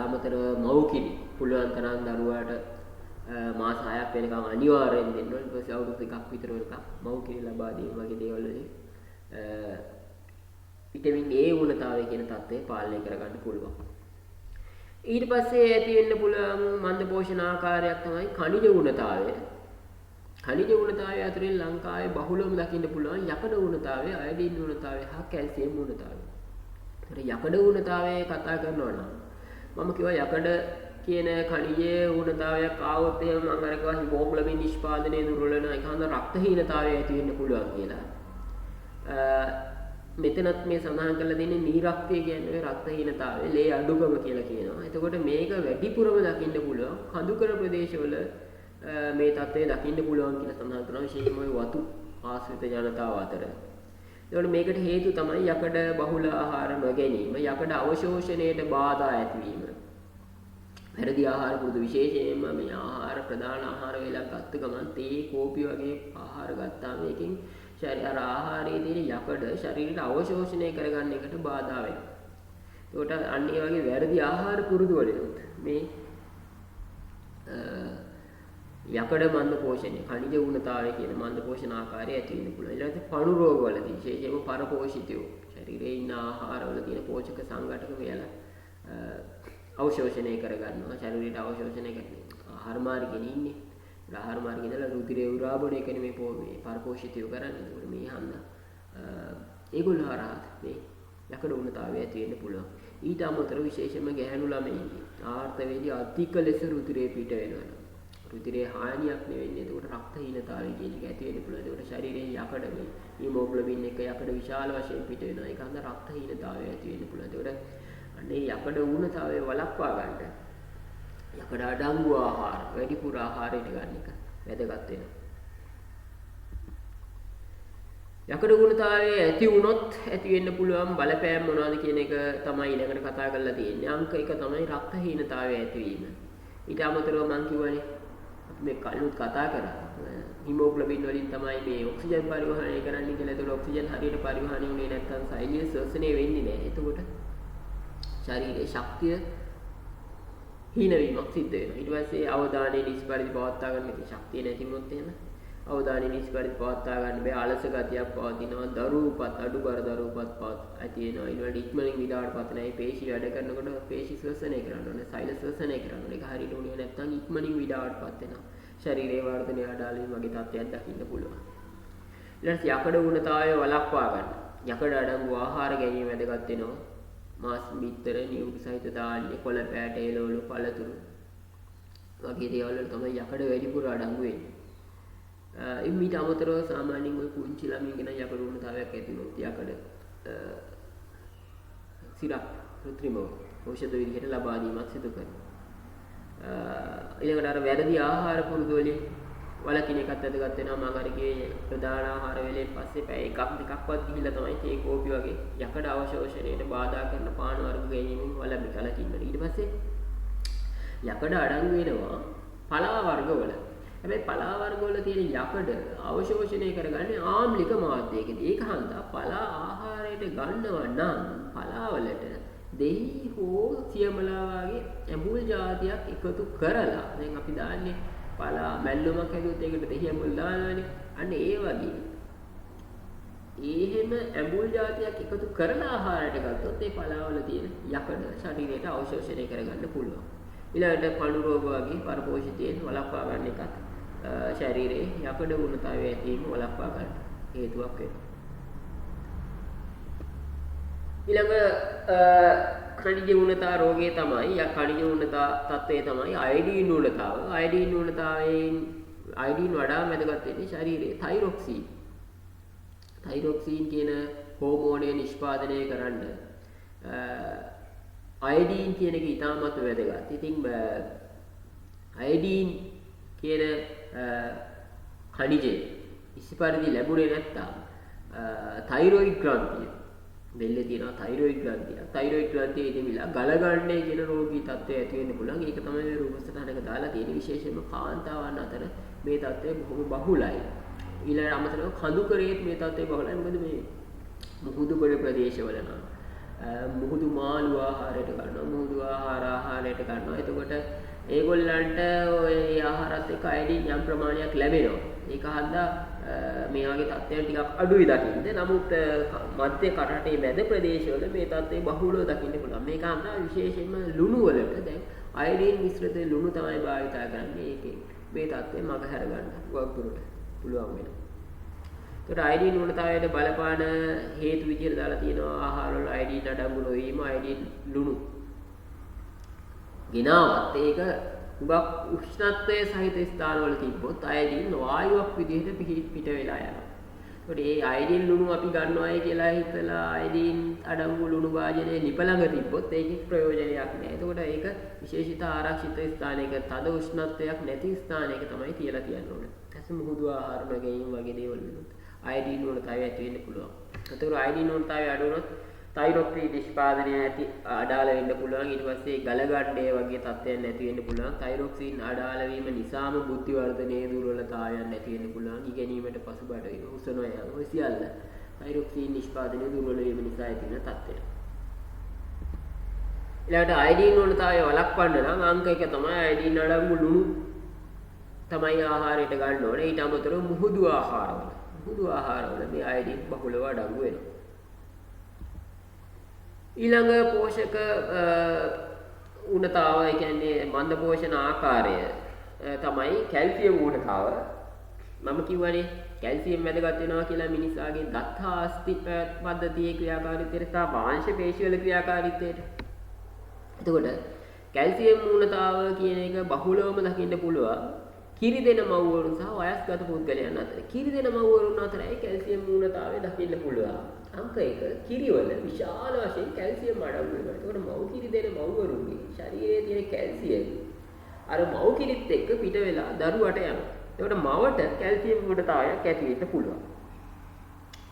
අමතරව මව්කිරි පුළුවන් තරම් දරුවාට මාස 6ක් වෙනකම් අනිවාර්යෙන් දෙන්න ඕනේ. ඊට පස්සේ අවුරුදු 2ක් විතර වෙනකම් මව්කිරි ලබා දීම වගේ දේවල් වලින් විටමින් A ඌනතාවය කියන තත්ත්වය පාලනය කරගන්න පුළුවන්. ඊට පස්සේ ඇති වෙන්න පුළුවන් මන්ද පෝෂණ ආකාරයක් තමයි ඛනිජ ඌනතාවය. ඛනිජ ඌනතාවය අතරින් ලංකාවේ බහුලවම දකින්න පුළුවන් යකඩ ඌනතාවය, අයඩින් ඌනතාවය හා කැල්සියම් ඌනතාවය. ඒතර යකඩ ඌනතාවය කතා කරනවා නම් මම කිව්වා යකඩ කියන ඛනිජයේ ඌනතාවයක් ආවොත් එහෙම මම අර කිව්වා හිමෝග්ලොබින් නිෂ්පාදනය දුර්වල වෙන එකම රක්තහීනතාවය ඇති වෙන්න පුළුවන් කියලා. මෙතනත් මේ සඳහන් කරලා දෙන්නේ නීරක්තිය කියන්නේ රක්තහීනතාවය, ලේ අඩුකම කියලා කියනවා. එතකොට මේක වැඩිපුරම දකින්න පුළුවන් කඳුකර ප්‍රදේශවල මේ තත්ත්වය දකින්න පුළුවන් කියලා සඳහන් කරනවා විශේෂයෙන්ම වතු ආශ්‍රිත ජනතාව අතර. එතකොට මේකට හේතු තමයි යකඩ බහුල ආහාර නොගැනීම, යකඩ අවශෝෂණයට බාධා ඇතිවීම. වැරදි ආහාර පුරුදු විශේෂයෙන්ම මේ ආහාර ප්‍රධාන ආහාර වේලක් ගත්ත ගමන් තේ, කෝපි වගේ ආහාර ගත්තාම මේකෙන් ශරීර ආහාරයේ තියෙන යකඩ ශරීරයට අවශෝෂණය කරගන්න එකට බාධා වෙනවා. ඒකට අන්න ඒ වගේ වැරදි ආහාර පුරුදු වලිනුත් මේ යකඩ මන්ද පෝෂණය, ඛනිජ ඌනතාවය කියන මන්ද පෝෂණ ආකාරය ඇති වෙන්න පුළුවන්. ඊළඟට පණු රෝගවලදී විශේෂයෙන්ම පරපෝෂිතයෝ ශරීරයේ ඉන්න ආහාරවල තියෙන පෝෂක සංඝටක වේල අවශෝෂණය කරගන්නවා. ශරීරයට අවශෝෂණය කරන ආහාර මාර්ගයෙන් ඉන්නේ. ආහාර මාර්ගයේ ඉඳලා රුධිරය උරාබන එක නෙමෙයි මේ පරපෝෂිතයෝ කරන්නේ. ඒකට මේ හන්දා ඒගොල්ලෝ හරහා මේ යකඩ ඌනතාවය ඇති වෙන්න පුළුවන්. ඊට අමතරව විශේෂයෙන්ම ගැහැණු ළමයින් ආර්ථවේදී අධික ලෙස රුධිරය පිට වෙනවා. රුධිරයේ හානියක් නෙවෙන්නේ. ඒකට රක්තහීනතාවය කියන එක ඇති වෙන්න පුළුවන්. ඒකට ශරීරයේ යකඩ මේ හීමෝග්ලොබින් එක යකඩ විශාල වශයෙන් පිට වෙනවා. ඒක හන්ද රක්තහීනතාවය ඇති වෙන්න පුළුවන්. ඒකට අනේ යකඩ ඌනතාවය වළක්වා ගන්න යකඩ අඩංගු ආහාර වැඩිපුර ආහාරයට ගන්න එක වැදගත් වෙනවා. යකඩ ගුණතාවය ඇති වුණොත් ඇති වෙන්න පුළුවන් බලපෑම් මොනවද කියන එක තමයි ඊළඟට කතා කරලා තියෙන්නේ. අංක 1 තමයි රක්තහීනතාවය ඇතිවීම. ඊට අමතරව මම කියවනේ අපි මේ කලින් කතා කරා හිමෝග්ලොබින් වලින් තමයි මේ ඔක්සිජන් පරිවහනය කරන්නේ කියලා. ඒතකොට ඔක්සිජන් හරියට පරිවහනය වුණේ නැත්නම් සෛලීය ශ්වසනය වෙන්නේ නැහැ. එතකොට ශරීරයේ ශක්තිය හීනවීමක් සිද්ධ වෙනවා. ඊට පස්සේ අවධානය නිස්පරිදි පවත්වා ගන්න තියෙන ශක්තිය නැති වුණොත් එහෙම අවධානය නිස්පරිදි පවත්වා ගන්න බෑ. අලස ගතියක් පවතිනවා. දරුවපත් අඩුබර දරුවපත් පවත් ඇති වෙනවා. ඊළඟට ඉක්මනින් විඩාවටපත් නැහැ. පේශි වැඩ කරනකොට පේශි ශ්වසනය කරන්න ඕනේ. සෛල ශ්වසනය කරන්න ඕනේ. ඒක හරියට උනේ නැත්නම් ඉක්මනින් විඩාවටපත් වෙනවා. ශරීරයේ වර්ධනය අඩාල වීම වගේ තත්ත්වයක් දකින්න පුළුවන්. ඊළඟට යකඩ ගුණතාවය වළක්වා ගන්න. යකඩ අඩංගු ආහාර ගැනීම වැදගත් වෙනවා. මාස් බිත්තර නියුටි සහිත ධාන්‍ය කොළ පැට එළවලු පළතුරු වගේ දේවල් වල තමයි යකඩ වැඩිපුර අඩංගු වෙන්නේ. ඊට අමතරව සාමාන්‍යයෙන් ওই පුංචි ළමයින් ගැන යකඩ ගුණතාවයක් ඇති වුණොත් යකඩ සිරප් කෘත්‍රිමව ඖෂධ විදිහට ලබා දීමක් සිදු කරනවා. ඊළඟට අර වැරදි ආහාර පුරුදු වලින් වලකින එකත් වැදගත් වෙනවා. මම අර කියේ ප්‍රධාන ආහාර වේලෙන් පස්සේ පැය එකක් දෙකක්වත් ගිහිල්ලා තමයි තේ කෝපි වගේ යකඩ අවශෝෂණයට බාධා කරන පාන වර්ග ගැනීමෙන් වළකින්න. ඊට පස්සේ යකඩ අඩංගු වෙනවා පලා වර්ගවල. හැබැයි පලා වර්ගවල තියෙන යකඩ අවශෝෂණය කරගන්නේ ආම්ලික මාධ්‍යයකදී. ඒක හන්දා පලා ආහාරයට ගන්නවා නම් පලාවලට දෙහි හෝ සියමලා වගේ ඇඹුල් జాතියක් එකතු කරලා දැන් අපි දාන්නේ පලා මැල්ලුමක් හැදුවොත් ඒකට දෙහි ඇඹුල් දානවානේ. අන්න ඒ වගේ එහෙම ඇඹුල් జాතියක් එකතු කරලා ආහාරයට ගත්තොත් ඒ පලාවල තියෙන යකඩ ශරීරයට අවශෝෂණය කරගන්න පුළුවන්. ඊළඟට පණු රෝග වගේ පරපෝෂිතයෙන් වළක්වා ගන්න එකත් ශරීරයේ යකඩ ගුණතාවය ඇතිවීම වළක්වා ගන්න හේතුවක් වෙනවා. ඊළඟ ඛනිජ ඌනතා රෝගය තමයි ඛනිජ ඌනතා තත්ත්වය තමයි අයඩීන් ඌනතාව. අයඩීන් ඌනතාවයෙන් අයඩීන් වඩා වැදගත් වෙන්නේ ශරීරයේ තයිරොක්සින්. තයිරොක්සින් කියන හෝමෝනය නිෂ්පාදනය කරන්න අයඩීන් කියන එක ඉතාමත් වැදගත්. ඉතින් අයඩීන් කියන ඛනිජය ඉසි පරිදි ලැබුණේ නැත්තම් තයිරොයිඩ් ග්‍රන්ථිය දෙල්ලේ තියෙනවා තයිරොයිඩ් ග්‍රන්ථිය. තයිරොයිඩ් ග්‍රන්ථිය ඉදිමිලා ගලගන්නේ කියන රෝගී තත්ත්වය ඇති වෙන්න පුළුවන්. ඒක තමයි මේ රූපසටහනක දාලා තියෙන විශේෂයෙන්ම කාන්තාවන් අතර මේ තත්ත්වය බොහොම බහුලයි. ඊළඟ අමතරව කඳුකරේත් මේ තත්ත්වය බහුලයි. මොකද මේ මුහුදු බඩ ප්‍රදේශවල නම් මුහුදු මාළු ආහාරයට ගන්නවා. මුහුදු ආහාරයට ගන්නවා. එතකොට ඒගොල්ලන්ට ওই ආහාරات එක්ක අයඩින් යම් ප්‍රමාණයක් ලැබෙනවා. ඒක හන්දා මේ වගේ තත්ත්වයන් ටිකක් අඩුයි දකින්න. නමුත් මධ්‍ය කරටේ මැද ප්‍රදේශවල මේ තත්ත්වය බහුලව දකින්න පුළුවන්. මේක හන්දා විශේෂයෙන්ම ලුණු වලට දැන් අයඩින් මිශ්‍රිත ලුණු තමයි භාවිතා කරන්නේ. ඒකේ මේ තත්ත්වය මගහැර ගන්න වගුරුට පුළුවන් වෙනවා. ඒකට අයඩින් ඌනතාවයට බලපාන හේතු විදිහට දාලා තියෙනවා ආහාර වල අයඩින් අඩංගු නොවීම, අයඩින් ලුණු ගෙනාවත් ඒක උගක් උෂ්ණත්වයේ සහිත ස්ථානවල තිබ්බොත් අයඩින් වායුවක් විදිහට පිට වෙලා යනවා. ඒකට මේ අයඩින් ලුණු අපි ගන්නවායි කියලා හිතලා අයඩින් අඩංගු ලුණු වාජනයේ ලිප ළඟ තිබ්බොත් ඒකේ ප්‍රයෝජනයක් නැහැ. ඒකට ඒක විශේෂිත ආරක්ෂිත ස්ථානයක තද උෂ්ණත්වයක් නැති ස්ථානයක තමයි තියලා තියන්න ඕනේ. ඇස මුහුදු ආහාර නොගැනීම වගේ දේවල් වෙනොත් අයඩින් ඌනතාවය ඇති වෙන්න පුළුවන්. ඒතකොට අයඩින් ඌනතාවය අඩු වුණොත් තයිරොක්සින් නිෂ්පාදනය අඩාල වෙන්න පුළුවන්. ඊට පස්සේ ගලගණ්ඩය වගේ තත්ත්වයන් නැති වෙන්න පුළුවන්. තයිරොක්සින් අඩාල වීම නිසාම බුද්ධි වර්ධනයේ දුර්වලතාවයන් නැති වෙන්න පුළුවන්. ඉගෙනීමට පසුබට වීම, උසනවා යන ඔය සියල්ල තයිරොක්සින් නිෂ්පාදනයේ දුර්වල වීම නිසා ඇති වෙන තත්ත්වය. ඊළඟට අයඩින් ඌනතාවය වළක්වන්න නම් අංක 1 තමයි අයඩින් අඩංගු ලුණු තමයි ආහාරයට ගන්න ඕනේ. ඊට අමතරව මුහුදු ආහාරවල මේ අයඩින් බහුලව අඩංගු වෙනවා. ඊළඟ පෝෂක ඌනතාව කියන්නේ මන්ද පෝෂණ ආකාරය තමයි කැල්සියම් ඌනතාව. මම කිව්වනේ කැල්සියම් වැදගත් වෙනවා කියලා මිනිසාගේ දත් හා අස්ථි පද්ධතියේ ක්‍රියාකාරීත්වයට සහ මාංශ පේශිවල ක්‍රියාකාරීත්වයට. එතකොට කැල්සියම් ඌනතාව කියන එක බහුලවම දකින්න පුළුවන් කිරි දෙන මව්වරුන් සහ වයස්ගත පුද්ගලයන් අතර. කිරි දෙන මව්වරුන් අතරයි කැල්සියම් ඌනතාවය දකින්න පුළුවන්. අංක 1 කිරිවල විශාල වශයෙන් කැල්සියම් අඩංගු වෙනවා. ඒකට මව් කිරි දෙන මව්වරුන්ගේ ශරීරයේ තියෙන කැල්සියම් අර මව් කිරිත් එක්ක පිට වෙලා දරුවට යනවා. ඒකට මවට කැල්සියම් ඌනතාවයක් ඇති වෙන්න පුළුවන්.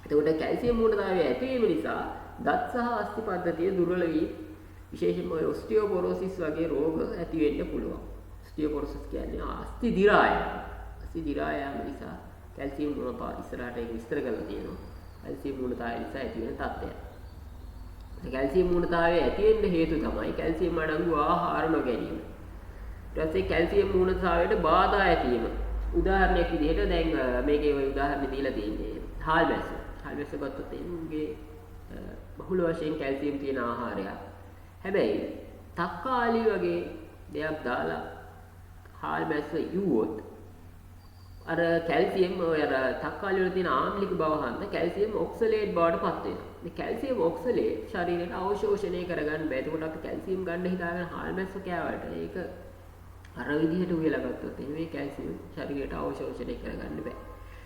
එතකොට කැල්සියම් මූණතාවය ඇතිවීම නිසා දත් සහ අස්ථි පද්ධතිය දුර්වල වී විශේෂයෙන්ම ඔස්ටියෝපොරොසිස් වගේ රෝග ඇති වෙන්න පුළුවන්. ඔස්ටියෝපොරොසිස් කියන්නේ අස්ථි දිරා යාම. අස්ථි දිරා යාම නිසා කැල්සියම් මූණතාවය ඉස්සරහට ඒක විස්තර කරලා තියෙනවා. කැල්සියම් මූණතාවය නිසා ඇති වෙන තත්ත්වය. කැල්සියම් මූණතාවය ඇති වෙන්න හේතු තමයි කැල්සියම් අඩංගු ආහාර නොගැනීම. ඊට පස්සේ කැල්සියම් මූණතාවයට බාධා ඇතිවීම. උදාහරණයක් විදිහට දැන් මේකේ ওই උදාහරණ දීලා තියෙන්නේ හාල් මැස්ස. හාල් මැස්ස ගත්තොත් එන්නේ බහුල වශයෙන් කැල්සියම් තියෙන ආහාරයක්. හැබැයි තක්කාලි වගේ දෙයක් දාලා හාල් මැස්ස යුවොත් අර කැල්සියම් ඔය අර තක්කාලි වල තියෙන ආම්ලික බව හන්ද කැල්සියම් ඔක්සලේට් බවට පත් වෙනවා. මේ කැල්සියම් ඔක්සලේට් ශරීරයට අවශෝෂණය කරගන්න බෑ. එතකොට අපි කැල්සියම් ගන්න හිතාගෙන හාල් මැස්ස කෑවට ඒක අර විදිහට උයලා ගත්තොත් එහෙනම් මේ කැල්සියම් ශරීරයට අවශෝෂණය කරගන්න බෑ.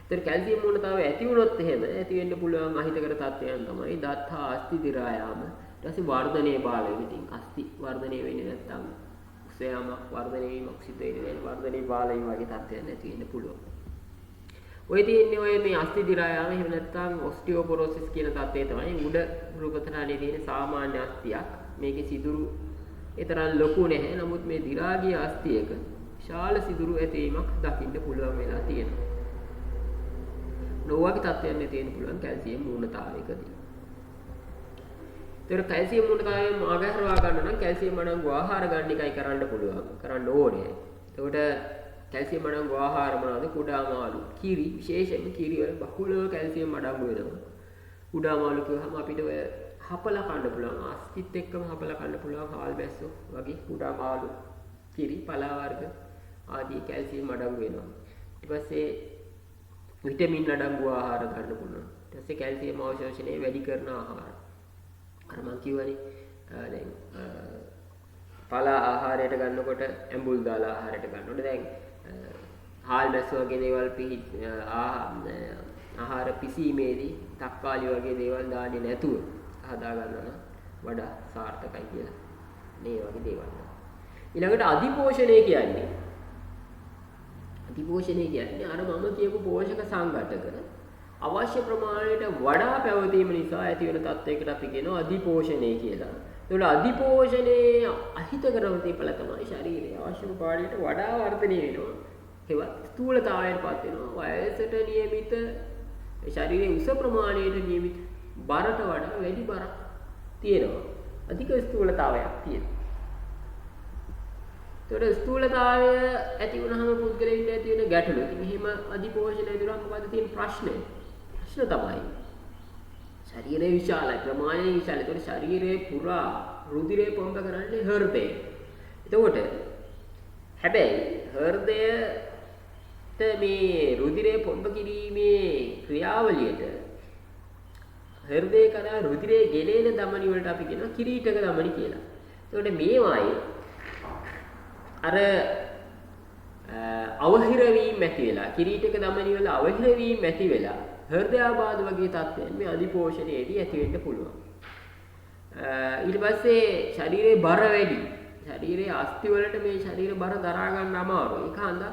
ඒතර කැල්සියම් මූණතාවය ඇති වුණොත් එහෙම ඇති වෙන්න පුළුවන් අහිතකර තත්ත්වයන් තමයි දත් හා අස්ථි දිරා යාම. ඊට පස්සේ වර්ධනයේ බාල වෙන. ඉතින් අස්ථි වර්ධනය වෙන්නේ නැත්නම් උසයාමක් වර්ධනය වීමක් සිදු වෙන්නේ නැහැ. වර්ධනයේ බාල වීම වගේ තත්ත්වයන් ඇති වෙන්න පුළුවන්. ඔය තියෙන්නේ ඔය මේ අස්ථි දිරා යාම එහෙම නැත්නම් ඔස්ටියෝපොරොසිස් කියන තත්ත්වය තමයි උඩ රූපතරාණයේ තියෙන සාමාන්‍ය අස්ථියක්. මේකේ සිදුරු ඒතරම් ලොකු නැහැ. නමුත් මේ දිරා ගිය අස්ථියක විශාල සිදුරු ඇතිවීමක් දකින්න පුළුවන් වෙලා තියෙනවා. නොවගේ තත්ත්වයන් තියෙන්න පුළුවන් කැල්සියම් මූණතාවයකදී. ඒතර කැල්සියම් මූණතාවය මාගහරවා ගන්න නම් කැල්සියම් අඩංගු ආහාර ගන්න එකයි කරන්න පුළුවන්. කරන්න ඕනේ. එතකොට කැල්සියම් අඩංගු ආහාර මොනවද? කුඩා මාළු, කිරි, විශේෂයෙන්ම කිරි වල බහුලව කැල්සියම් අඩංගු වෙනවා. කුඩා මාළු කියවහම අපිට ඔය හපලා කන්න පුළුවන්. අස්ථිත් එක්කම හපලා කන්න පුළුවන් හාල් මැස්සෝ වගේ කුඩා මාළු, කිරි, පලා වර්ග ආදී කැල්සියම් අඩංගු වෙනවා. ඊට පස්සේ විටමින් අඩංගු ආහාර ගන්න පුළුවන්. ඊට පස්සේ කැල්සියම් අවශෝෂණය වැඩි කරන ආහාර. අර මම කියවනේ දැන් පලා ආහාරයට ගන්නකොට ඇඹුල් දාලා ආහාරයට ගන්නකොට දැන් හාල් මැස්ස වගේ දේවල් ආහාර පිසීමේදී තක්කාලි වගේ දේවල් දාන්නේ නැතුව හදා ගන්නවා නම් වඩා සාර්ථකයි කියලා. මේ වගේ දේවල්. ඊළඟට අධිපෝෂණය කියන්නේ අධිපෝෂණය කියන්නේ අර මම කියපු පෝෂක සංඝටක අවශ්‍ය ප්‍රමාණයට වඩා පැවතීම නිසා ඇති වෙන තත්යකට අපි කියනවා අධිපෝෂණය කියලා. ඒකට අධිපෝෂණයේ අහිතකරම තියපල තමයි ශරීරයේ අවශ්‍ය ප්‍රමාණයට වඩා වර්ධනය වෙනවා. ඒවත් ස්ථූලතාවයටපත් වෙනවා. වයසට නියමිත ශරීරයේ උස ප්‍රමාණයට නියමිත බරට වඩා වැඩි බරක් තියෙනවා. අධික ස්ථූලතාවයක් තියෙනවා. ඒතකොට ස්ථූලතාවය ඇති වුණාම පුද්ගලයන්ට ඇති වෙන ගැටලු. ඉතින් එහෙම අධිපෝෂණය දුරම මොකද තියෙන ප්‍රශ්නේ? ප්‍රශ්න තමයි ශරීරය විශාලයි, ප්‍රමාණය විශාලයි. ඒතකොට ශරීරයේ පුරා රුධිරය පොම්බ කරන්නේ හෘදේ. එතකොට හැබැයි හෘදයට මේ රුධිරය පොම්බ කිරීමේ ක්‍රියාවලියට හෘදේ කරා රුධිරය ගෙනෙන ධමනි වලට අපි කියනවා කිරීටක ධමනි කියලා. ඒතකොට මේවායේ අර අවහිර වීම ඇති වෙලා කිරීටක ධමනි වල අවහිර වීම ඇති වෙලා හෘදයාබාධ වගේ තත්ත්වයන් මේ අධිපෝෂණයේදී ඇති වෙන්න පුළුවන්. ඊට පස්සේ ශරීරයේ බර වැඩි. ශරීරයේ අස්ථි වලට මේ ශරීර බර දරා ගන්න අමාරුයි. ඒක හන්ද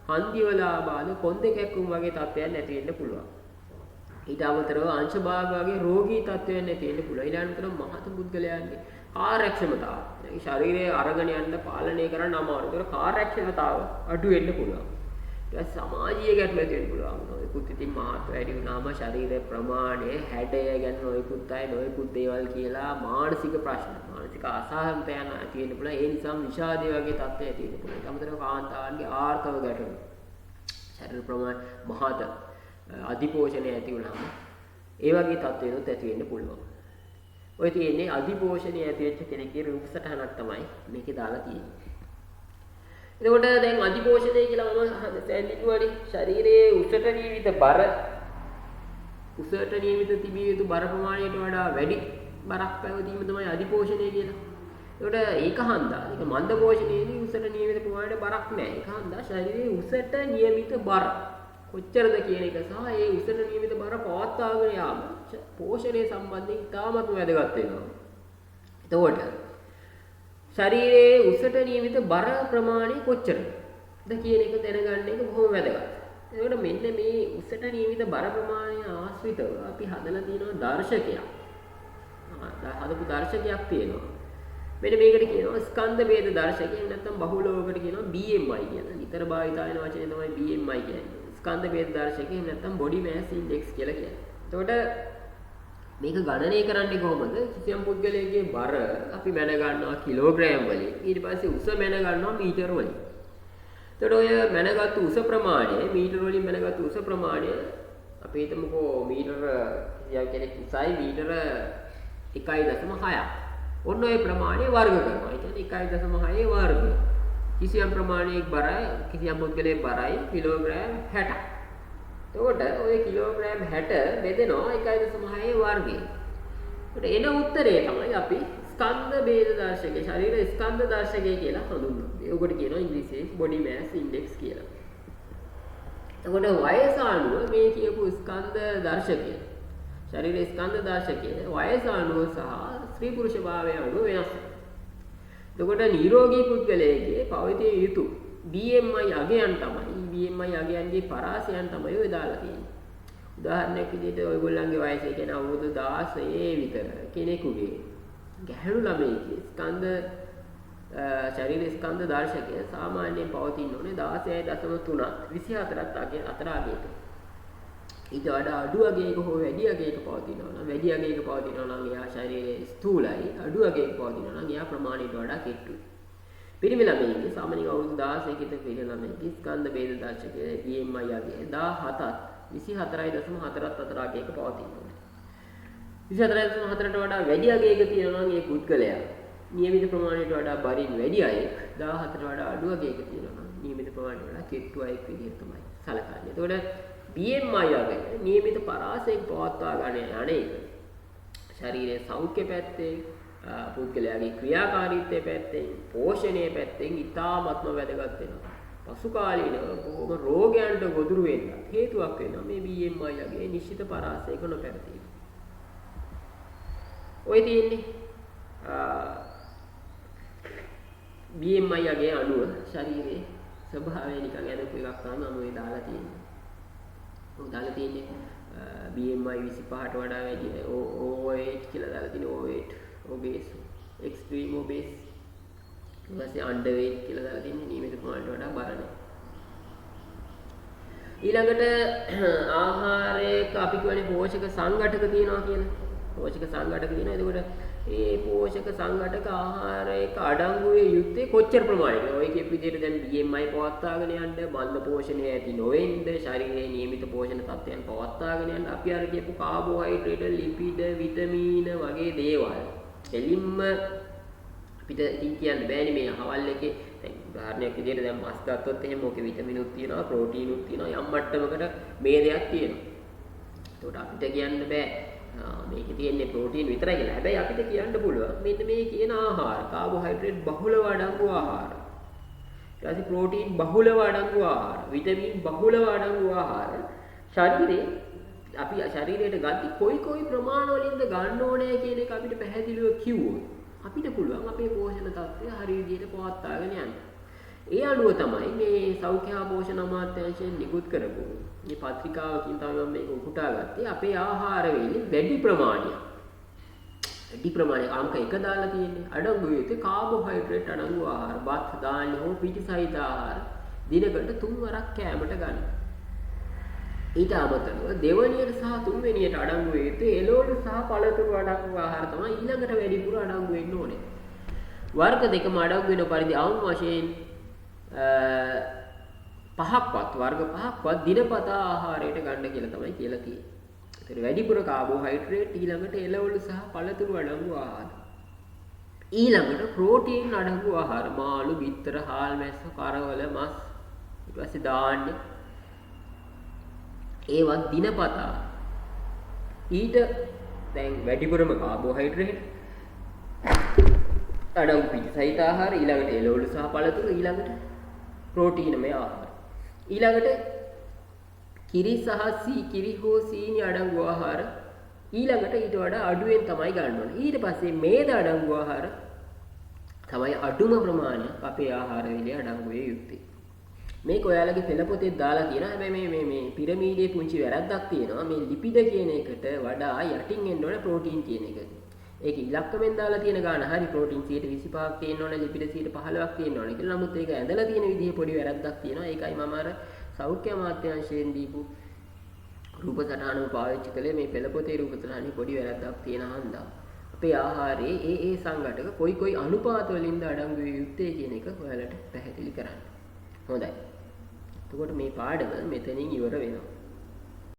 හන්දි වල ආබාධ කොන්දේ කැක්කුම් වගේ තත්ත්වයන් ඇති වෙන්න පුළුවන්. ඊට අමතරව අංශ භාග වගේ රෝගී තත්ත්වයන් ඇති වෙන්න පුළුවන්. ඊළඟට මහත පුද්ගලයන්ගේ කාර්යක්ෂමතාව. ඒ ශරීරයේ අරගෙන යන්න පාලනය කරන්න අමාරුයි. ඒක කාර්යක්ෂමතාව අඩු වෙන්න පුළුවන්. ඊට සමාජීය ගැටලු ඇති වෙන්න පුළුවන්. නොයෙකුත් ඉතින් මහත් වැඩි වුණාම ශරීරයේ ප්‍රමාණය හැඩය ගැන නොයෙකුත් අය නොයෙකුත් දේවල් කියලා මානසික ප්‍රශ්න මානසික අසහනතයන් ඇති වෙන්න පුළුවන්. ඒ නිසා විෂාදය වගේ තත්ත්වය ඇති වෙන්න පුළුවන්. ඊට අමතරව කාන්තාවන්ගේ ආර්ථව ගැටලු ශරීර ප්‍රමාණය මහත අධිපෝෂණය ඇති වුණාම ඒ වගේ තත්ත්වයකට ඇති වෙන්න පුළුවන්. ඔය තියෙන්නේ අධිපෝෂණය ඇති වෙච්ච කෙනෙක්ගේ රූප සටහනක් තමයි මේකේ දාලා තියෙන්නේ. එතකොට දැන් අධිපෝෂණය කියලා මම සැලකුවානේ ශරීරයේ උසට නියමිත බර උසට නියමිත තිබිය යුතු බර ප්‍රමාණයට වඩා වැඩි බරක් පැවතීම තමයි අධිපෝෂණය කියලා. ඒකට ඒක හන්දා ඒක මන්ද පෝෂණයේදී උසට නියමිත ප්‍රමාණයට බරක් නැහැ. ඒක හන්දා ශරීරයේ උසට නියමිත බර කොච්චරද කියන එක සහ ඒ උසට නියමිත බර පවත්වාගෙන යාම පෝෂණය සම්බන්ධයෙන් ඉතාමත් වැදගත් වෙනවා. එතකොට ශරීරයේ උසට නියමිත බර ප්‍රමාණය කොච්චරද කියන එක දැනගන්න එක බොහොම වැදගත්. එතකොට මෙන්න මේ උසට නියමිත බර ප්‍රමාණය ආශ්‍රිතව අපි හදලා තියෙනවා දර්ශකයක්. හදපු දර්ශකයක් තියෙනවා. මෙන්න මේකට කියනවා ස්කන්ධ ભેද දර්ශකය. නැත්නම් බහුලවකට කියනවා BMI කියලා. නිතර භාවිත වෙන වචනේ තමයි BMI කියන්නේ. ස්කන්ධ ભેද දර්ශකය නැත්නම් body mass index කියලා කියන්නේ. එතකොට මේක ගණනය කරන්නේ කොහොමද? කිසියම් පුද්ගලයෙකුගේ බර අපි මැන ගන්නවා කිලෝග්‍රෑම් වලින්. ඊට පස්සේ උස මැන ගන්නවා මීටර වලින්. එතකොට ඔය මැනගත්තු උස ප්‍රමාණය මීටර වලින් මැනගත්තු උස ප්‍රමාණය අපි හිතමුකෝ මීටර කෙනෙක් උසයි මීටර 1.6ක්. ඔන්න ඔය ප්‍රමාණය වර්ග කරනවා. ඒ කියන්නේ 1.6 වර්ග. කිසියම් ප්‍රමාණයක බරයි කිසියම් පුද්ගලයෙක් බරයි කිලෝග්‍රෑම් 60ක්. එතකොට ඔය කිලෝග්‍රෑම් 60 බෙදෙනවා 1.6 වර්ගයෙන්. එතකොට එන උත්තරේ තමයි අපි ස්කන්ධ ભેද දර්ශකය ශරීර ස්කන්ධ දර්ශකය කියලා හඳුන්වන්නේ. ඒකට කියනවා ඉංග්‍රීසියෙන් body mass index කියලා. එතකොට වයස අනුව මේ කියපු ස්කන්ධ දර්ශකය ශරීර ස්කන්ධ දර්ශකය වයස අනුව සහ ස්ත්‍රී පුරුෂ භාවය අනුව වෙනස් වෙනවා. එතකොට නිරෝගී පුද්ගලයෙක්ගේ පවතින යුතු BMI අගයන් තමයි BMI අගයන්ගේ පරාසයන් තමයි ඔය දාලා තියෙන්නේ. උදාහරණයක් විදිහට ඔයගොල්ලන්ගේ වයස කියන්නේ අවුරුදු 16 විතර කෙනෙකුගේ ගැහැණු ළමයෙක්ගේ ස්කන්ධ ශරීර ස්කන්ධ දර්ශකය සාමාන්‍යයෙන් පවතින ඕනේ 16.3 24ත් අතර අගයක. ඊට වඩා අඩු අගයක හෝ වැඩි අගයක පවතිනවා නම් වැඩි අගයක පවතිනවා නම් එයා ශරීරයේ ස්ථූලයි අඩු අගයක පවතිනවා නම් එයා ප්‍රමාණයට වඩා කෙට්ටුයි. පිරිමි ළමයින්ගේ සාමාන්‍යයෙන් අවුරුදු 16 කට පිරිමි ළමයින්ගේ ස්කන්ධ ભેද දර්ශකයේ BMI අගය 17ත් 24.4ත් අතර අගයක පවතිනවා. 24.4ට වඩා වැඩි අගයක තියෙනවා නම් ඒ පුද්ගලයා නියමිත ප්‍රමාණයට වඩා බරින් වැඩි අයෙක් 17ට වඩා අඩු අගයක තියෙනවා නම් නියමිත ප්‍රමාණයට වඩා කෙට්ටු අයෙක් විදිහට තමයි සැලකන්නේ. එතකොට BMI අගය නියමිත පරාසයෙන් පවත්වා ගන්න යන්නේ ශරීරයේ සෞඛ්‍ය පැත්තේ පුද්ගලයාගේ ක්‍රියාකාරීත්වයේ පැත්තෙන් පෝෂණයේ පැත්තෙන් ඉතාමත්ම වැදගත් වෙනවා. පසු කාලීනව බොහොම රෝගයන්ට ගොදුරු වෙන්න හේතුවක් වෙනවා මේ BMI අගයේ නිශ්චිත පරාසයක නොපැවතීම. ඔය තියෙන්නේ BMI අගයේ අණුව ශරීරයේ ස්වභාවය නිකන් අදපු එකක් තමයි මම මේ දාලා තියෙන්නේ. මම දාලා තියෙන්නේ BMI 25ට වඩා වැඩි O8 කියලා දාලා තියෙනවා. O8 obese extreme obese ඊපස්සේ underweight කියලා දාලා තියෙන්නේ නියමිත ප්‍රමාණයට වඩා බර නැහැ. ඊළඟට ආහාරයක අපි කියන්නේ පෝෂක සංඝටක තියෙනවා කියලා. පෝෂක සංඝටක තියෙනවා. එතකොට මේ පෝෂක සංඝටක ආහාරයක අඩංගු වේ යුත්තේ කොච්චර ප්‍රමාණයකද? ඔය කියපු විදිහට දැන් BMI පවත්වාගෙන යන්න, බන්ධ පෝෂණය ඇති නොවෙන්න, ශරීරයේ නියමිත පෝෂණ තත්ත්වයන් පවත්වාගෙන යන්න අපි අර කියපු කාබෝහයිඩ්‍රේට්, ලිපිඩ, විටමීන වගේ දේවල් එලින්ම අපිට කියන්න බෑනේ මේ අහවල් එකේ. දැන් උදාහරණයක් විදිහට දැන් මස් ගත්තොත් එහෙම ඕකේ විටමිනුත් තියෙනවා, ප්‍රෝටීනුත් තියෙනවා, යම් මට්ටමකට මේ දෙයක් තියෙනවා. ඒකට අපිට කියන්න බෑ මේකේ තියෙන්නේ ප්‍රෝටීන් විතරයි කියලා. හැබැයි අපිට කියන්න පුළුවන් මෙන්න මේ කියන ආහාර කාබෝහයිඩ්‍රේට් බහුලව අඩංගු ආහාර. ඊට පස්සේ ප්‍රෝටීන් බහුලව අඩංගු ආහාර, විටමින් බහුලව අඩංගු ආහාර ශරීරේ අපි ශරීරයට ගatti කොයි ප්‍රමාණ වලින්ද ගන්න ඕනේ කියන එක අපිට පැහැදිලිව කිව්වොත් අපිට පුළුවන් අපේ පෝෂණ තත්ත්වය හරි විදිහට පවත්වාගෙන යන්න. ඒ අනුව තමයි මේ සෞඛ්‍ය හා පෝෂණ අමාත්‍යාංශයෙන් නිකුත් කරපු මේ පත්‍රිකාවකින් තමයි මම මේක උපුටා ගත්තේ. අපේ ආහාර වේලේ වැඩි ප්‍රමාණයක් අංක 1 දාලා තියෙන්නේ. අඩංගු යුත්තේ කාබෝහයිඩ්‍රේට් අඩංගු ආහාර, බත්, දාන්න හෝ පිටි සහිත ආහාර දිනකට 3 වරක් කෑමට ගන්න. ඊට අමතරව දෙවනියට සහ තුන්වෙනියට අඩංගු වේ යුත්තේ එළවලු සහ පළතුරු අඩංගු ආහාර තමයි ඊළඟට වැඩිපුර අඩංගු වෙන්න ඕනේ. වර්ග දෙකම අඩංගු වෙන පරිදි අවම වශයෙන් වර්ග පහක්වත් දිනපතා ආහාරයට ගන්න කියලා තමයි කියලා තියෙන්නේ. ඒතර වැඩිපුර කාබෝහයිඩ්‍රේට්, ඊළඟට එළවලු සහ පළතුරු අඩංගු ආහාර. ඊළඟට ප්‍රෝටීන් අඩංගු ආහාර මාළු, බිත්තර, හාල් මැස්ස, කරවල, මස්, ඊට පස්සේ ධාන්‍ය ඒවත් දිනපතා. ඊට දැන් වැඩිපුරම කාබෝහයිඩ්‍රේට් අඩංගු පිටි සහිත ආහාර, ඊළඟට එළවලු සහ පළතුරු, ඊළඟට ප්‍රෝටීනමය ආහාර, ඊළඟට කිරි හෝ සීනි අඩංගු ආහාර ඊළඟට ඊට වඩා අඩුවෙන් තමයි ගන්න ඕනේ. ඊට පස්සේ මේද අඩංගු ආහාර තමයි අඩුම ප්‍රමාණයක් අපේ ආහාර වේලේ අඩංගු වේ යුත්තේ. මේක ඔයාලගේ පෙළ පොතේ දාලා තියෙනවා. හැබැයි මේ පිරමීඩයේ පුංචි වැරද්දක් තියෙනවා. මේ ලිපිඩ කියන එකට වඩා යටින් එන්න ඕනේ ප්‍රෝටීන් කියන එක. ඒක ඉලක්කමෙන් දාලා තියෙන ගාන හරි ප්‍රෝටීන් 25ක් තියෙන්න ඕනේ, ලිපිඩ 15ක් තියෙන්න ඕනේ කියලා. නමුත් ඒක ඇඳලා තියෙන විදිහේ පොඩි වැරද්දක් තියෙනවා. ඒකයි මම අර සෞඛ්‍ය අමාත්‍යාංශයෙන් දීපු රූප සටහනම පාවිච්චි කළේ. මේ පෙළ පොතේ රූප සටහනේ පොඩි වැරද්දක් තියෙන හන්දා අපේ ආහාරයේ ඒ සංඝටක කොයි අනුපාත වලින්ද අඩංගු විය යුත්තේ කියන එක ඔයාලට පැහැදිලි කරන්න. හොඳයි. එතකොට මේ පාඩම මෙතනින් ඉවර වෙනවා.